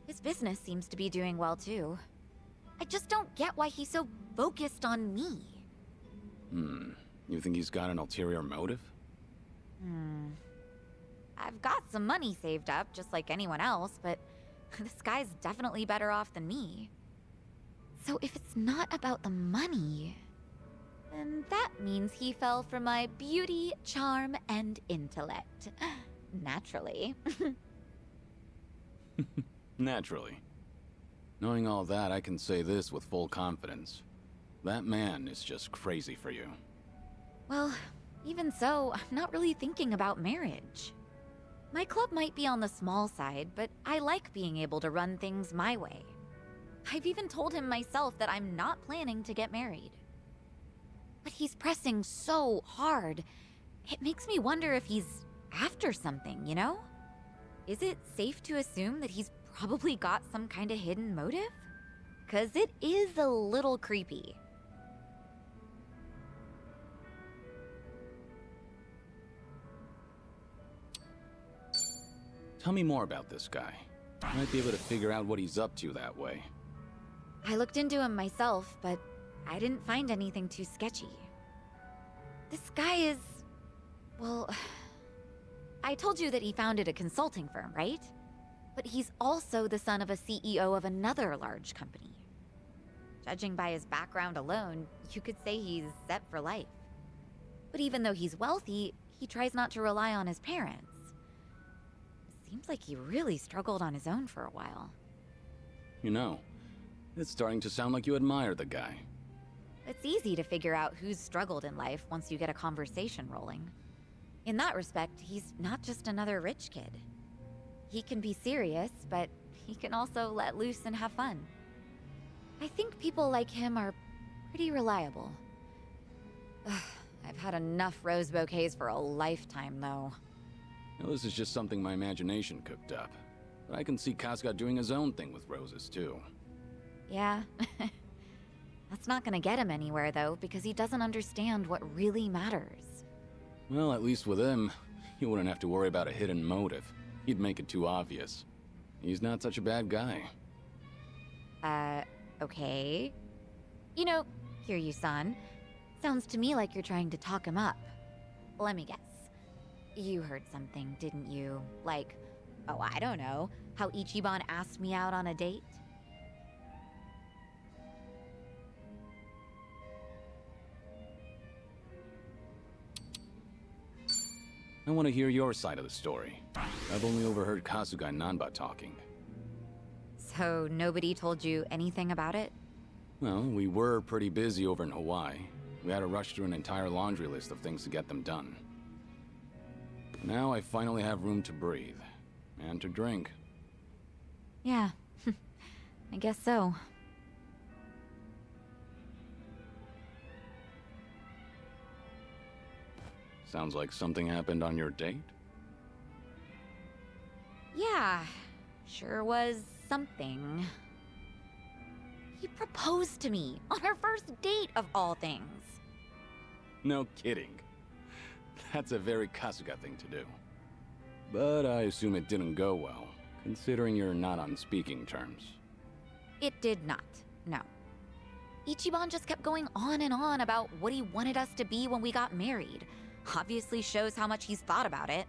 His business seems to be doing well, too. I just don't get why he's so focused on me. You think he's got an ulterior motive? I've got some money saved up, just like anyone else, but this guy's definitely better off than me. So if it's not about the money, then that means he fell for my beauty, charm, and intellect. Naturally. Naturally. Knowing all that, I can say this with full confidence. That man is just crazy for you. Well, even so, I'm not really thinking about marriage. My club might be on the small side, but I like being able to run things my way. I've even told him myself that I'm not planning to get married. But he's pressing so hard. It makes me wonder if he's after something, you know? Is it safe to assume that he's probably got some kind of hidden motive? 'Cause it is a little creepy. Tell me more about this guy. I might be able to figure out what he's up to that way. I looked into him myself, but I didn't find anything too sketchy. This guy is... well... I told you that he founded a consulting firm, right? But he's also the son of a CEO of another large company. Judging by his background alone, you could say he's set for life. But even though he's wealthy, he tries not to rely on his parents. Seems like he really struggled on his own for a while. You know, it's starting to sound like you admire the guy. It's easy to figure out who's struggled in life once you get a conversation rolling. In that respect, he's not just another rich kid. He can be serious, but he can also let loose and have fun. I think people like him are pretty reliable. I've had enough rose bouquets for a lifetime, though. Now, this is just something my imagination cooked up. But I can see Kasuga doing his own thing with roses, too. Yeah. That's not gonna get him anywhere, though, because he doesn't understand what really matters. Well, at least with him, you wouldn't have to worry about a hidden motive. He'd make it too obvious. He's not such a bad guy. Okay. You know, Kiryu-san, sounds to me like you're trying to talk him up. Let me guess. You heard something, didn't you? Like, oh, I don't know, how Ichiban asked me out on a date? I want to hear your side of the story. I've only overheard Kasuga and Nanba talking. So nobody told you anything about it? Well, we were pretty busy over in Hawaii. We had to rush through an entire laundry list of things to get them done. Now I finally have room to breathe. And to drink. Yeah, I guess so. Sounds like something happened on your date? Yeah, sure was something. He proposed to me on our first date of all things. No kidding. That's a very Kasuga thing to do. But I assume it didn't go well, considering you're not on speaking terms. It did not, no. Ichiban just kept going on and on about what he wanted us to be when we got married. Obviously shows how much he's thought about it.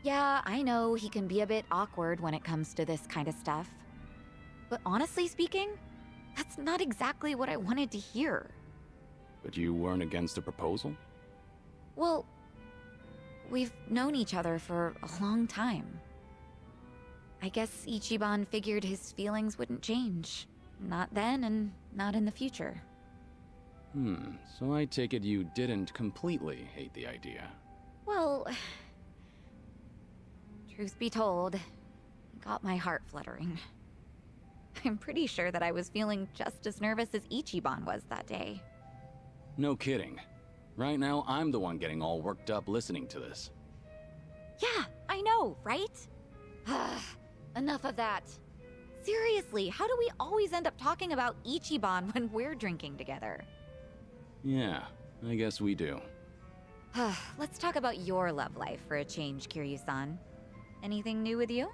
Yeah, I know he can be a bit awkward when it comes to this kind of stuff. But honestly speaking, that's not exactly what I wanted to hear. But you weren't against the proposal? Well, we've known each other for a long time. I guess Ichiban figured his feelings wouldn't change. Not then and not in the future. So I take it you didn't completely hate the idea. Well, truth be told, it got my heart fluttering. I'm pretty sure that I was feeling just as nervous as Ichiban was that day. No kidding. Right now, I'm the one getting all worked up listening to this. Yeah, I know, right? Enough of that. Seriously, how do we always end up talking about Ichiban when we're drinking together? Yeah, I guess we do. Let's talk about your love life for a change, Kiryu-san. Anything new with you?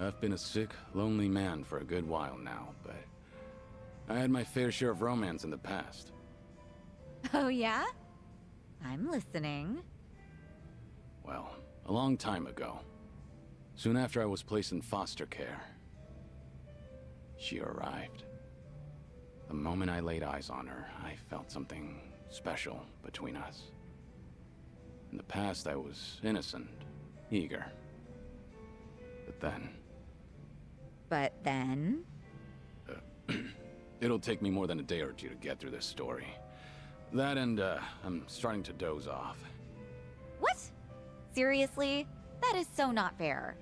I've been a sick, lonely man for a good while now, but I had my fair share of romance in the past. Oh yeah? I'm listening. Well, a long time ago. Soon after I was placed in foster care, she arrived. The moment I laid eyes on her, I felt something special between us. In the past, I was innocent, eager. But then... It'll take me more than a day or two to get through this story. That and, I'm starting to doze off. What? Seriously? That is so not fair.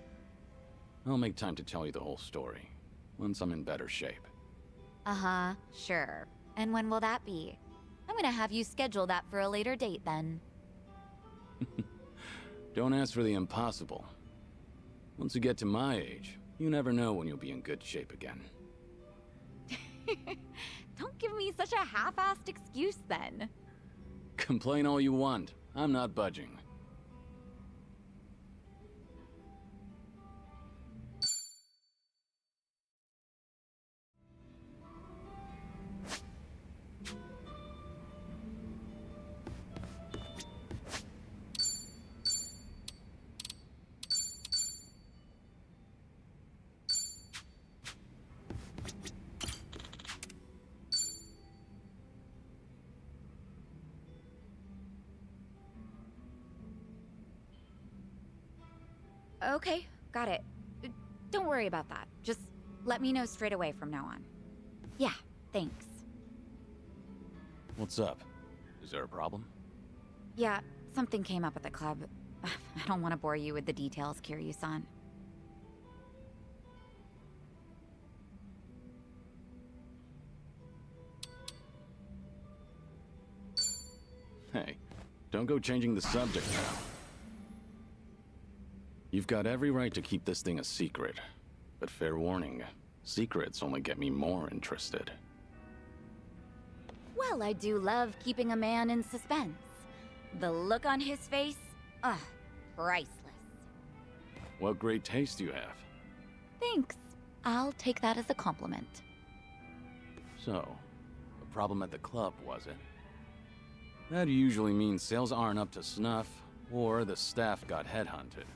I'll make time to tell you the whole story, once I'm in better shape. Uh-huh, sure. And when will that be? I'm gonna have you schedule that for a later date then. Don't ask for the impossible. Once you get to my age, you never know when you'll be in good shape again. Don't give me such a half-assed excuse then. Complain all you want. I'm not budging. Okay, got it. Don't worry about that. Just let me know straight away from now on. Yeah, thanks. What's up? Is there a problem? Yeah, something came up at the club. I don't want to bore you with the details, Kiryu-san. Hey, don't go changing the subject now. You've got every right to keep this thing a secret. But fair warning, secrets only get me more interested. Well, I do love keeping a man in suspense. The look on his face, priceless. What great taste you have. Thanks. I'll take that as a compliment. So, a problem at the club, was it? That usually means sales aren't up to snuff, or the staff got headhunted.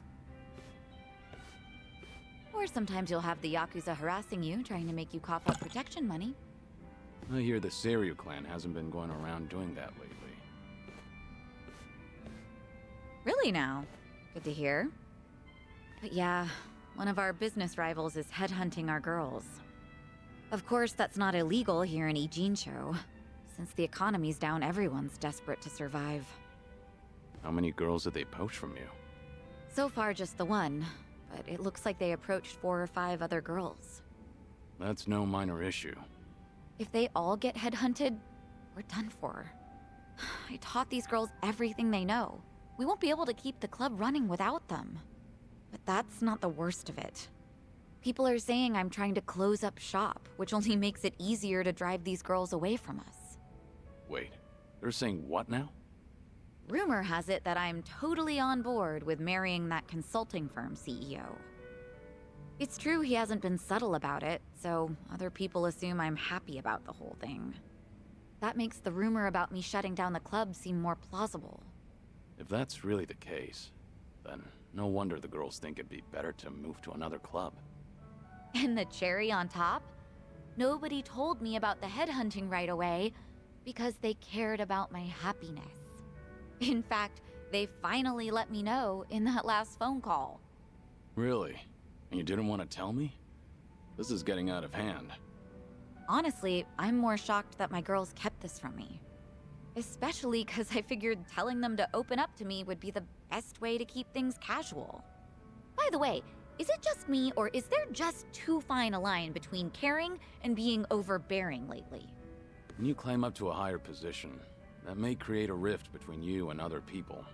Or sometimes you'll have the Yakuza harassing you, trying to make you cough up protection money. I hear the Kiryu clan hasn't been going around doing that lately. Really now? Good to hear. But yeah, one of our business rivals is headhunting our girls. Of course, that's not illegal here in Ijincho. Since the economy's down, everyone's desperate to survive. How many girls did they poach from you? So far, just the one. But it looks like they approached 4 or 5 other girls. That's no minor issue. If they all get headhunted, we're done for. I taught these girls everything they know. We won't be able to keep the club running without them. But that's not the worst of it. People are saying I'm trying to close up shop, which only makes it easier to drive these girls away from us. Wait, they're saying what now? Rumor has it that I'm totally on board with marrying that consulting firm CEO. It's true he hasn't been subtle about it, so other people assume I'm happy about the whole thing. That makes the rumor about me shutting down the club seem more plausible. If that's really the case, then no wonder the girls think it'd be better to move to another club. And the cherry on top? Nobody told me about the headhunting right away because they cared about my happiness. In fact, they finally let me know in that last phone call. Really? And you didn't want to tell me? This is getting out of hand. Honestly, I'm more shocked that my girls kept this from me. Especially because I figured telling them to open up to me would be the best way to keep things casual. By the way, is it just me, or is there just too fine a line between caring and being overbearing lately? When you climb up to a higher position, that may create a rift between you and other people.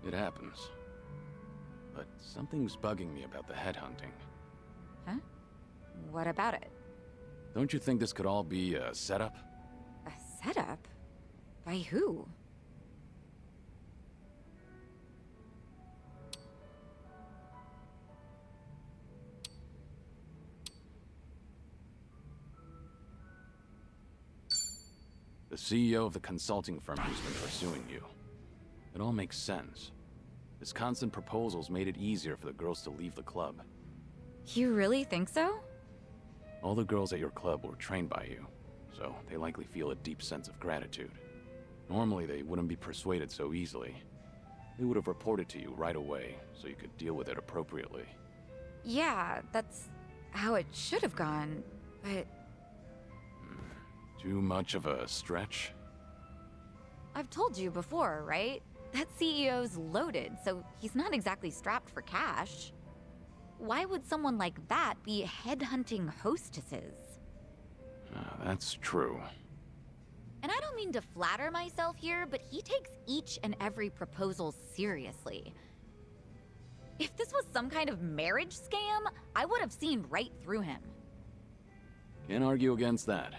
It happens. But something's bugging me about the headhunting. Huh? What about it? Don't you think this could all be a setup? A setup? By who? The CEO of the consulting firm who's been pursuing you. It all makes sense. His constant proposals made it easier for the girls to leave the club. You really think so? All the girls at your club were trained by you, so they likely feel a deep sense of gratitude. Normally, they wouldn't be persuaded so easily. They would have reported to you right away, so you could deal with it appropriately. Yeah, that's how it should have gone, but Too much of a stretch? I've told you before, right? That CEO's loaded, so he's not exactly strapped for cash. Why would someone like that be headhunting hostesses? That's true. And I don't mean to flatter myself here, but he takes each and every proposal seriously. If this was some kind of marriage scam, I would have seen right through him. Can't argue against that.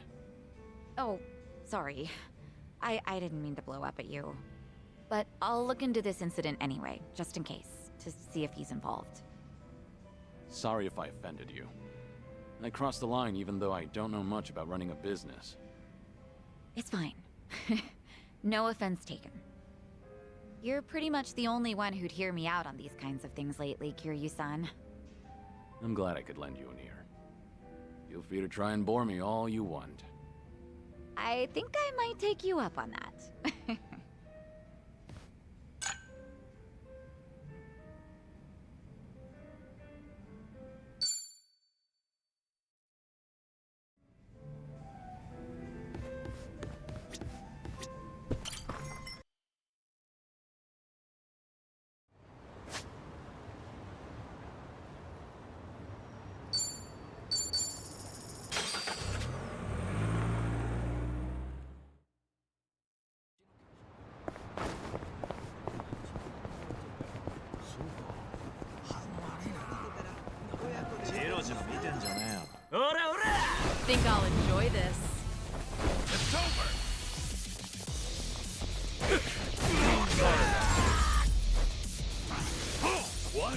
Oh, sorry. I didn't mean to blow up at you. But I'll look into this incident anyway, just in case, to see if he's involved. Sorry if I offended you. I crossed the line even though I don't know much about running a business. It's fine. No offense taken. You're pretty much the only one who'd hear me out on these kinds of things lately, Kiryu-san. I'm glad I could lend you an ear. Feel free to try and bore me all you want. I think I might take you up on that. Think I'll enjoy this. It's over! What?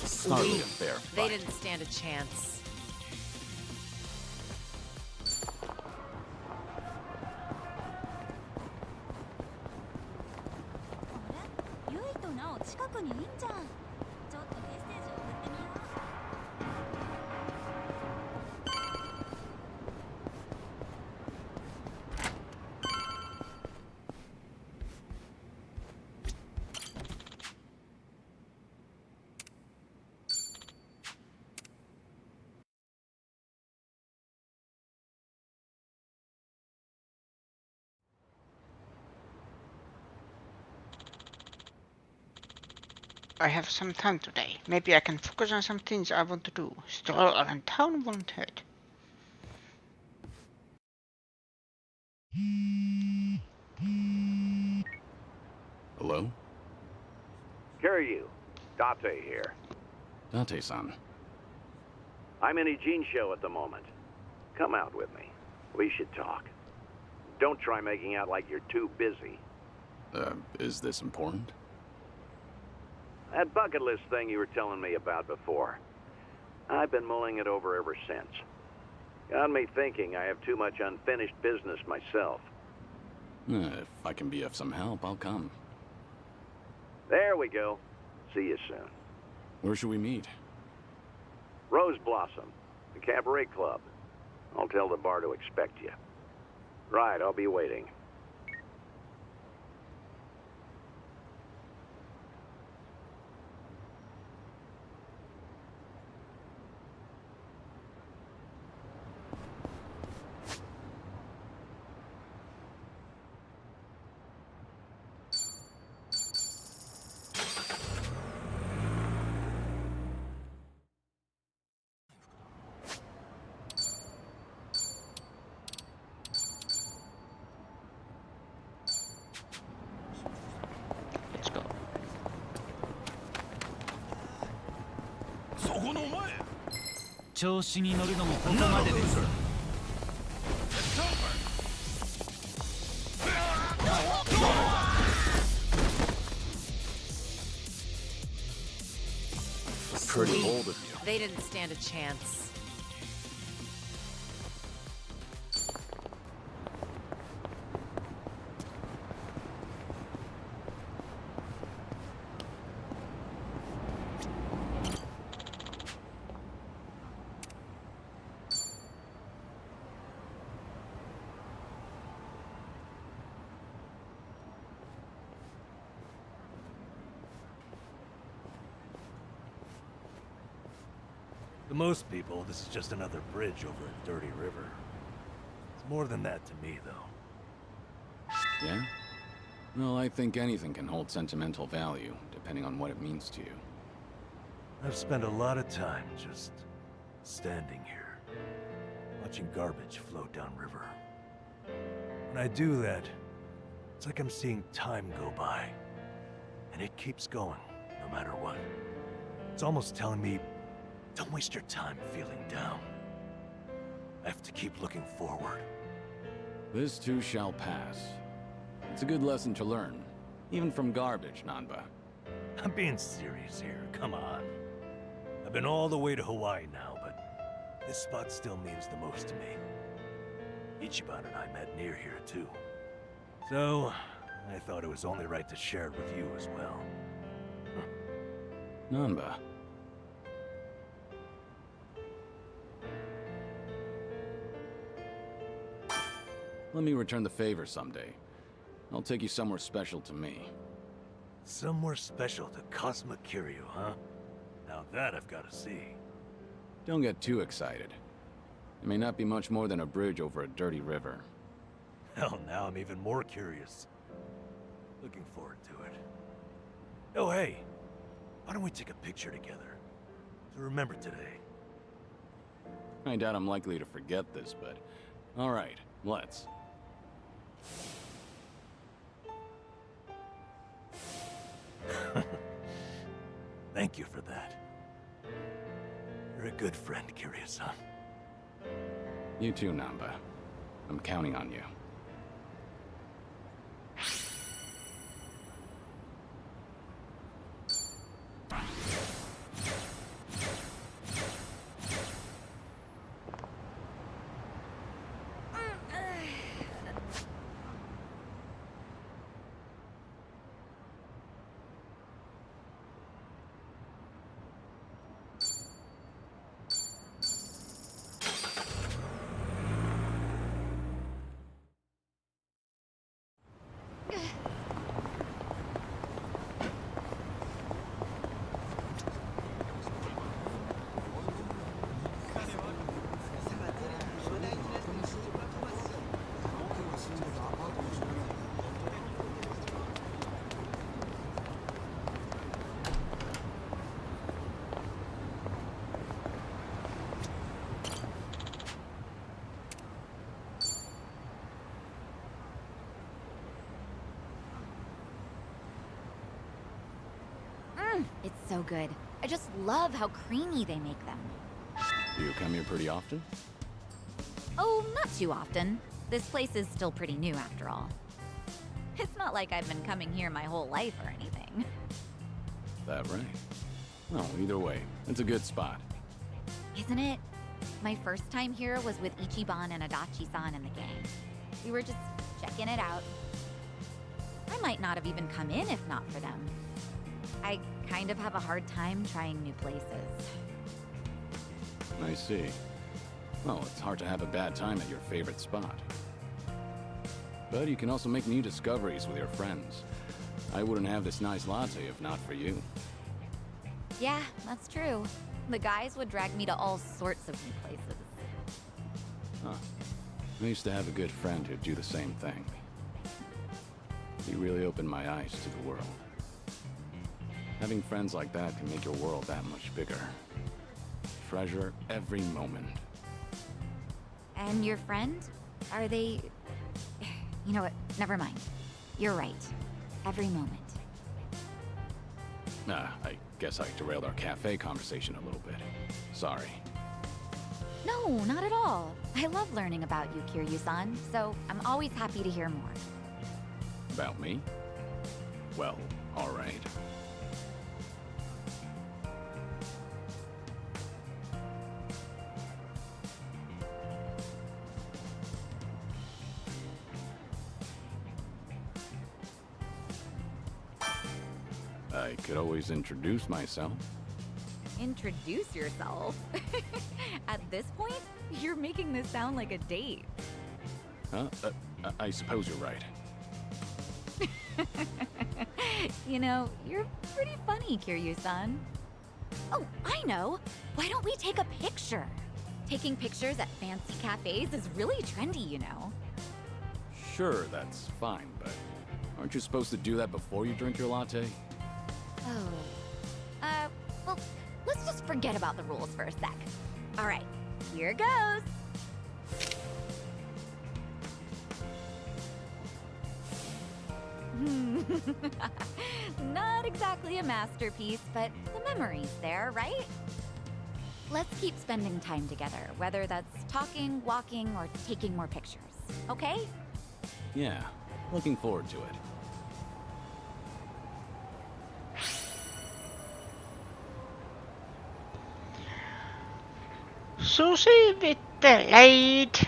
It's hardly a fair They fight. didn't stand a chance. I have some time today. Maybe I can focus on some things I want to do. Stroll around town won't hurt. Hello? Kiryu, Date here. Date-san. I'm in a Gene show at the moment. Come out with me. We should talk. Don't try making out like you're too busy. Is this important? That bucket list thing you were telling me about before. I've been mulling it over ever since. Got me thinking I have too much unfinished business myself. If I can be of some help, I'll come. There we go. See you soon. Where should we meet? Rose Blossom, the cabaret club. I'll tell the bar to expect you. Right, I'll be waiting. 調子に乗るのもここまでです。Pretty bold of you. They didn't stand a chance. To most people, this is just another bridge over a dirty river. It's more than that to me, though. Yeah? Well, I think anything can hold sentimental value, depending on what it means to you. I've spent a lot of time just standing here, watching garbage float downriver. When I do that, it's like I'm seeing time go by. And it keeps going, no matter what. It's almost telling me, don't waste your time feeling down. I have to keep looking forward. This too shall pass. It's a good lesson to learn, even from garbage, Nanba. I'm being serious here, come on. I've been all the way to Hawaii now, but this spot still means the most to me. Ichiban and I met near here, too. So, I thought it was only right to share it with you as well. Nanba. Let me return the favor someday. I'll take you somewhere special to me. Somewhere special to Cosma Kiryu, huh? Now that I've got to see. Don't get too excited. It may not be much more than a bridge over a dirty river. Hell, now I'm even more curious. Looking forward to it. Oh, hey. Why don't we take a picture together? To remember today. I doubt I'm likely to forget this, but... Alright, let's. Thank you for that. You're a good friend, Kiryu-san. You too, Nanba. I'm counting on you. It's so good. I just love how creamy they make them. Do you come here pretty often? Oh, not too often. This place is still pretty new after all. It's not like I've been coming here my whole life or anything. That right? Well, either way, it's a good spot. Isn't it? My first time here was with Ichiban and Adachi-san and the gang. We were just checking it out. I might not have even come in if not for them. I kind of have a hard time trying new places. I see. Well, it's hard to have a bad time at your favorite spot. But you can also make new discoveries with your friends. I wouldn't have this nice latte if not for you. Yeah, that's true. The guys would drag me to all sorts of new places. Huh. I used to have a good friend who'd do the same thing. He really opened my eyes to the world. Having friends like that can make your world that much bigger. Treasure every moment. And your friend? Are they... You know what? Never mind. You're right. Every moment. I guess I derailed our cafe conversation a little bit. Sorry. No, not at all. I love learning about you, Kiryu-san, so I'm always happy to hear more. About me? Well, alright. I could always introduce myself. Introduce yourself? At this point, you're making this sound like a date. I suppose you're right. You know, you're pretty funny, Kiryu-san. Oh, I know! Why don't we take a picture? Taking pictures at fancy cafes is really trendy, you know. Sure, that's fine, but aren't you supposed to do that before you drink your latte? Oh. Well, let's just forget about the rules for a sec. Alright, here goes! Not exactly a masterpiece, but the memory's there, right? Let's keep spending time together, whether that's talking, walking, or taking more pictures, okay? Yeah, looking forward to it. Sushi with the late.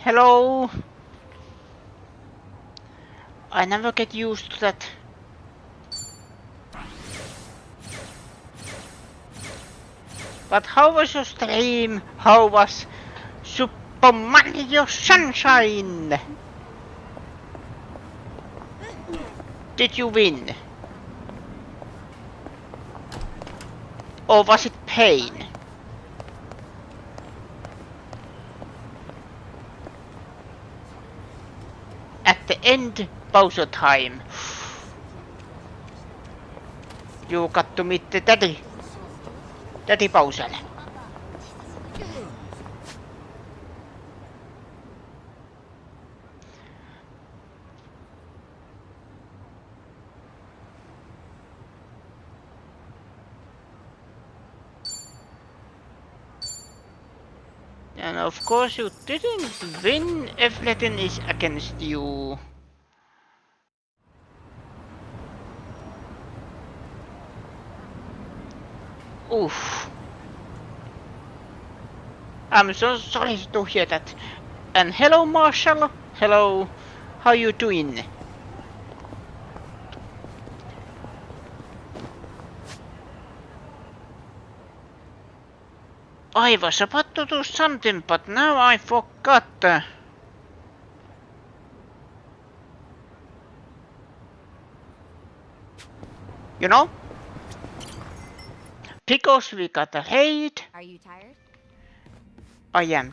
Hello. I never get used to that. But how was your stream? How was Super Mario Sunshine? Did you win? Or was it pain? At the end, Bowser time. You got to meet the Daddy Bowser. And of course you didn't win, everything is against you. Oof. I'm so sorry to hear that. And hello Marshall, hello, how you doing? I was about to do something, but now I forgot. You know? Because we got a raid. Are you tired? I am.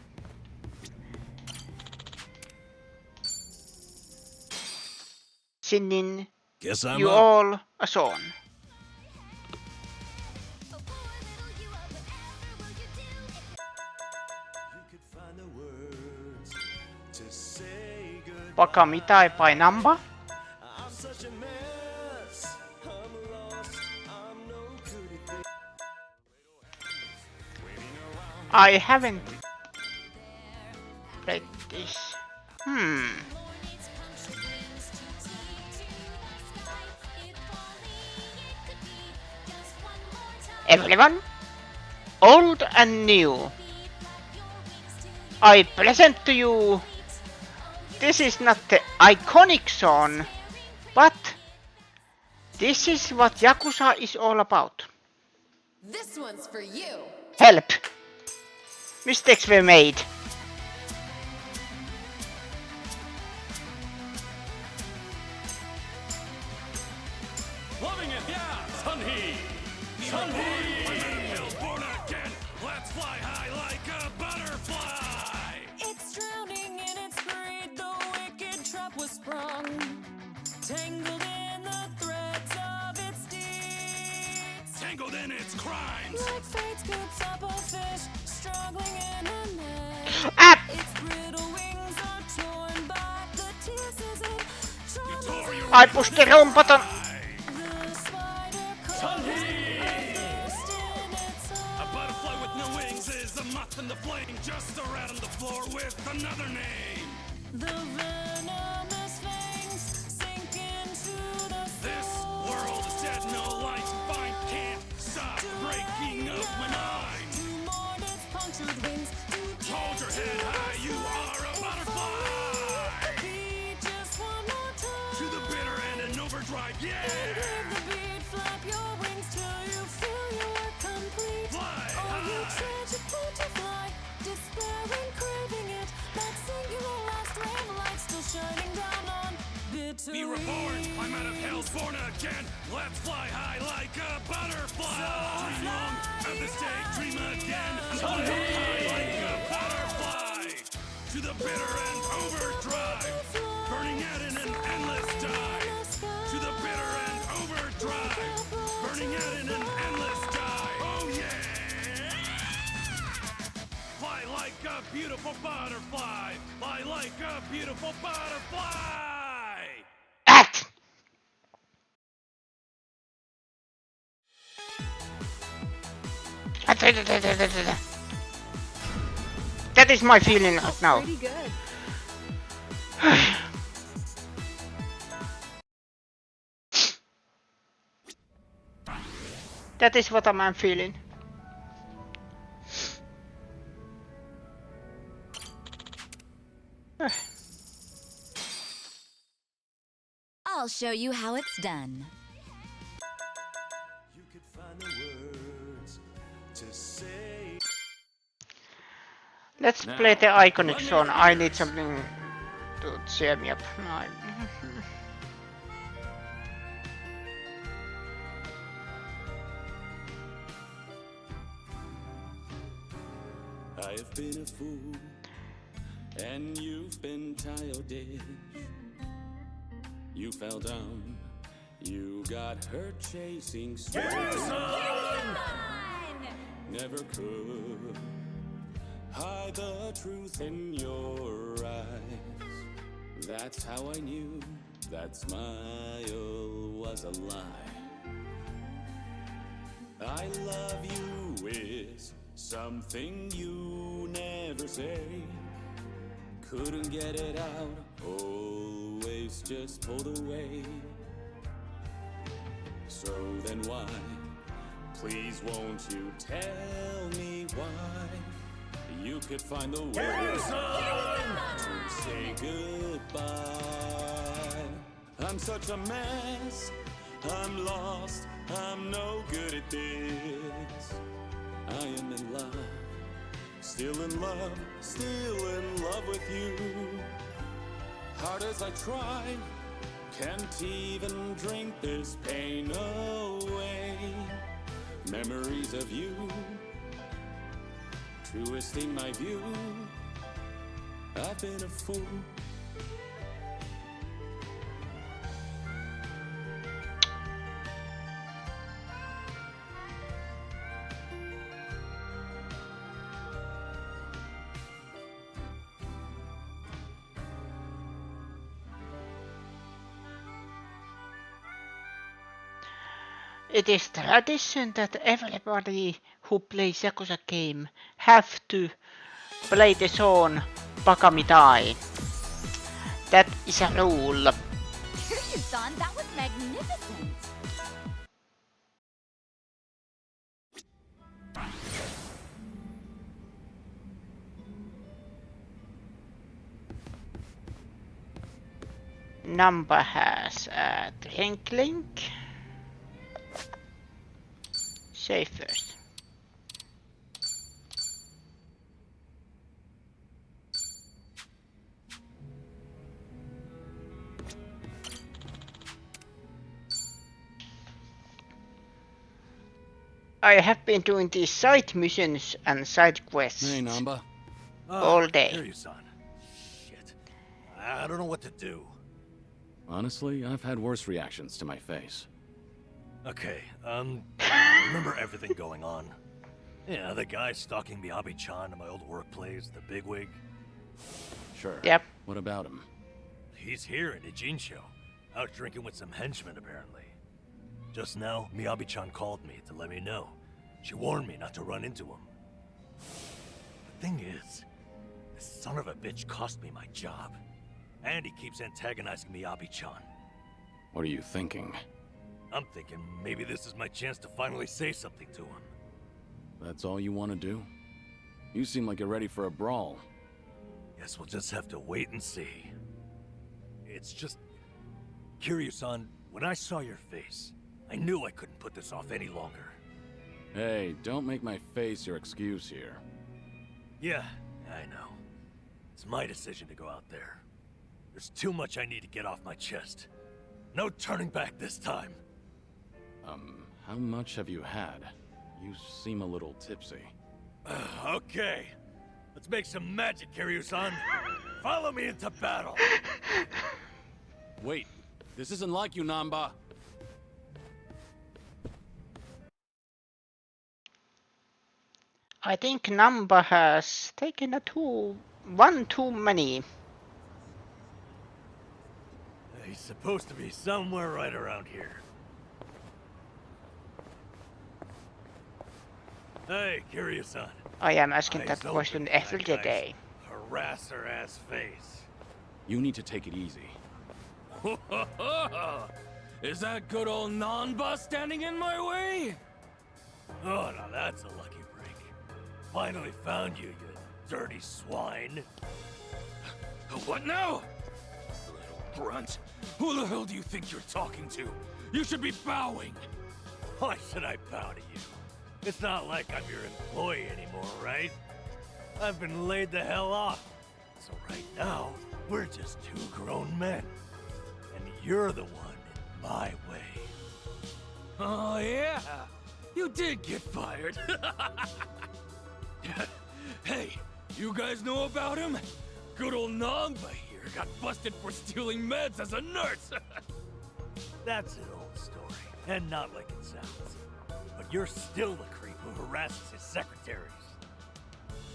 Singing Guess I'm you up. all a song. Vaikka mitä ei by number. I haven't played this. Everyone, old and new, I present to you. This is not the iconic song, but this is what Yakuza is all about. This one's for you. Help! Mistakes were made. Loving it, yeah! Sunhee! Sunhee! Born again! Let's fly high like a butterfly! It's drowning in its greed, the wicked trap was sprung, tangled in the threads of its deeds. Tangled in its crimes! Like fate scoops up a fish, struggling in a net. Ah! Its brittle wings are torn by the tears it troubles. I pushed the wrong button. The spider Sunhee! A butterfly with no wings is a moth in the flame. another name. The venomous fangs sink into the soul. This world is dead, no life to find. Can't stop breaking of my mind. To mourn its punctured wings. Hold your head high, you are a butterfly. Beat just one more time. To the bitter end and overdrive, And yeah. with the beat, flap your wings till you feel you're complete. Fly Oh, you high. tragic want to fly, despairing, craving it. That singular last ray light still shining down on bitter. Be reborn, I'm out of hell's born again. Let's fly high like a butterfly. Dream long of this day, dream again. Fly high like a butterfly. To the bitter end, overdrive. Burning out in an endless dive. To the bitter end, overdrive. Burning out in an endless dive. Oh yeah! Fly like a beautiful butterfly. Fly like a beautiful butterfly. Act! That is my feeling right now. Pretty good. That is what I'm feeling. I'll show you how it's done. You could find the words to say. Let's Now, play the iconic let me song. I need introduce. something to cheer me up. I have been a fool, and you've been childish. You fell down, you got hurt chasing strings. Never could hide the truth in your eyes. That's how I knew that smile was a lie. I love you is something you never say. Couldn't get it out, always just pulled away. So then why, please won't you tell me why? You could find the words to say goodbye. I'm such a mess, I'm lost, I'm no good at this. I am in love, still in love with you. Hard as I try, can't even drink this pain away. Memories of you, twisting my view. I've been a fool. It is tradition that everybody who plays Yakuza game have to play the song Bakamitai. That is a rule. Kiryu-san, that was magnificent. Number has a drink link. Save first. I have been doing these side missions and side quests Hey, Namba. all day. Kiryu-san. Shit. I don't know what to do. Honestly, I've had worse reactions to my face. Okay, remember everything going on? Yeah, the guy stalking Miyabi-chan in my old workplace, the bigwig. Sure. Yep. What about him? He's here in Ijincho, out drinking with some henchmen apparently. Just now, Miyabi-chan called me to let me know. She warned me not to run into him. The thing is, This son of a bitch cost me my job. And he keeps antagonizing Miyabi-chan. What are you thinking? I'm thinking maybe this is my chance to finally say something to him. That's all you want to do? You seem like you're ready for a brawl. Guess we'll just have to wait and see. It's just... Kiryu-san, when I saw your face, I knew I couldn't put this off any longer. Hey, don't make my face your excuse here. Yeah, I know. It's my decision to go out there. There's too much I need to get off my chest. No turning back this time. How much have you had? You seem a little tipsy. Okay. Let's make some magic, Kiryu-san. Follow me into battle. Wait, this isn't like you, Namba. I think Namba has taken one too many. He's supposed to be somewhere right around here. Hey, Kiryu-san. I am asking Eyes that open, question that every guy's day. Harasser-ass face. You need to take it easy. Is that good old Nanba standing in my way? Oh, now that's a lucky break. Finally found you, you dirty swine. What now? Little brunt. Who the hell do you think you're talking to? You should be bowing. Why should I bow to you? It's not like I'm your employee anymore, right? I've been laid the hell off. So right now, we're just two grown men. And you're the one in my way. Oh, yeah. You did get fired. Hey, you guys know about him? Good old Namba here got busted for stealing meds as a nurse. That's an old story, and not like it sounds. But you're still the creep who harasses his secretaries.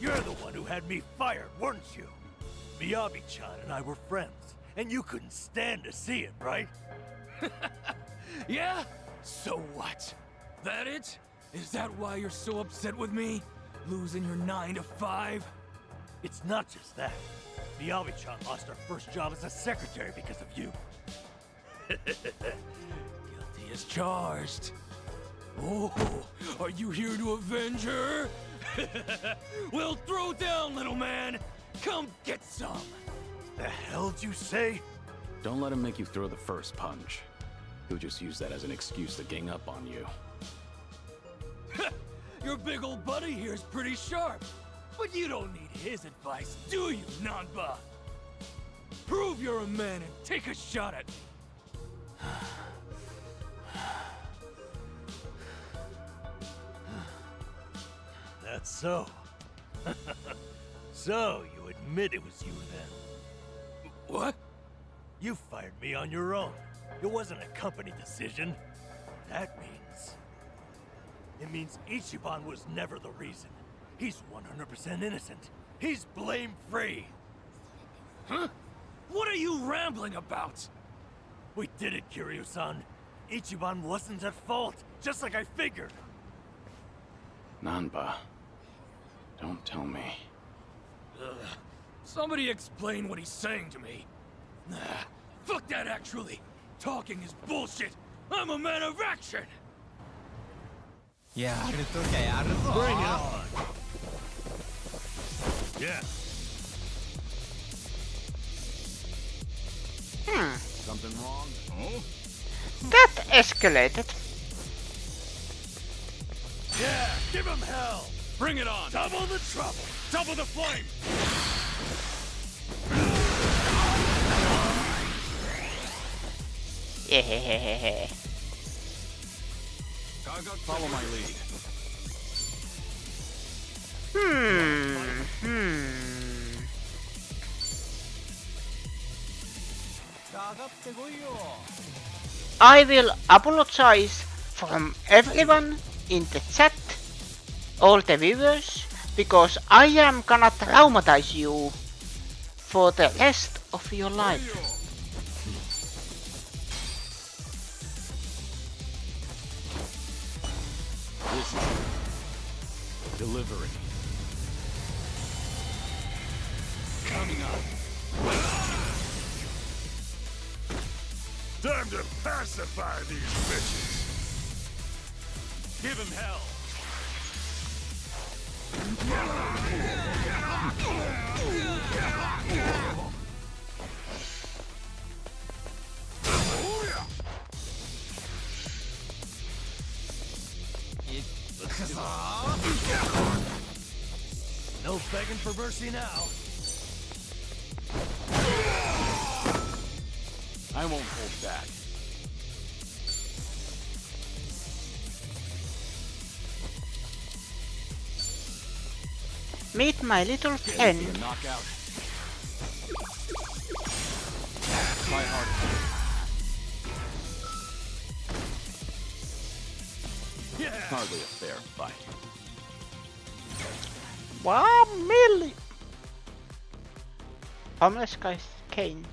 You're the one who had me fired, weren't you? Miyabi-chan and I were friends, and you couldn't stand to see it, right? Yeah? So what? That it? Is that why you're so upset with me? Losing your 9 to 5? It's not just that. Miyabi-chan lost her first job as a secretary because of you. Guilty as charged. Oh, are you here to avenge her? Well, throw down, little man. Come get some. The hell'd you say? Don't let him make you throw the first punch. He'll just use that as an excuse to gang up on you. Your big old buddy here's pretty sharp. But you don't need his advice, do you, Nanba? Prove you're a man and take a shot at me. That's so. So, you admit it was you then? What? You fired me on your own. It wasn't a company decision. That means... It means Ichiban was never the reason. He's 100% innocent. He's blame-free. Huh? What are you rambling about? We did it, Kiryu-san. Ichiban wasn't at fault, just like I figured. Nanba, don't tell me. Somebody explain what he's saying to me. Fuck that, actually. Talking is bullshit. I'm a man of action. Bring it on! Yeah. Something wrong? That escalated. Yeah, give him hell! Bring it on. Double the trouble! Double the flame. Yeah. Follow my lead. I will apologize from everyone in the chat, all the viewers, because I am gonna traumatize you for the rest of your life. This is delivery. Time to pacify these bitches. Give him hell. No begging for mercy now. I won't hold back. Meet my little This friend. is a knockout. Try harder. Hardly a fair fight. 1 million. Homeless guy's cane.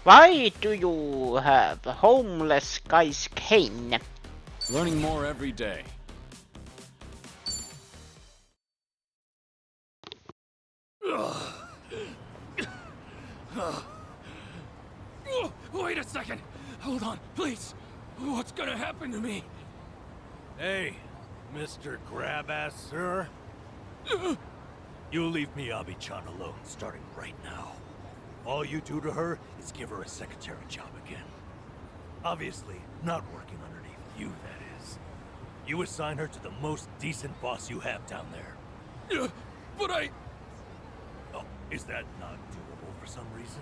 Why do you have a homeless guy's cane? Learning more every day. Wait a second. Hold on, please. What's gonna happen to me? Hey, Mr. Grab-ass, sir. You leave Miyabi-chan alone, starting right now. All you do to her is give her a secretary job again. Obviously, not working underneath you, that is. You assign her to the most decent boss you have down there. But I... Oh, is that not doable for some reason?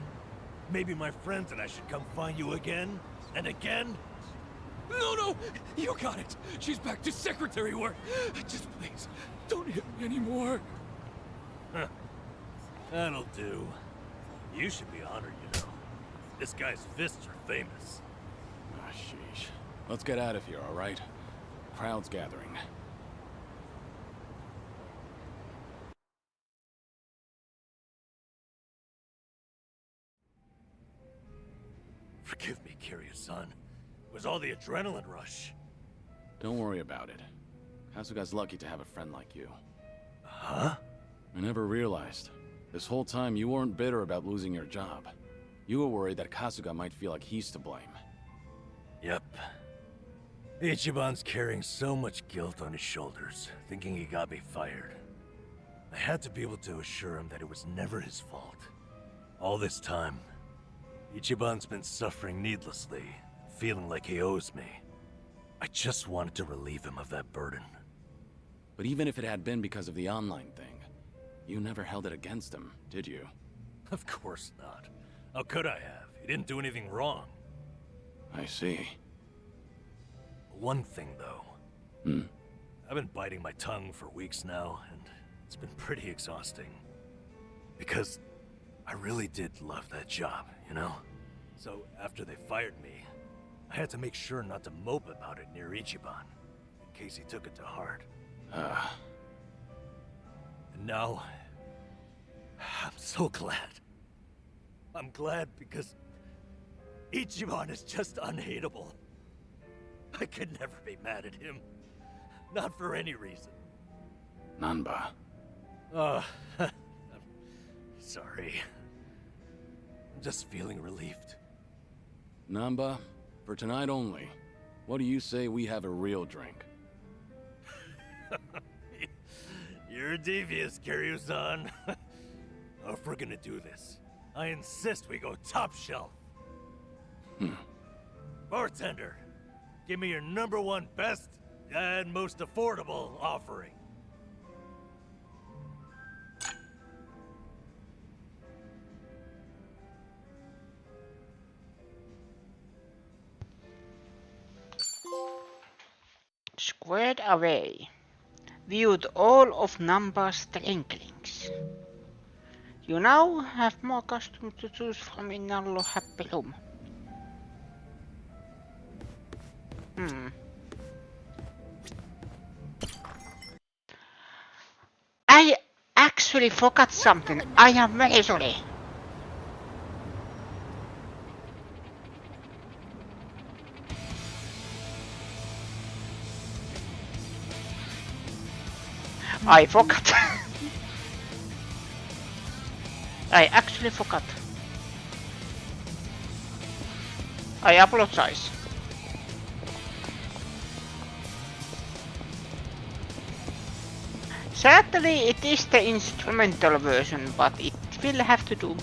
Maybe my friends and I should come find you again and again? No, you got it. She's back to secretary work. Just please, don't hit me anymore. Huh. That'll do. You should be honored, you know. This guy's fists are famous. Ah, sheesh. Let's get out of here, all right? Crowd's gathering. Forgive me, Kiryu-san. It was all the adrenaline rush. Don't worry about it. Kasuga's lucky to have a friend like you. Huh? I never realized. This whole time you weren't bitter about losing your job. You were worried that Kasuga might feel like he's to blame. Yep. Ichiban's carrying so much guilt on his shoulders, thinking he got me fired. I had to be able to assure him that it was never his fault. All this time, Ichiban's been suffering needlessly, feeling like he owes me. I just wanted to relieve him of that burden. But even if it had been because of the online thing, you never held it against him, did you? Of course not. How could I have? He didn't do anything wrong. I see. One thing, though. Hmm? I've been biting my tongue for weeks now, and it's been pretty exhausting. Because I really did love that job, you know? So after they fired me, I had to make sure not to mope about it near Ichiban, in case he took it to heart. And now, I'm so glad. I'm glad because Ichiban is just unhateable. I could never be mad at him. Not for any reason. Nanba. I'm sorry. I'm just feeling relieved. Namba, for tonight only, what do you say we have a real drink? You're devious, Kiryu-san. If we're gonna do this, I insist we go top shelf. Bartender, give me your #1 best and most affordable offering. Squared away. Viewed all of Number's drinklings. You now have more costumes to choose from in Nallo Happy Room. I actually forgot something. I am very sorry. I forgot. I actually forgot. I apologize. Sadly, it is the instrumental version, but it will have to do.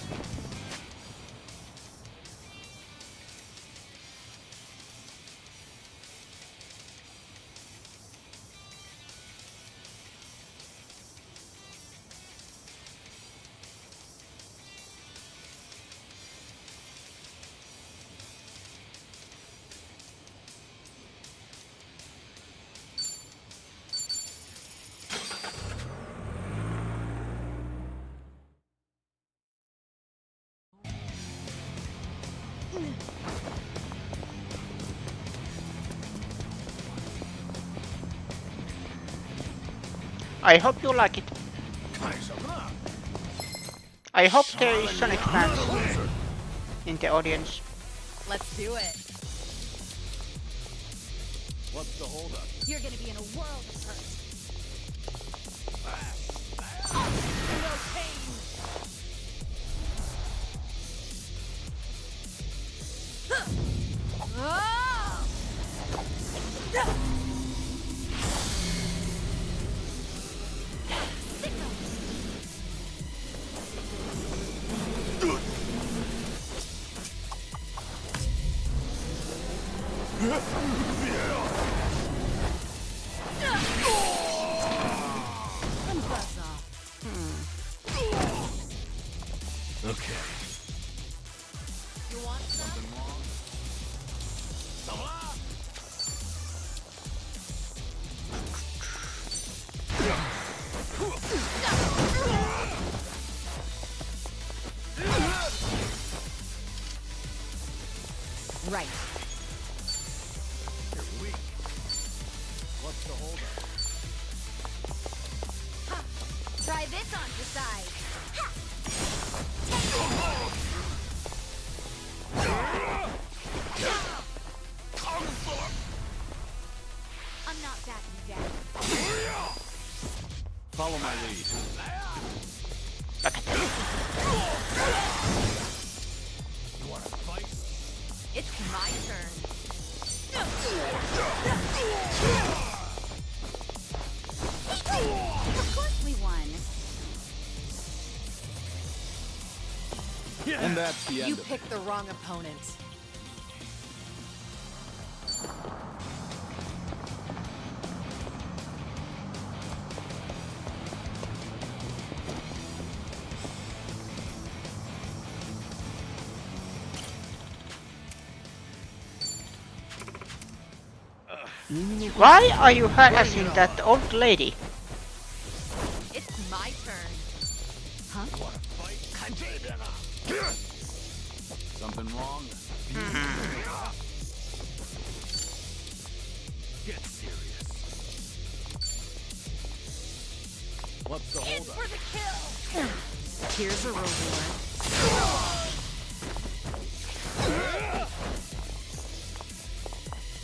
I hope you like it. I hope there is Sonic fans in the audience. Let's do it. What's the holdup? You're gonna be in a world of hurt. No pain. Oh! Buzz off. Okay. You want some? Right. You're weak. What's the holdup? Try this on the side. I'm not backing down. Follow my lead. You want to fight? It's my turn. Of course we won. And that's the end You of it. picked the wrong opponent. Why are you harassing that old lady? It's my turn. Huh? Something wrong? Get serious. What's the In holdup? for the kill. Here's a reward.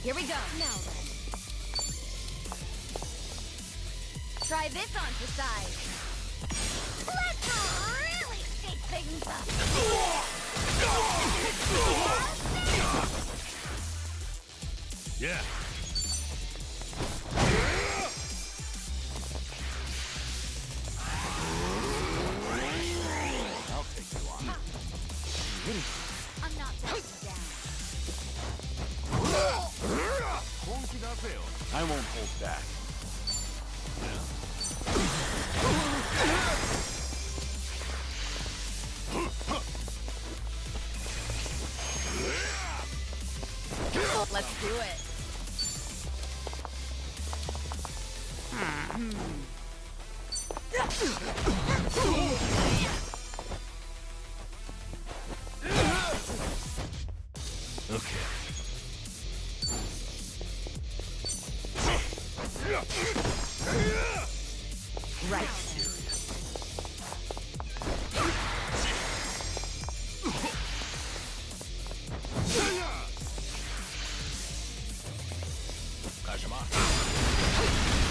Here we go. Now then. Try this on the side. Let's really shake things up. Yeah. I'll take you on. I'm not backing down. I won't hold back. Let's do it. Okay. Right.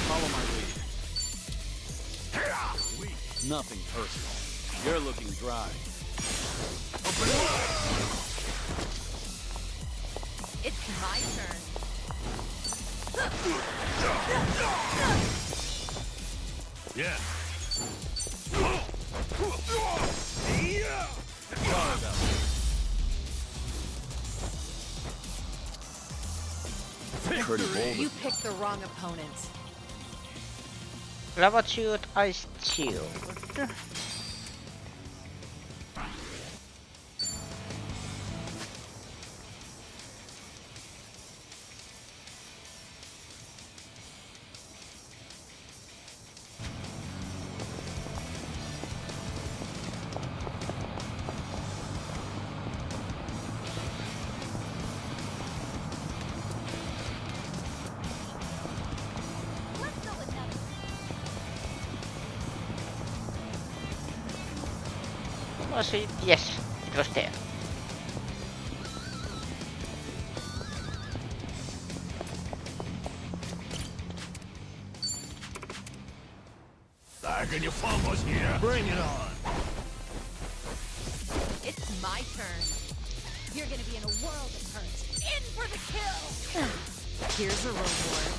Follow my lead. Nothing personal. You're looking dry. Yeah. Pretty bold. You picked the wrong opponent. Lava Shield, Ice Shield. Let's go with another. Was it? Yes, it was there. Back in your fumbles here. Bring it on. It's my turn. You're gonna be in a world of hurt. In for the kill! Here's a reward.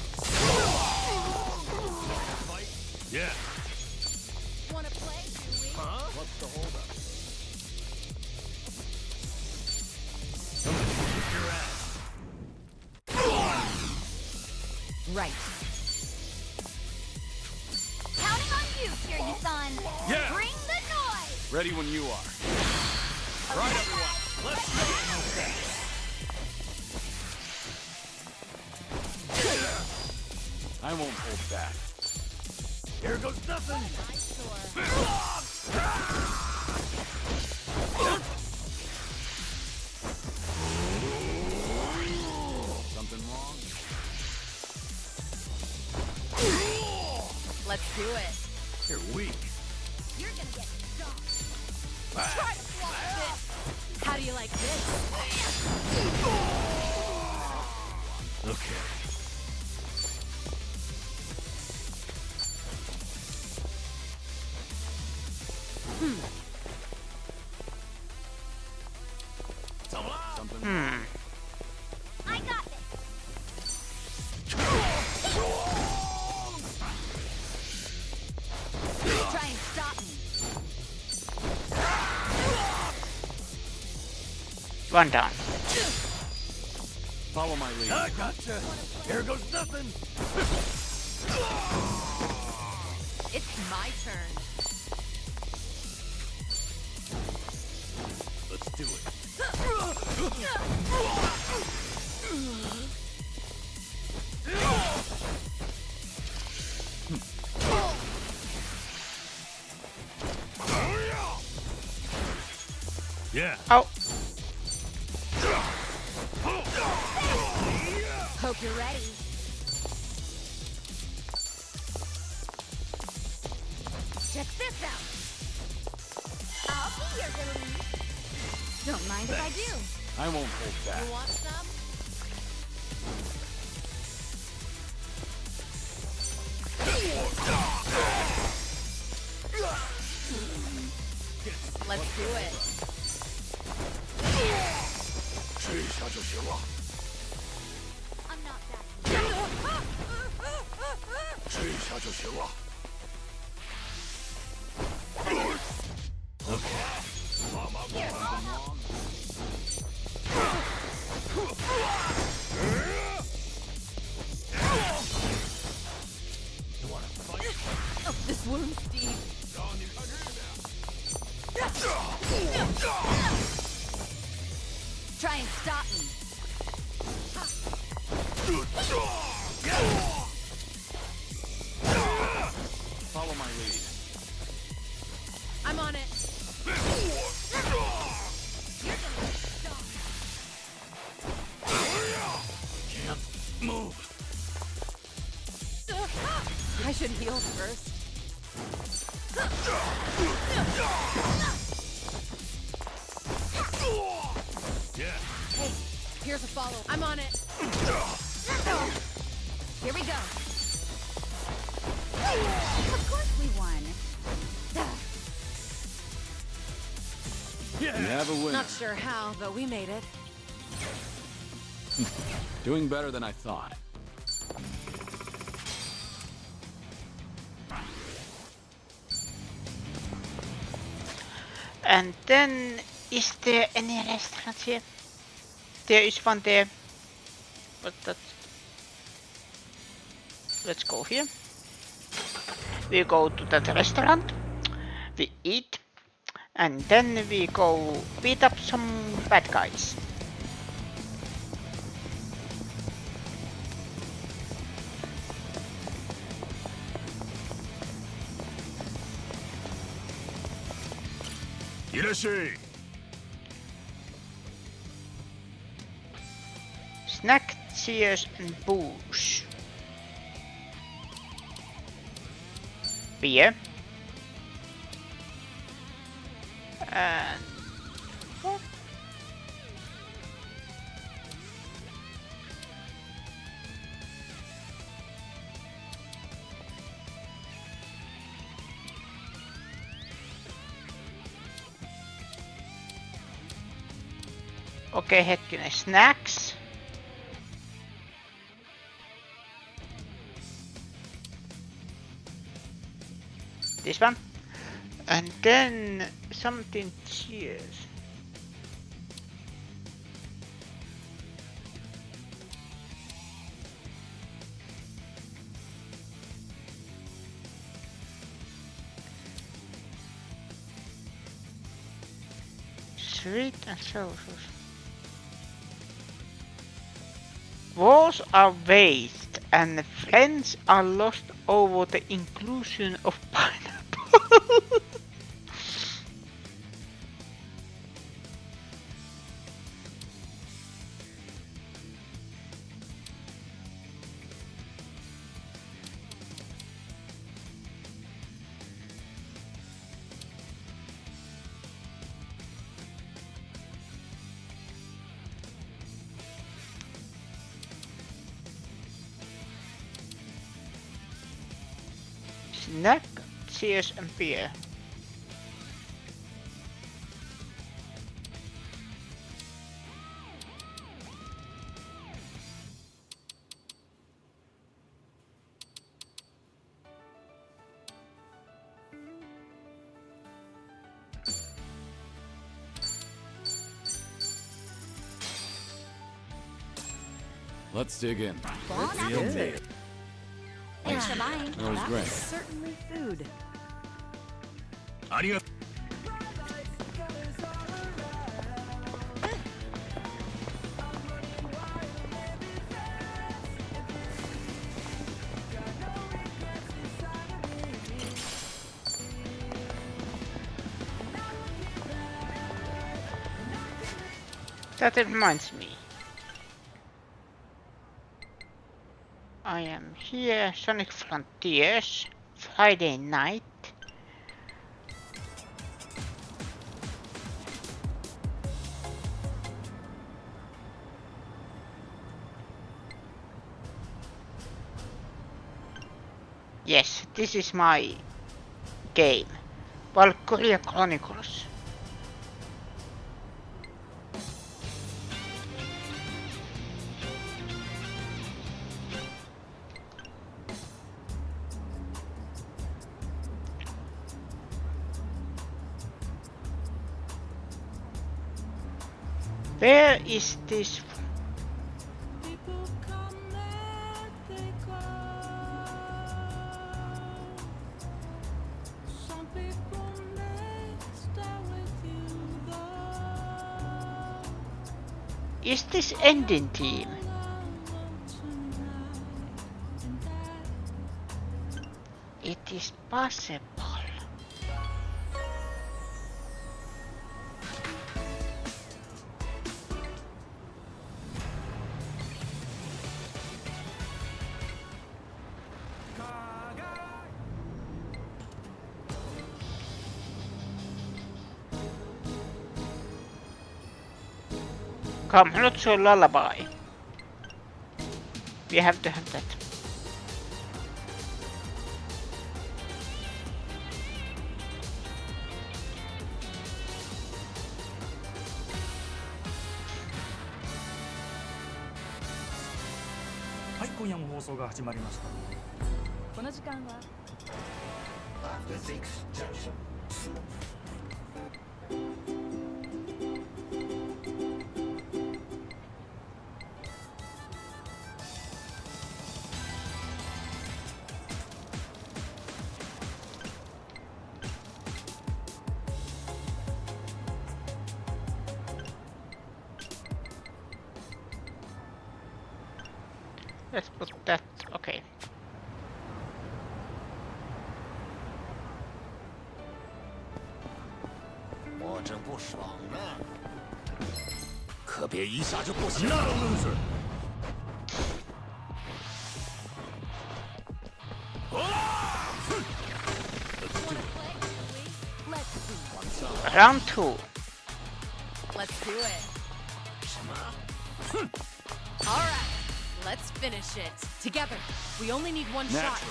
Yeah. Wanna play, do we? Huh? What's the holdup? Right. Counting on you, Kiryu-san. Yeah. Bring the noise. Ready when you are. Right, everyone. Let's go. I won't hold back. Here goes nothing. Something wrong? Let's do it. You're weak. You're gonna get stomped. Try to flop this. How do you like this? Okay. Something I got this. Try and stop me. One down. Follow my lead. I gotcha. Here goes nothing. It's my turn. Let's do it. Yeah. Oh, Hope you're ready. Check this out. I'll be your relief. Don't mind if I do. I won't hold back. You want some? Let's do it. 试一下就行了。 I'm not that. 试一下就行了。Oh, this wound's deep. Try and stop me. Follow my lead. I'm on it. Can't move. I should heal first. Yeah. Hey, here's a follow. I'm on it. Here we go. Of course we won. You have a winner. Not sure how, but we made it. Doing better than I thought. And then, is there any restaurants here? There is one there. But that's... Let's go here. We go to that restaurant. We eat. And then we go beat up some bad guys. Snack, cheers and booze. Beer. And... what? Okei, hetkinen, snacks. This one. And then something cheers. Sweet and sauces. Wars are waste and friends are lost over the inclusion of pineapple. Snack, cheers and beer. Let's dig in. Bon appetit. Thanks for buying. That was great. Certainly food. That reminds me. I am here, Sonic Frontiers, Friday night. Yes, this is my game, Valkyria Chronicles. Where is this? People come and they go. Some people may stay with you though. Is this ending team? It is possible. Come, not so lullaby. We have to have that. Let's put that. Okay. 我正不爽呢，可别一下就不行。Not a loser. Round 2. Let's do it. All right, let's finish it. Together. We only need one shot.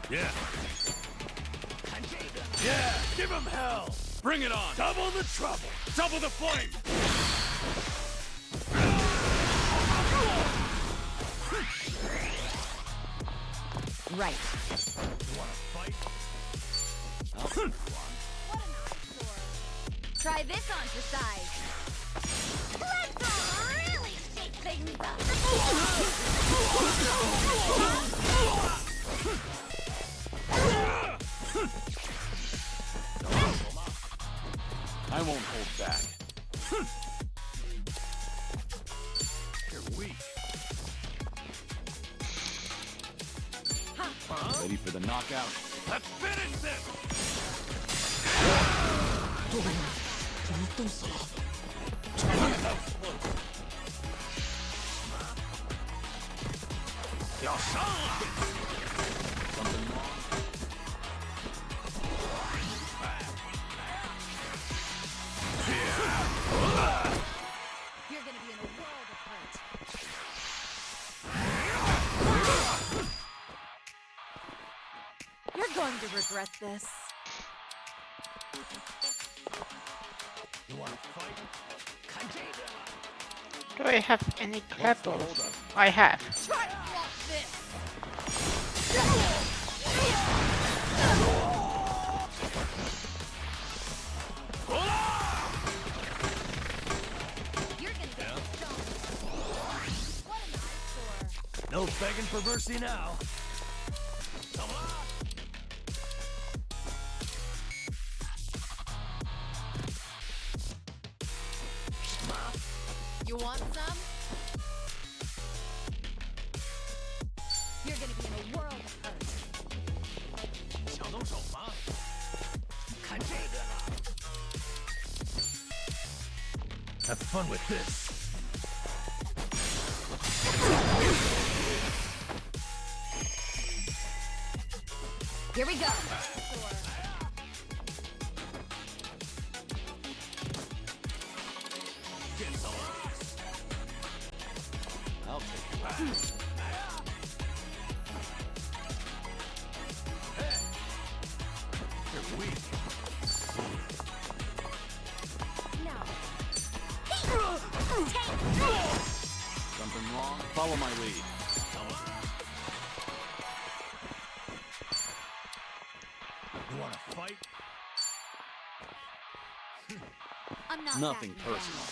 Yeah. Yeah, give him hell. Bring it on! Double the trouble. Double the flame! Right. You wanna fight? Try this on for size. Let's really shake things up. I won't hold back. You're weak. Ready for the knockout? Let's finish this. Something wrong? You're gonna be in a world of hurt. You're going to regret this. You wanna fight? Do I have any grapples? I have. Try to block this. You're gonna get stoned. What an eyesore. No begging for mercy now. Come on. You want some? You're gonna be in a world of hurt. 想动手吗？看这个呢。Have fun with this. Here we go. Get some rocks. I'll take it back. Hey, you're weak. Something wrong? Follow my lead. You wanna fight? I'm not Nothing backing down. personal.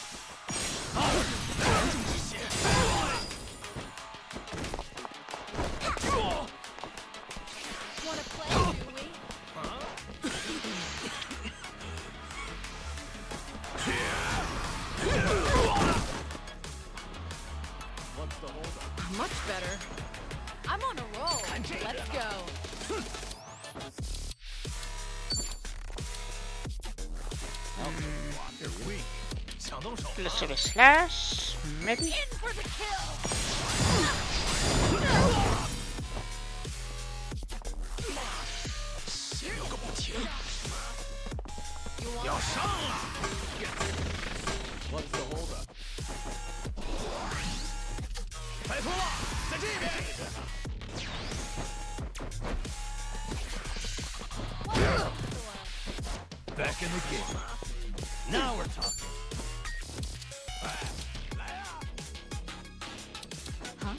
Wanna play, do we? What's the holdup? Much better. I'm on a roll. Let's go. You're weak. 想动手吗？ Let's do a slash. Maybe. In for the kill. You want 要上了。 What's the holdup? 开炮了，在这边。 Back in the game. Now we're talking. Huh?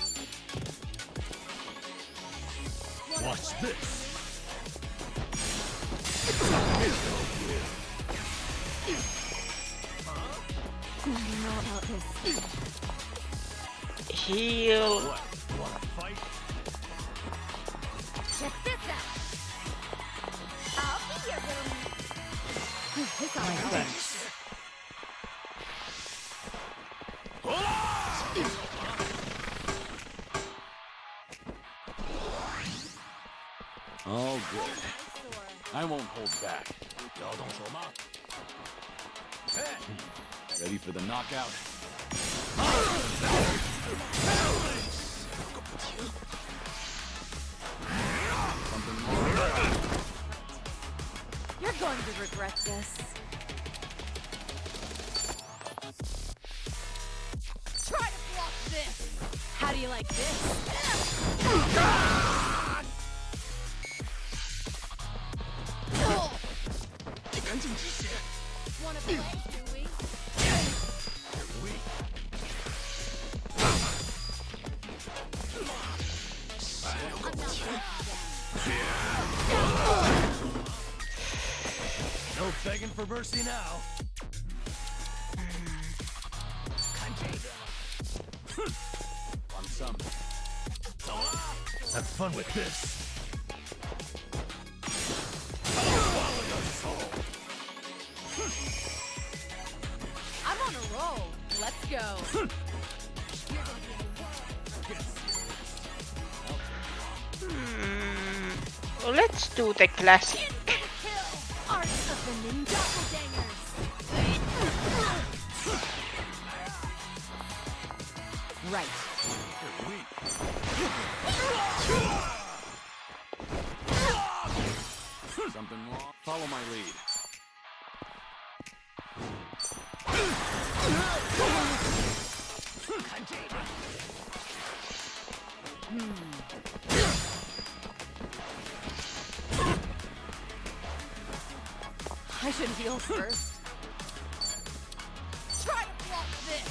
Watch this. I don't know about this. Heal. What? You wanna fight? Check this out. I'll be your room. This all right. Thanks. good. I won't hold back. Ready for the knockout? Something more? You're going to regret this. Try to block this! How do you like this? Wanna play, do we? No begging for mercy now. Want some? Have fun with this. I'm on a roll. Let's go. Let's do the classic. Art of the Ninjago Right. Something wrong? Follow my lead. I should heal first. Try to block this!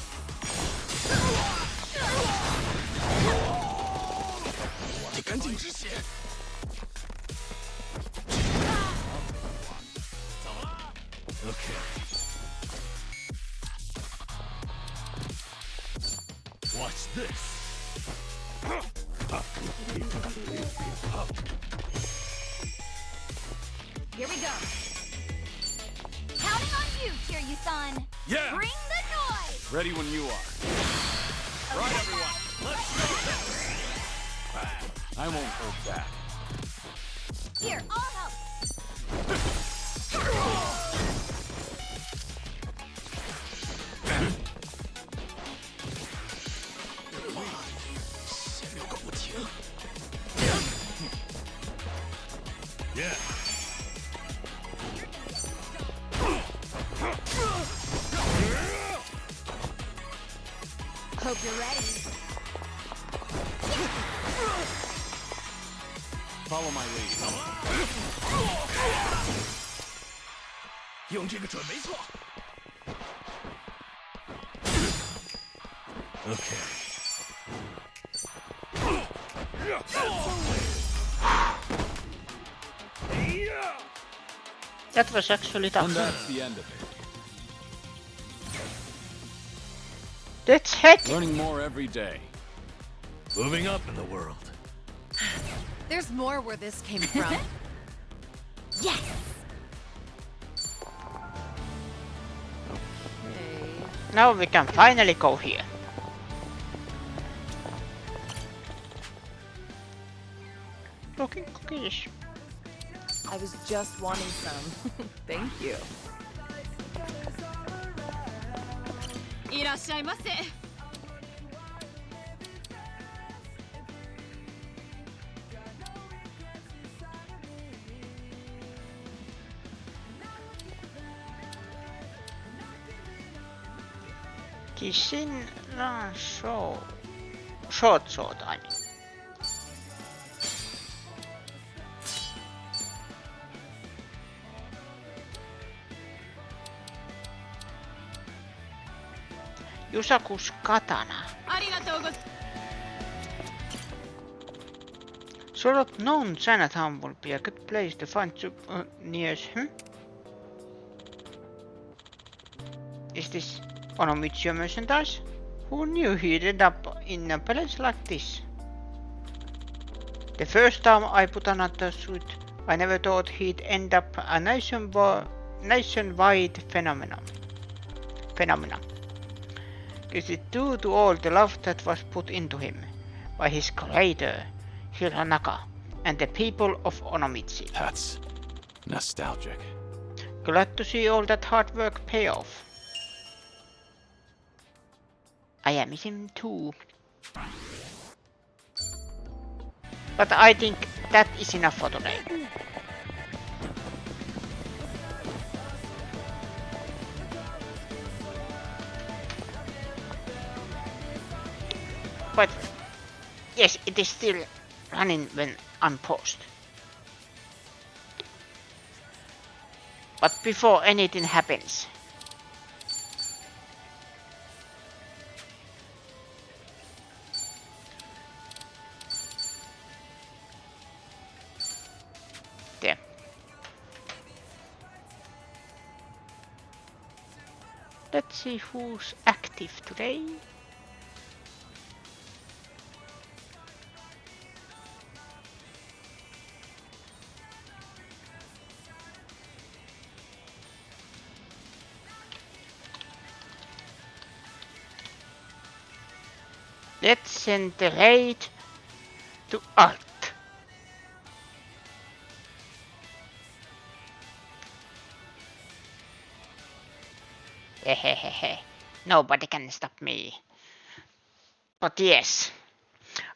Okay. Watch this. Here we go. Counting on you, Kiryu-san. Yeah! Bring the noise! Ready when you are. Right, everyone! Let's go! I won't hold back. Here, I'll help. Yeah. Hope you're ready. Follow my lead. Okay. That was actually And tough. that's the end of it. Let's head. Learning more every day. Moving up in the world. There's more where this came from. Yes! Now we can finally go here. Looking cookies. I was just wanting some. Thank you. いらっしゃいませ。Kishin Ran Show. Short sword, I mean. Yusaku's katana. ありがとうございます。 Sort of known Chinatown would be a good place to find souvenirs. Is this Onomichi merchandise? Who knew he'd end up in a place like this? The first time I put on a suit, I never thought he'd end up a nationwide phenomenon. Is it due to all the love that was put into him by his creator, Hironaka, and the people of Onomichi. That's nostalgic. Glad to see all that hard work pay off. I am him too. But I think that is enough for today. But yes, it is still running when I'm paused. But before anything happens, there. Let's see who's active today. Let's send the raid to Alt. Hehehehe. Nobody can stop me. But yes,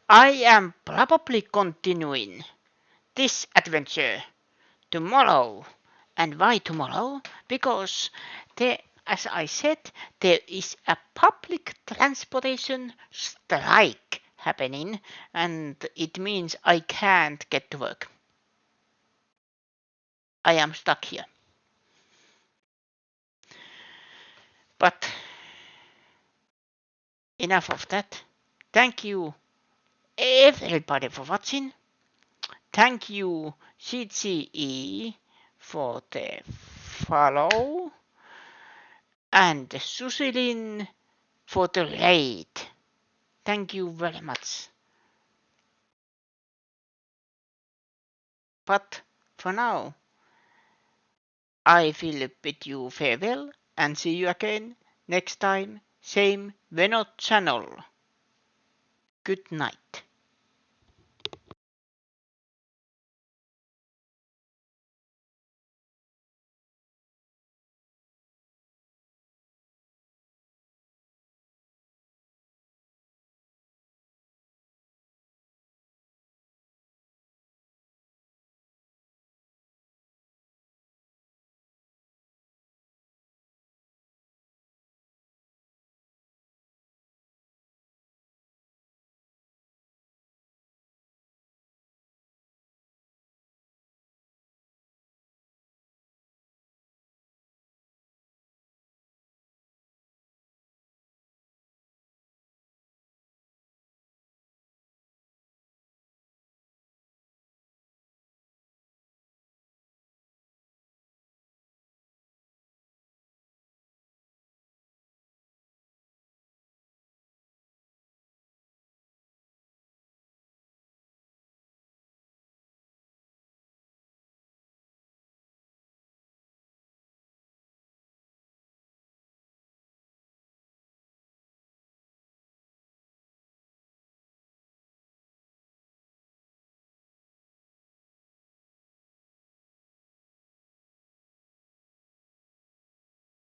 I am probably continuing this adventure tomorrow. And why tomorrow? Because there, as I said, there is a public transportation strike happening, and it means I can't get to work. I am stuck here. But enough of that. Thank you everybody for watching. Thank you CCE for the follow and Susilin for the raid. Thank you very much. But for now, I will bid you farewell and see you again next time, same Venot channel. Good night.